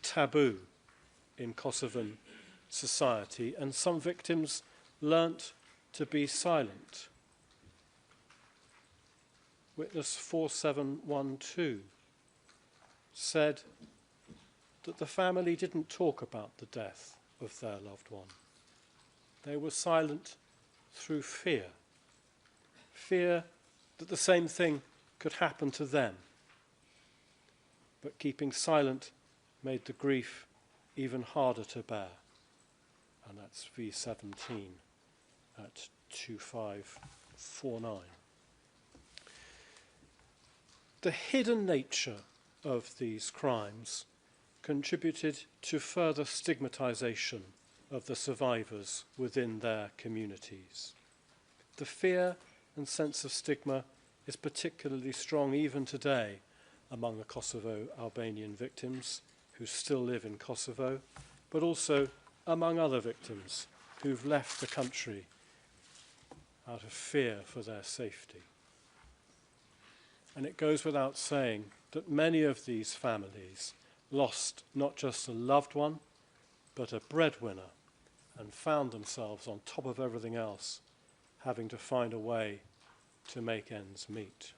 taboo in Kosovan society, and some victims learnt to be silent. Witness 4712 said that the family didn't talk about the death of their loved one. They were silent through fear. Fear that the same thing could happen to them. But keeping silent made the grief even harder to bear. And that's V17 at 2549. The hidden nature of these crimes contributed to further stigmatization of the survivors within their communities. The fear and sense of stigma is particularly strong even today among the Kosovo Albanian victims who still live in Kosovo, but also among other victims who've left the country out of fear for their safety. And it goes without saying that many of these families lost not just a loved one, but a breadwinner, and found themselves on top of everything else, having to find a way to make ends meet.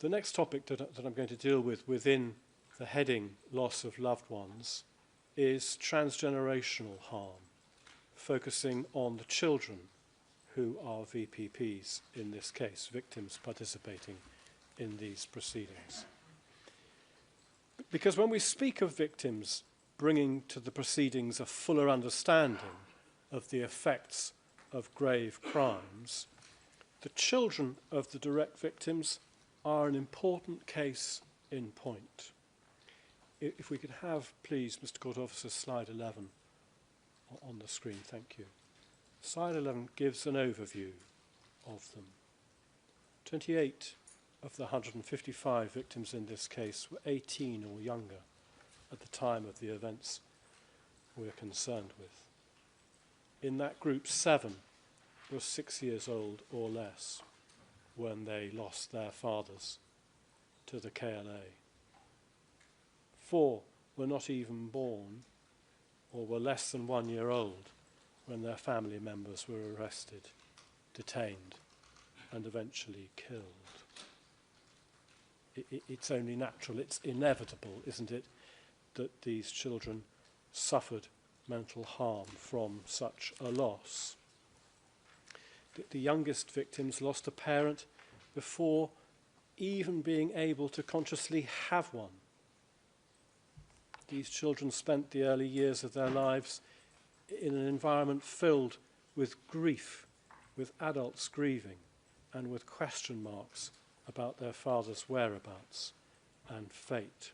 The next topic that I'm going to deal with within the heading loss of loved ones is transgenerational harm, focusing on the children who are VPPs in this case, victims participating in these proceedings. Because when we speak of victims bringing to the proceedings a fuller understanding of the effects of grave crimes, the children of the direct victims are an important case in point. If we could have, please, Mr. Court Officer, slide 11 on the screen, thank you. Slide 11 gives an overview of them. 28 of the 155 victims in this case were 18 or younger at the time of the events we're concerned with. In that group, 7 were 6 years old or less when they lost their fathers to the KLA. 4 were not even born or were less than 1 year old when their family members were arrested, detained, and eventually killed. It's only natural, it's inevitable, isn't it, that these children suffered mental harm from such a loss. The youngest victims lost a parent before even being able to consciously have one. These children spent the early years of their lives in an environment filled with grief, with adults grieving, and with question marks about their father's whereabouts and fate.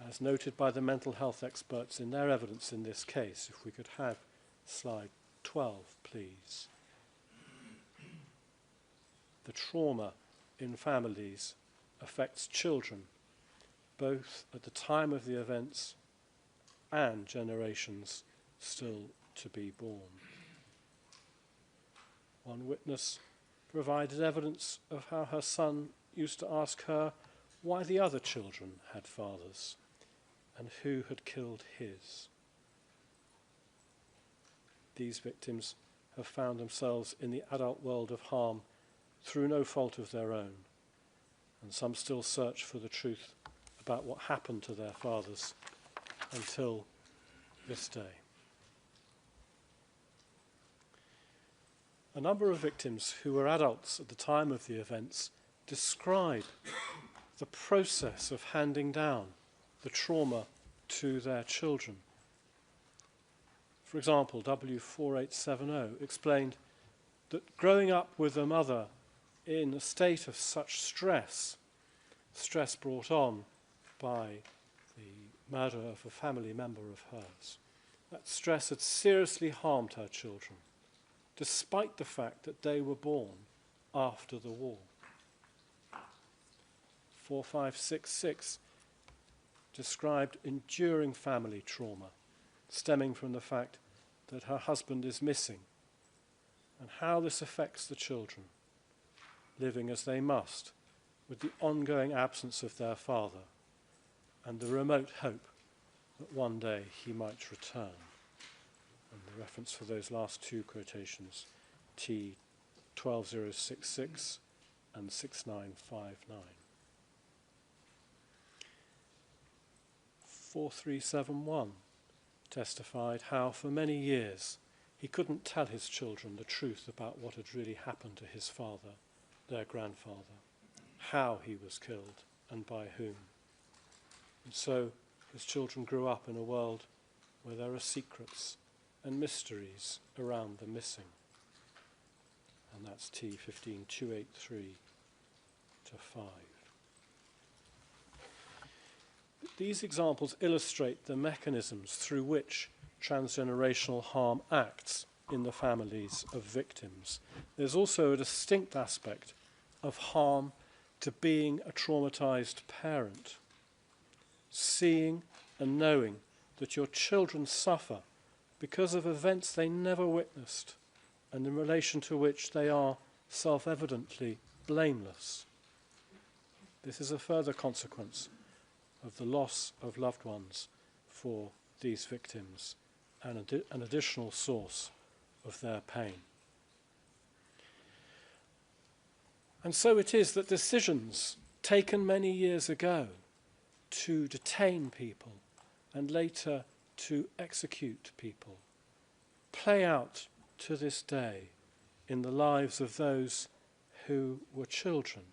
As noted by the mental health experts in their evidence in this case, if we could have slide 12, please. The trauma in families affects children, both at the time of the events and generations still to be born. One witness provided evidence of how her son used to ask her why the other children had fathers and who had killed his. These victims have found themselves in the adult world of harm through no fault of their own, and some still search for the truth about what happened to their fathers until this day. A number of victims who were adults at the time of the events describe the process of handing down the trauma to their children. For example, W4870 explained that growing up with a mother in a state of such stress brought on by the murder of a family member of hers, that stress had seriously harmed her children, despite the fact that they were born after the war. 4566 described enduring family trauma stemming from the fact that her husband is missing, and how this affects the children, living as they must with the ongoing absence of their father and the remote hope that one day he might return. And the reference for those last two quotations, T12066 and 6959. 4371 testified how for many years he couldn't tell his children the truth about what had really happened to his father, their grandfather, how he was killed and by whom. And so his children grew up in a world where there are secrets and mysteries around the missing. And that's T15283 to 5. These examples illustrate the mechanisms through which transgenerational harm acts in the families of victims. There's also a distinct aspect of harm to being a traumatized parent, seeing and knowing that your children suffer because of events they never witnessed and in relation to which they are self-evidently blameless. This is a further consequence of the loss of loved ones for these victims and an additional source of their pain. And so it is that decisions taken many years ago to detain people and later to execute people play out to this day in the lives of those who were children,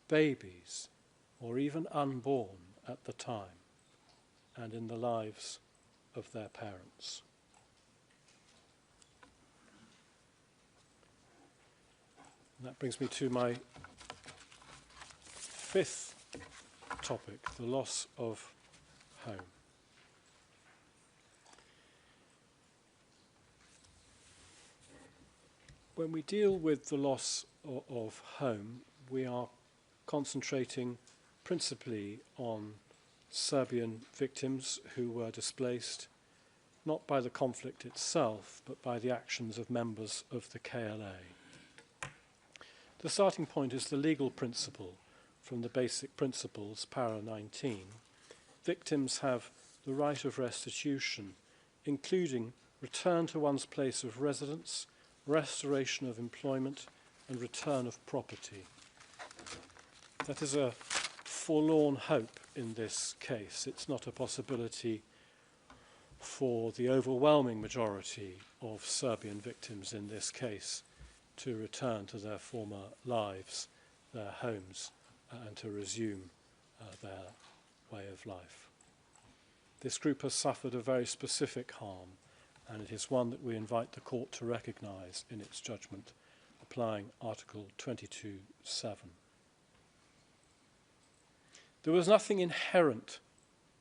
babies, or even unborn at the time, and in the lives of their parents. And that brings me to my fifth topic, the loss of home. When we deal with the loss of home, we are concentrating principally on Serbian victims who were displaced not by the conflict itself, but by the actions of members of the KLA. The starting point is the legal principle from the Basic Principles, para 19. Victims have the right of restitution, including return to one's place of residence, restoration of employment, and return of property. That is a forlorn hope in this case. It's not a possibility for the overwhelming majority of Serbian victims in this case to return to their former lives, their homes, and to resume their way of life. This group has suffered a very specific harm, and it is one that we invite the court to recognise in its judgment, applying Article 22(7). There was nothing inherent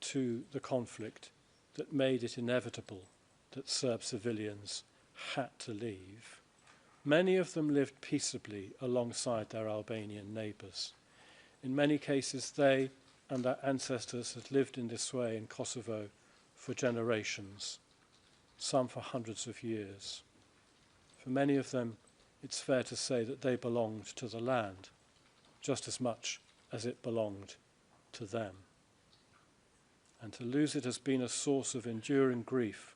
to the conflict that made it inevitable that Serb civilians had to leave. Many of them lived peaceably alongside their Albanian neighbours. In many cases, they and their ancestors had lived in this way in Kosovo for generations, some for hundreds of years. For many of them, it's fair to say that they belonged to the land just as much as it belonged to them. And to lose it has been a source of enduring grief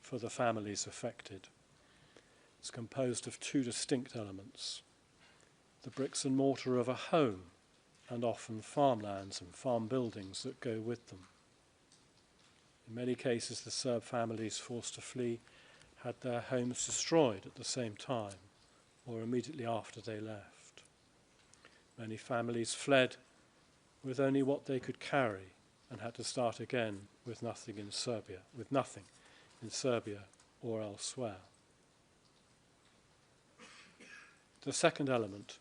for the families affected. It's composed of two distinct elements: the bricks and mortar of a home, and often farmlands and farm buildings that go with them. In many cases, the Serb families forced to flee had their homes destroyed at the same time or immediately after they left. Many families fled with only what they could carry and had to start again with nothing in Serbia or elsewhere. The second element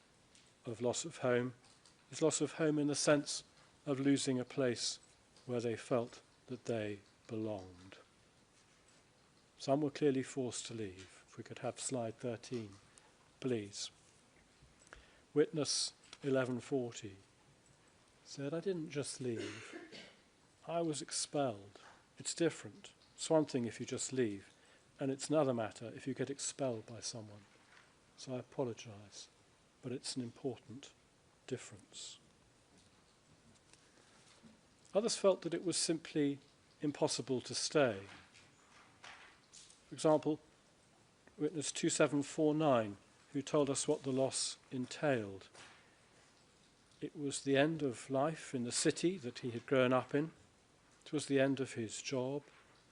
of loss of home is loss of home in the sense of losing a place where they felt that they belonged. Some were clearly forced to leave. If we could have slide 13, please. Witness 1140 said, "I didn't just leave. I was expelled. It's different. It's one thing if you just leave, and it's another matter if you get expelled by someone. So I apologize, but it's an important difference." Others felt that it was simply impossible to stay. For example, witness 2749, who told us what the loss entailed. It was the end of life in the city that he had grown up in. It was the end of his job,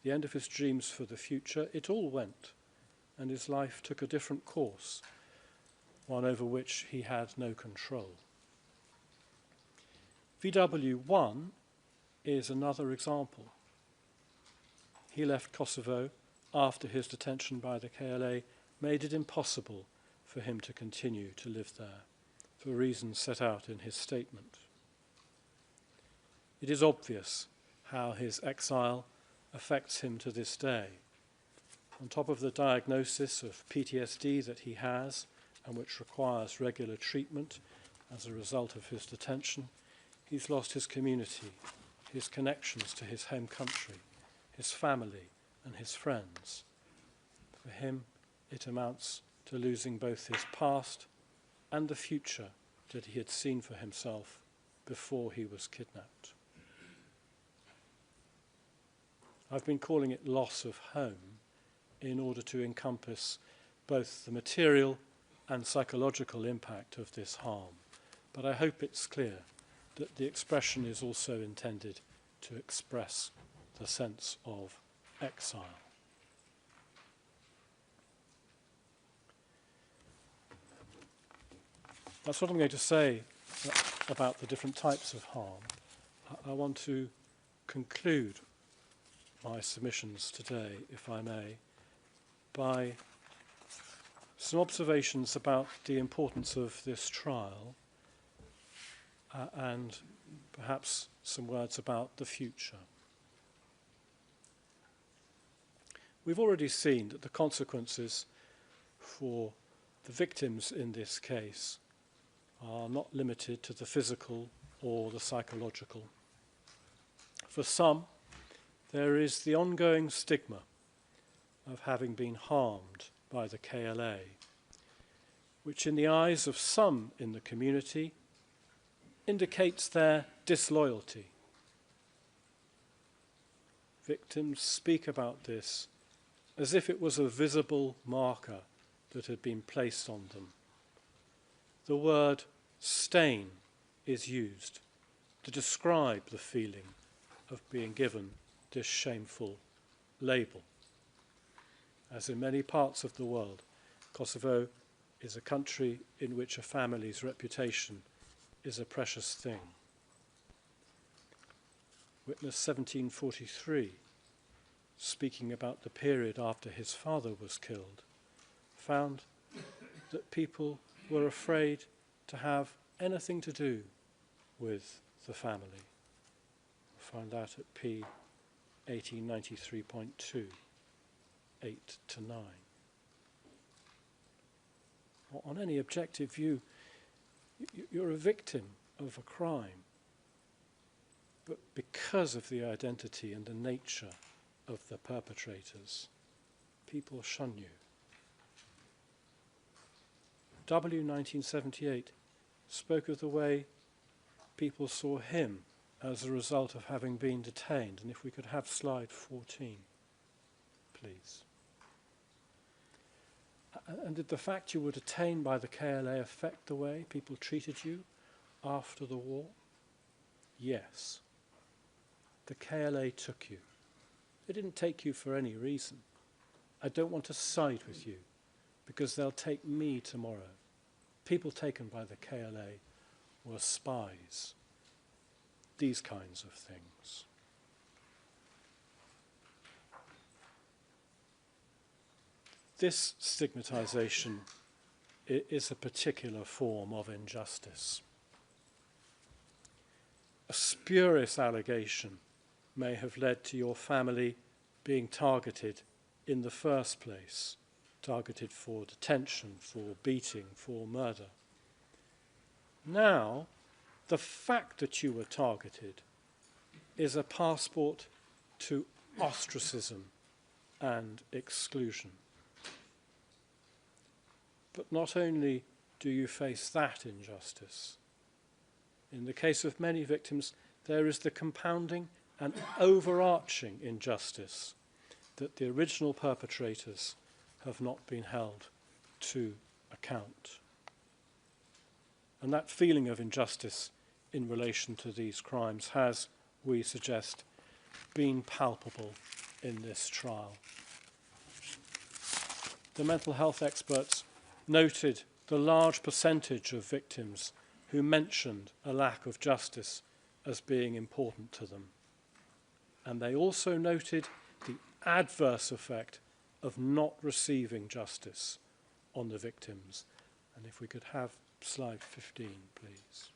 the end of his dreams for the future. It all went, and his life took a different course, one over which he had no control. VW1 is another example. He left Kosovo after his detention by the KLA made it impossible for him to continue to live there, for reasons set out in his statement. It is obvious how his exile affects him to this day. On top of the diagnosis of PTSD that he has, and which requires regular treatment as a result of his detention, he's lost his community, his connections to his home country, his family, and his friends. For him, it amounts to losing both his past and the future that he had seen for himself before he was kidnapped. I've been calling it loss of home in order to encompass both the material and psychological impact of this harm, but I hope it's clear that the expression is also intended to express the sense of exile. That's what I'm going to say about the different types of harm. I want to conclude my submissions today, if I may, by some observations about the importance of this trial and perhaps some words about the future. We've already seen that the consequences for the victims in this case are not limited to the physical or the psychological. For some, there is the ongoing stigma of having been harmed by the KLA, which in the eyes of some in the community indicates their disloyalty. Victims speak about this as if it was a visible marker that had been placed on them. The word stain is used to describe the feeling of being given this shameful label. As in many parts of the world, Kosovo is a country in which a family's reputation is a precious thing. Witness 1743, speaking about the period after his father was killed, found that people were afraid to have anything to do with the family. Find that at P 1893.2, 8 to 9. On any objective view, you're a victim of a crime, but because of the identity and the nature of the perpetrators, people shun you. W. 1978 spoke of the way people saw him as a result of having been detained. And if we could have slide 14, please. And did the fact you were detained by the KLA affect the way people treated you after the war? Yes. The KLA took you. They didn't take you for any reason. I don't want to side with you because they'll take me tomorrow. People taken by the KLA were spies. These kinds of things. This stigmatization is a particular form of injustice. A spurious allegation may have led to your family being targeted in the first place, targeted for detention, for beating, for murder. Now, the fact that you were targeted is a passport to ostracism and exclusion. But not only do you face that injustice, in the case of many victims, there is the compounding and overarching injustice that the original perpetrators have not been held to account. And that feeling of injustice in relation to these crimes has, we suggest, been palpable in this trial. The mental health experts noted the large percentage of victims who mentioned a lack of justice as being important to them. And they also noted the adverse effect of not receiving justice on the victims. And if we could have slide 15, please.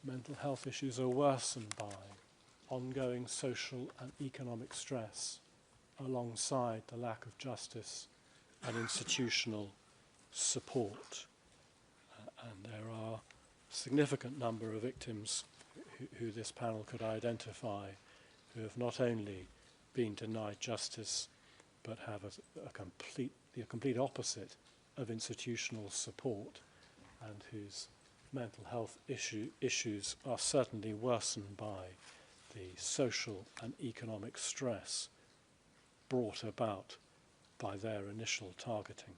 Mental health issues are worsened by ongoing social and economic stress alongside the lack of justice and institutional support. And there are a significant number of victims who this panel could identify who have not only been denied justice but have the complete opposite of institutional support, and whose mental health issues are certainly worsened by the social and economic stress brought about by their initial targeting.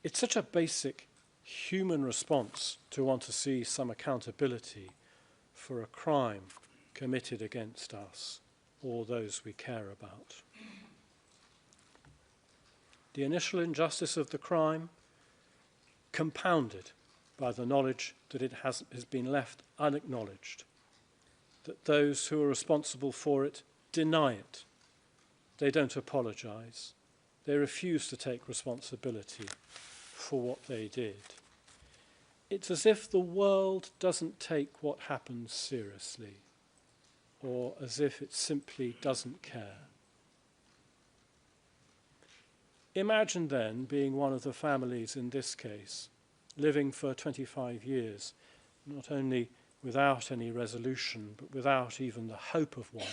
It's such a basic human response to want to see some accountability for a crime committed against us or those we care about. The initial injustice of the crime, compounded by the knowledge that it has been left unacknowledged, that those who are responsible for it deny it. They don't apologize. They refuse to take responsibility for what they did. It's as if the world doesn't take what happened seriously, or as if it simply doesn't care. Imagine then being one of the families in this case, living for 25 years, not only without any resolution, but without even the hope of one,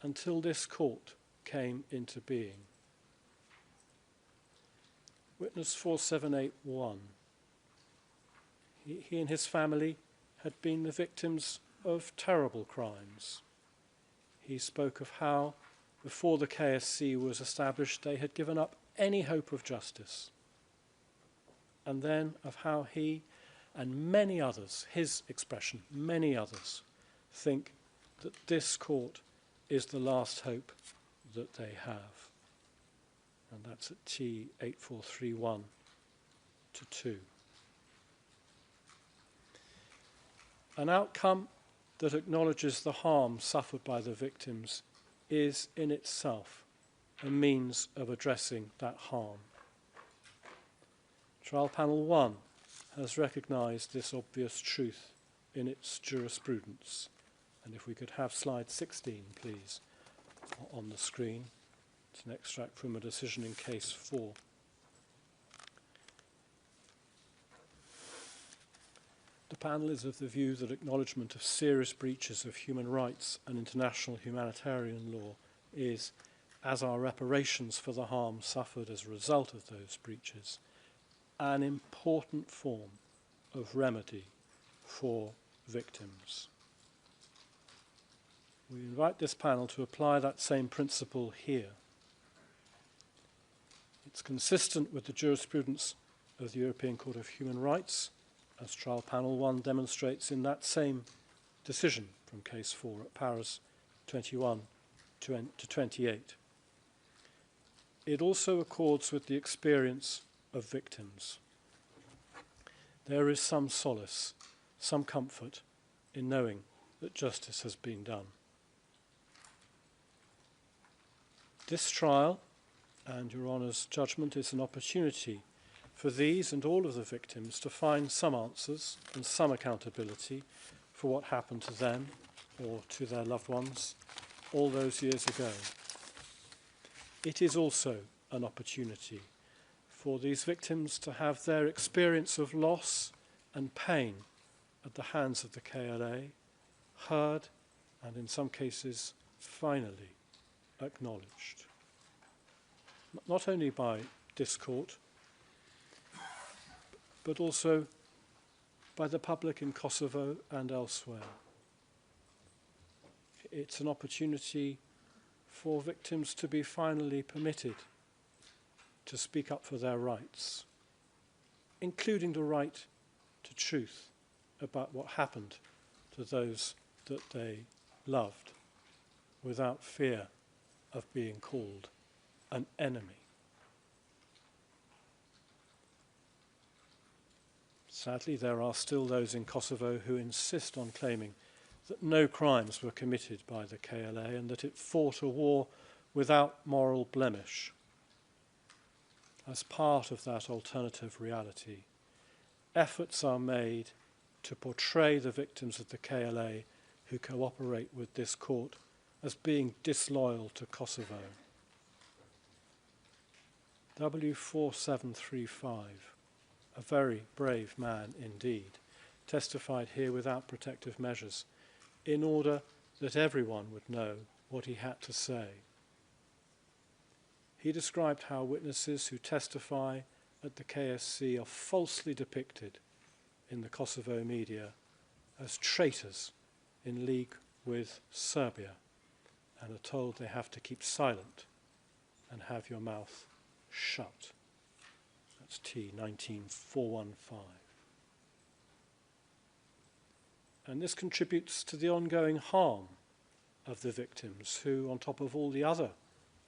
until this court came into being. Witness 4781. He and his family had been the victims of terrible crimes. He spoke of how, before the KSC was established, they had given up any hope of justice. And then of how he and many others, his expression, many others, think that this court is the last hope that they have. And that's at T8431-2. An outcome that acknowledges the harm suffered by the victims is in itself a means of addressing that harm. Trial Panel 1 has recognised this obvious truth in its jurisprudence. And if we could have slide 16, please, on the screen. It's an extract from a decision in Case 4. The panel is of the view that acknowledgement of serious breaches of human rights and international humanitarian law is, as are reparations for the harm suffered as a result of those breaches, an important form of remedy for victims. We invite this panel to apply that same principle here. It's consistent with the jurisprudence of the European Court of Human Rights, as Trial Panel 1 demonstrates in that same decision from Case 4 at paras 21 to 28. It also accords with the experience of victims. There is some solace, some comfort in knowing that justice has been done. This trial and Your Honour's judgment is an opportunity for these and all of the victims to find some answers and some accountability for what happened to them or to their loved ones all those years ago. It is also an opportunity for these victims to have their experience of loss and pain at the hands of the KLA heard and in some cases finally acknowledged. Not only by this court, but also by the public in Kosovo and elsewhere. It's an opportunity for victims to be finally permitted to speak up for their rights, including the right to truth about what happened to those that they loved, without fear of being called an enemy. Sadly, there are still those in Kosovo who insist on claiming that no crimes were committed by the KLA and that it fought a war without moral blemish. As part of that alternative reality, efforts are made to portray the victims of the KLA who cooperate with this court as being disloyal to Kosovo. W4735, a very brave man indeed, testified here without protective measures in order that everyone would know what he had to say. He described how witnesses who testify at the KSC are falsely depicted in the Kosovo media as traitors in league with Serbia and are told they have to keep silent and have your mouth shut. That's T 19415. And this contributes to the ongoing harm of the victims who, on top of all the other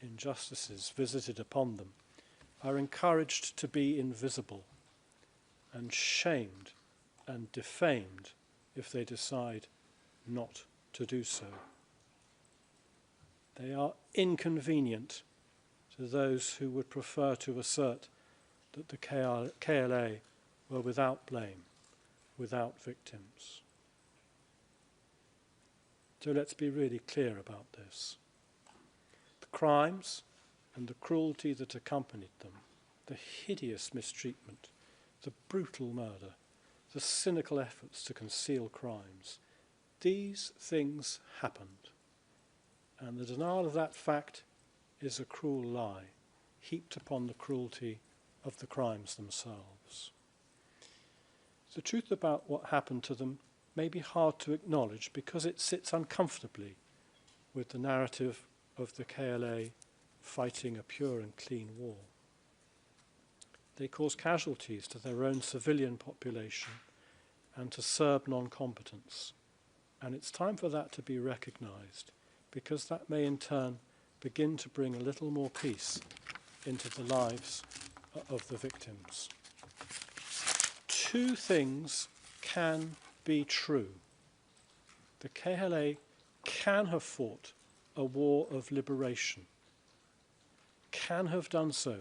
injustices visited upon them, are encouraged to be invisible and shamed and defamed if they decide not to do so. They are inconvenient to those who would prefer to assert that the KLA were without blame, without victims. So let's be really clear about this. The crimes and the cruelty that accompanied them, the hideous mistreatment, the brutal murder, the cynical efforts to conceal crimes, these things happened. And the denial of that fact is a cruel lie, heaped upon the cruelty of the crimes themselves. The truth about what happened to them may be hard to acknowledge because it sits uncomfortably with the narrative of the KLA fighting a pure and clean war. They caused casualties to their own civilian population and to Serb non-combatants. And it's time for that to be recognized, because that may in turn begin to bring a little more peace into the lives of the victims. Two things can be true. The KLA can have fought a war of liberation, can have done so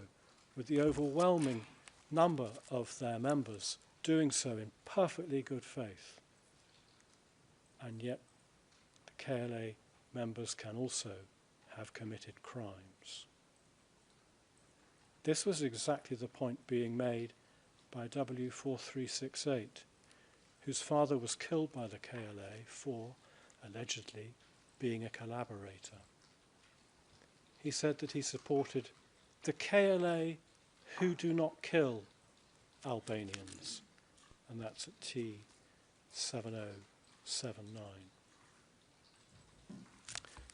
with the overwhelming number of their members doing so in perfectly good faith. And yet the KLA members can also have committed crimes. This was exactly the point being made by W4368, whose father was killed by the KLA for, allegedly, being a collaborator. He said that he supported the KLA who do not kill Albanians, and that's at T7079.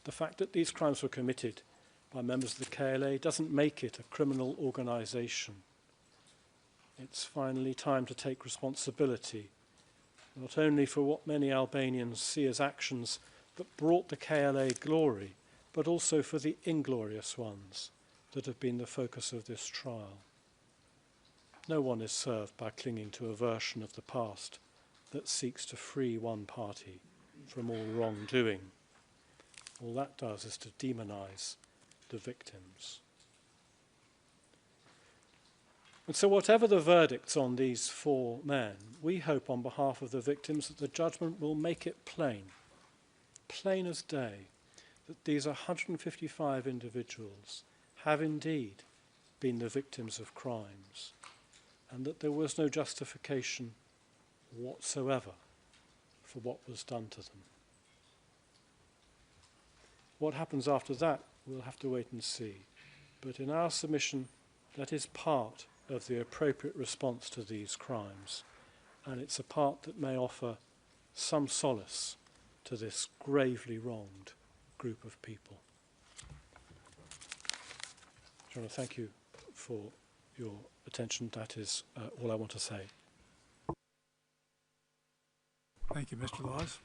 The fact that these crimes were committed by members of the KLA doesn't make it a criminal organisation. It's finally time to take responsibility, not only for what many Albanians see as actions that brought the KLA glory, but also for the inglorious ones that have been the focus of this trial. No one is served by clinging to a version of the past that seeks to free one party from all wrongdoing. All that does is to demonise the victims. And so whatever the verdicts on these four men, we hope on behalf of the victims that the judgment will make it plain as day, that these 155 individuals have indeed been the victims of crimes, and that there was no justification whatsoever for what was done to them. What happens after that, we'll have to wait and see. But in our submission, that is part of the appropriate response to these crimes, and it's a part that may offer some solace to this gravely wronged group of people. I want to thank you for your attention. That is all I want to say. Thank you, Mr. Laws.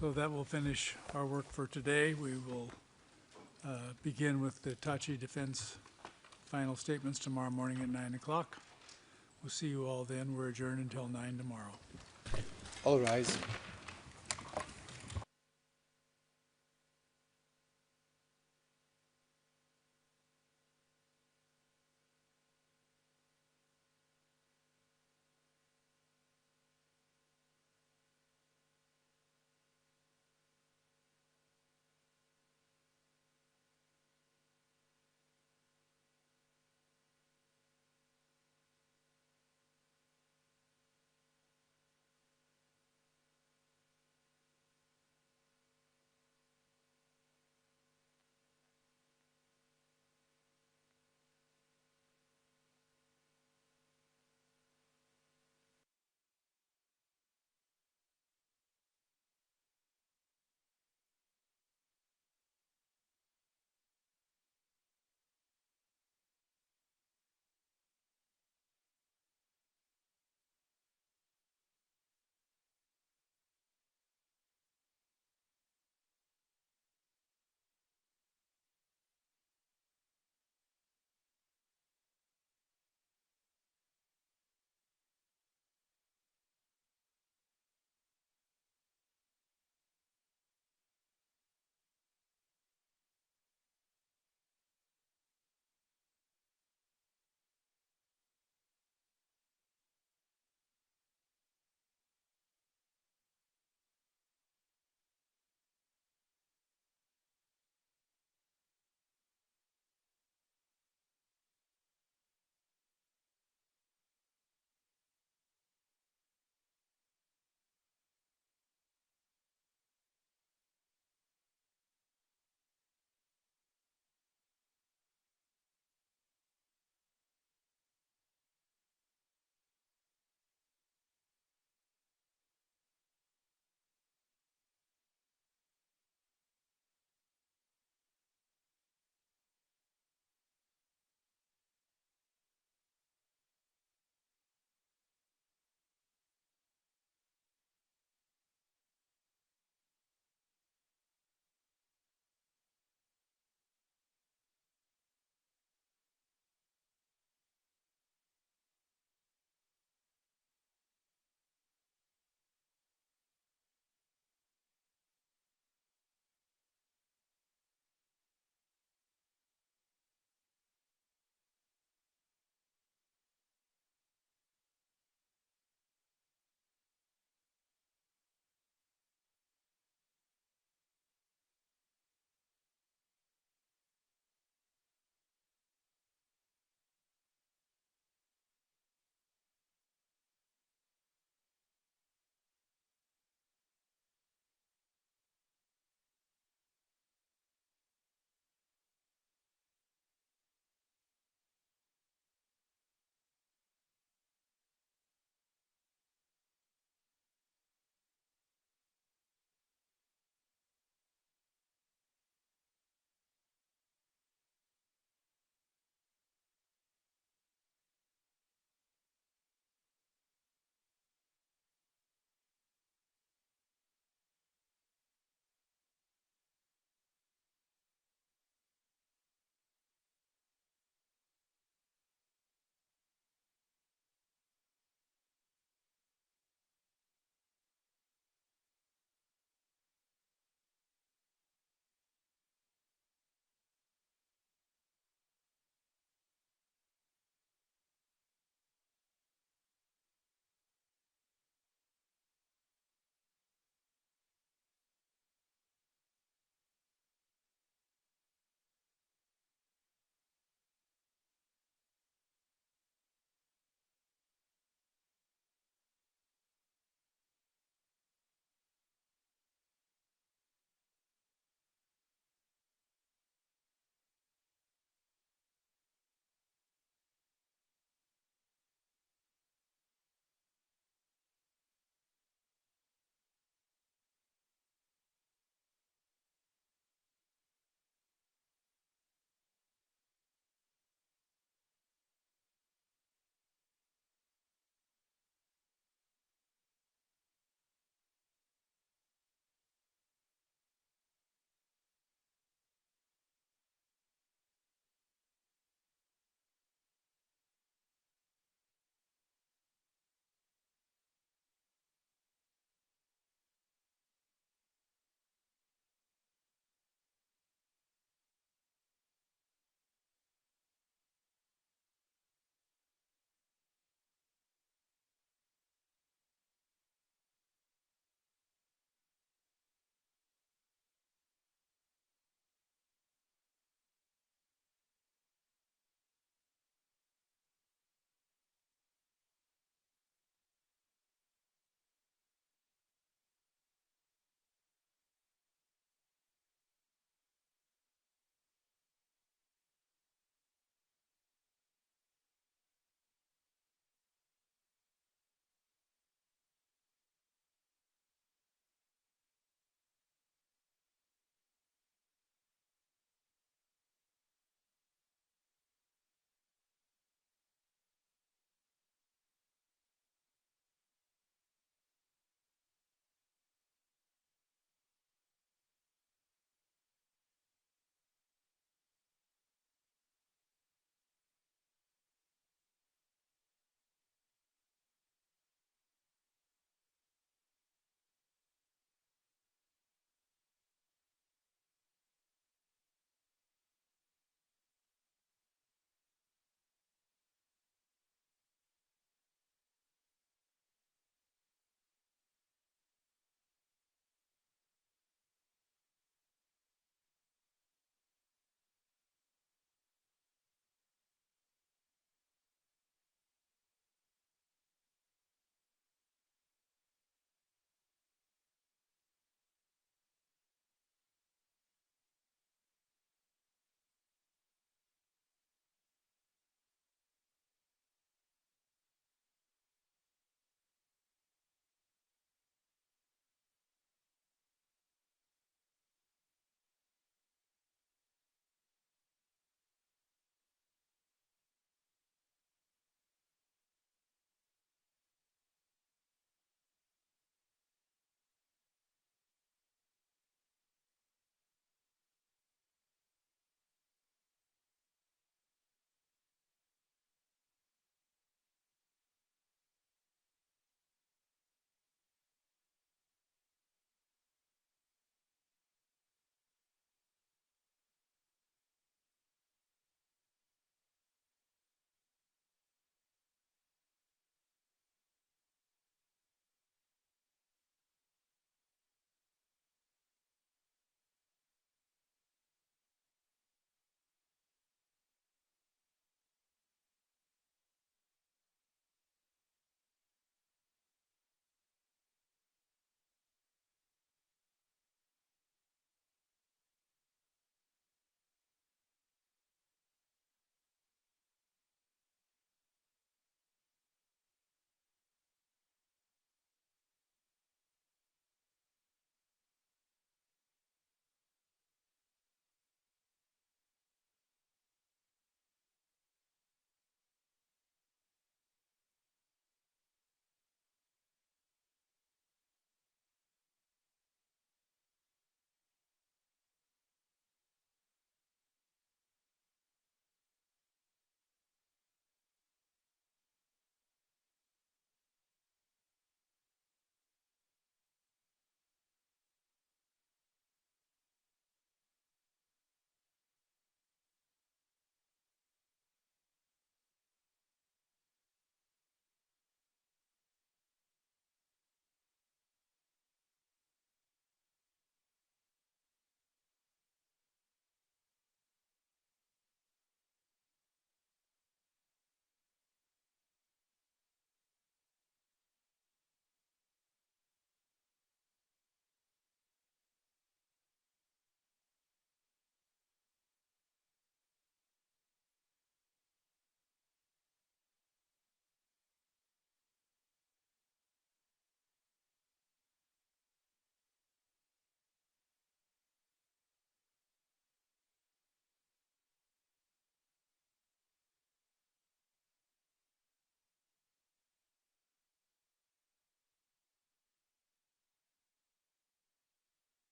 So that will finish our work for today. We will begin with the Thaci defense final statements tomorrow morning at 9 o'clock. We'll see you all then. We're adjourned until 9 tomorrow. All rise.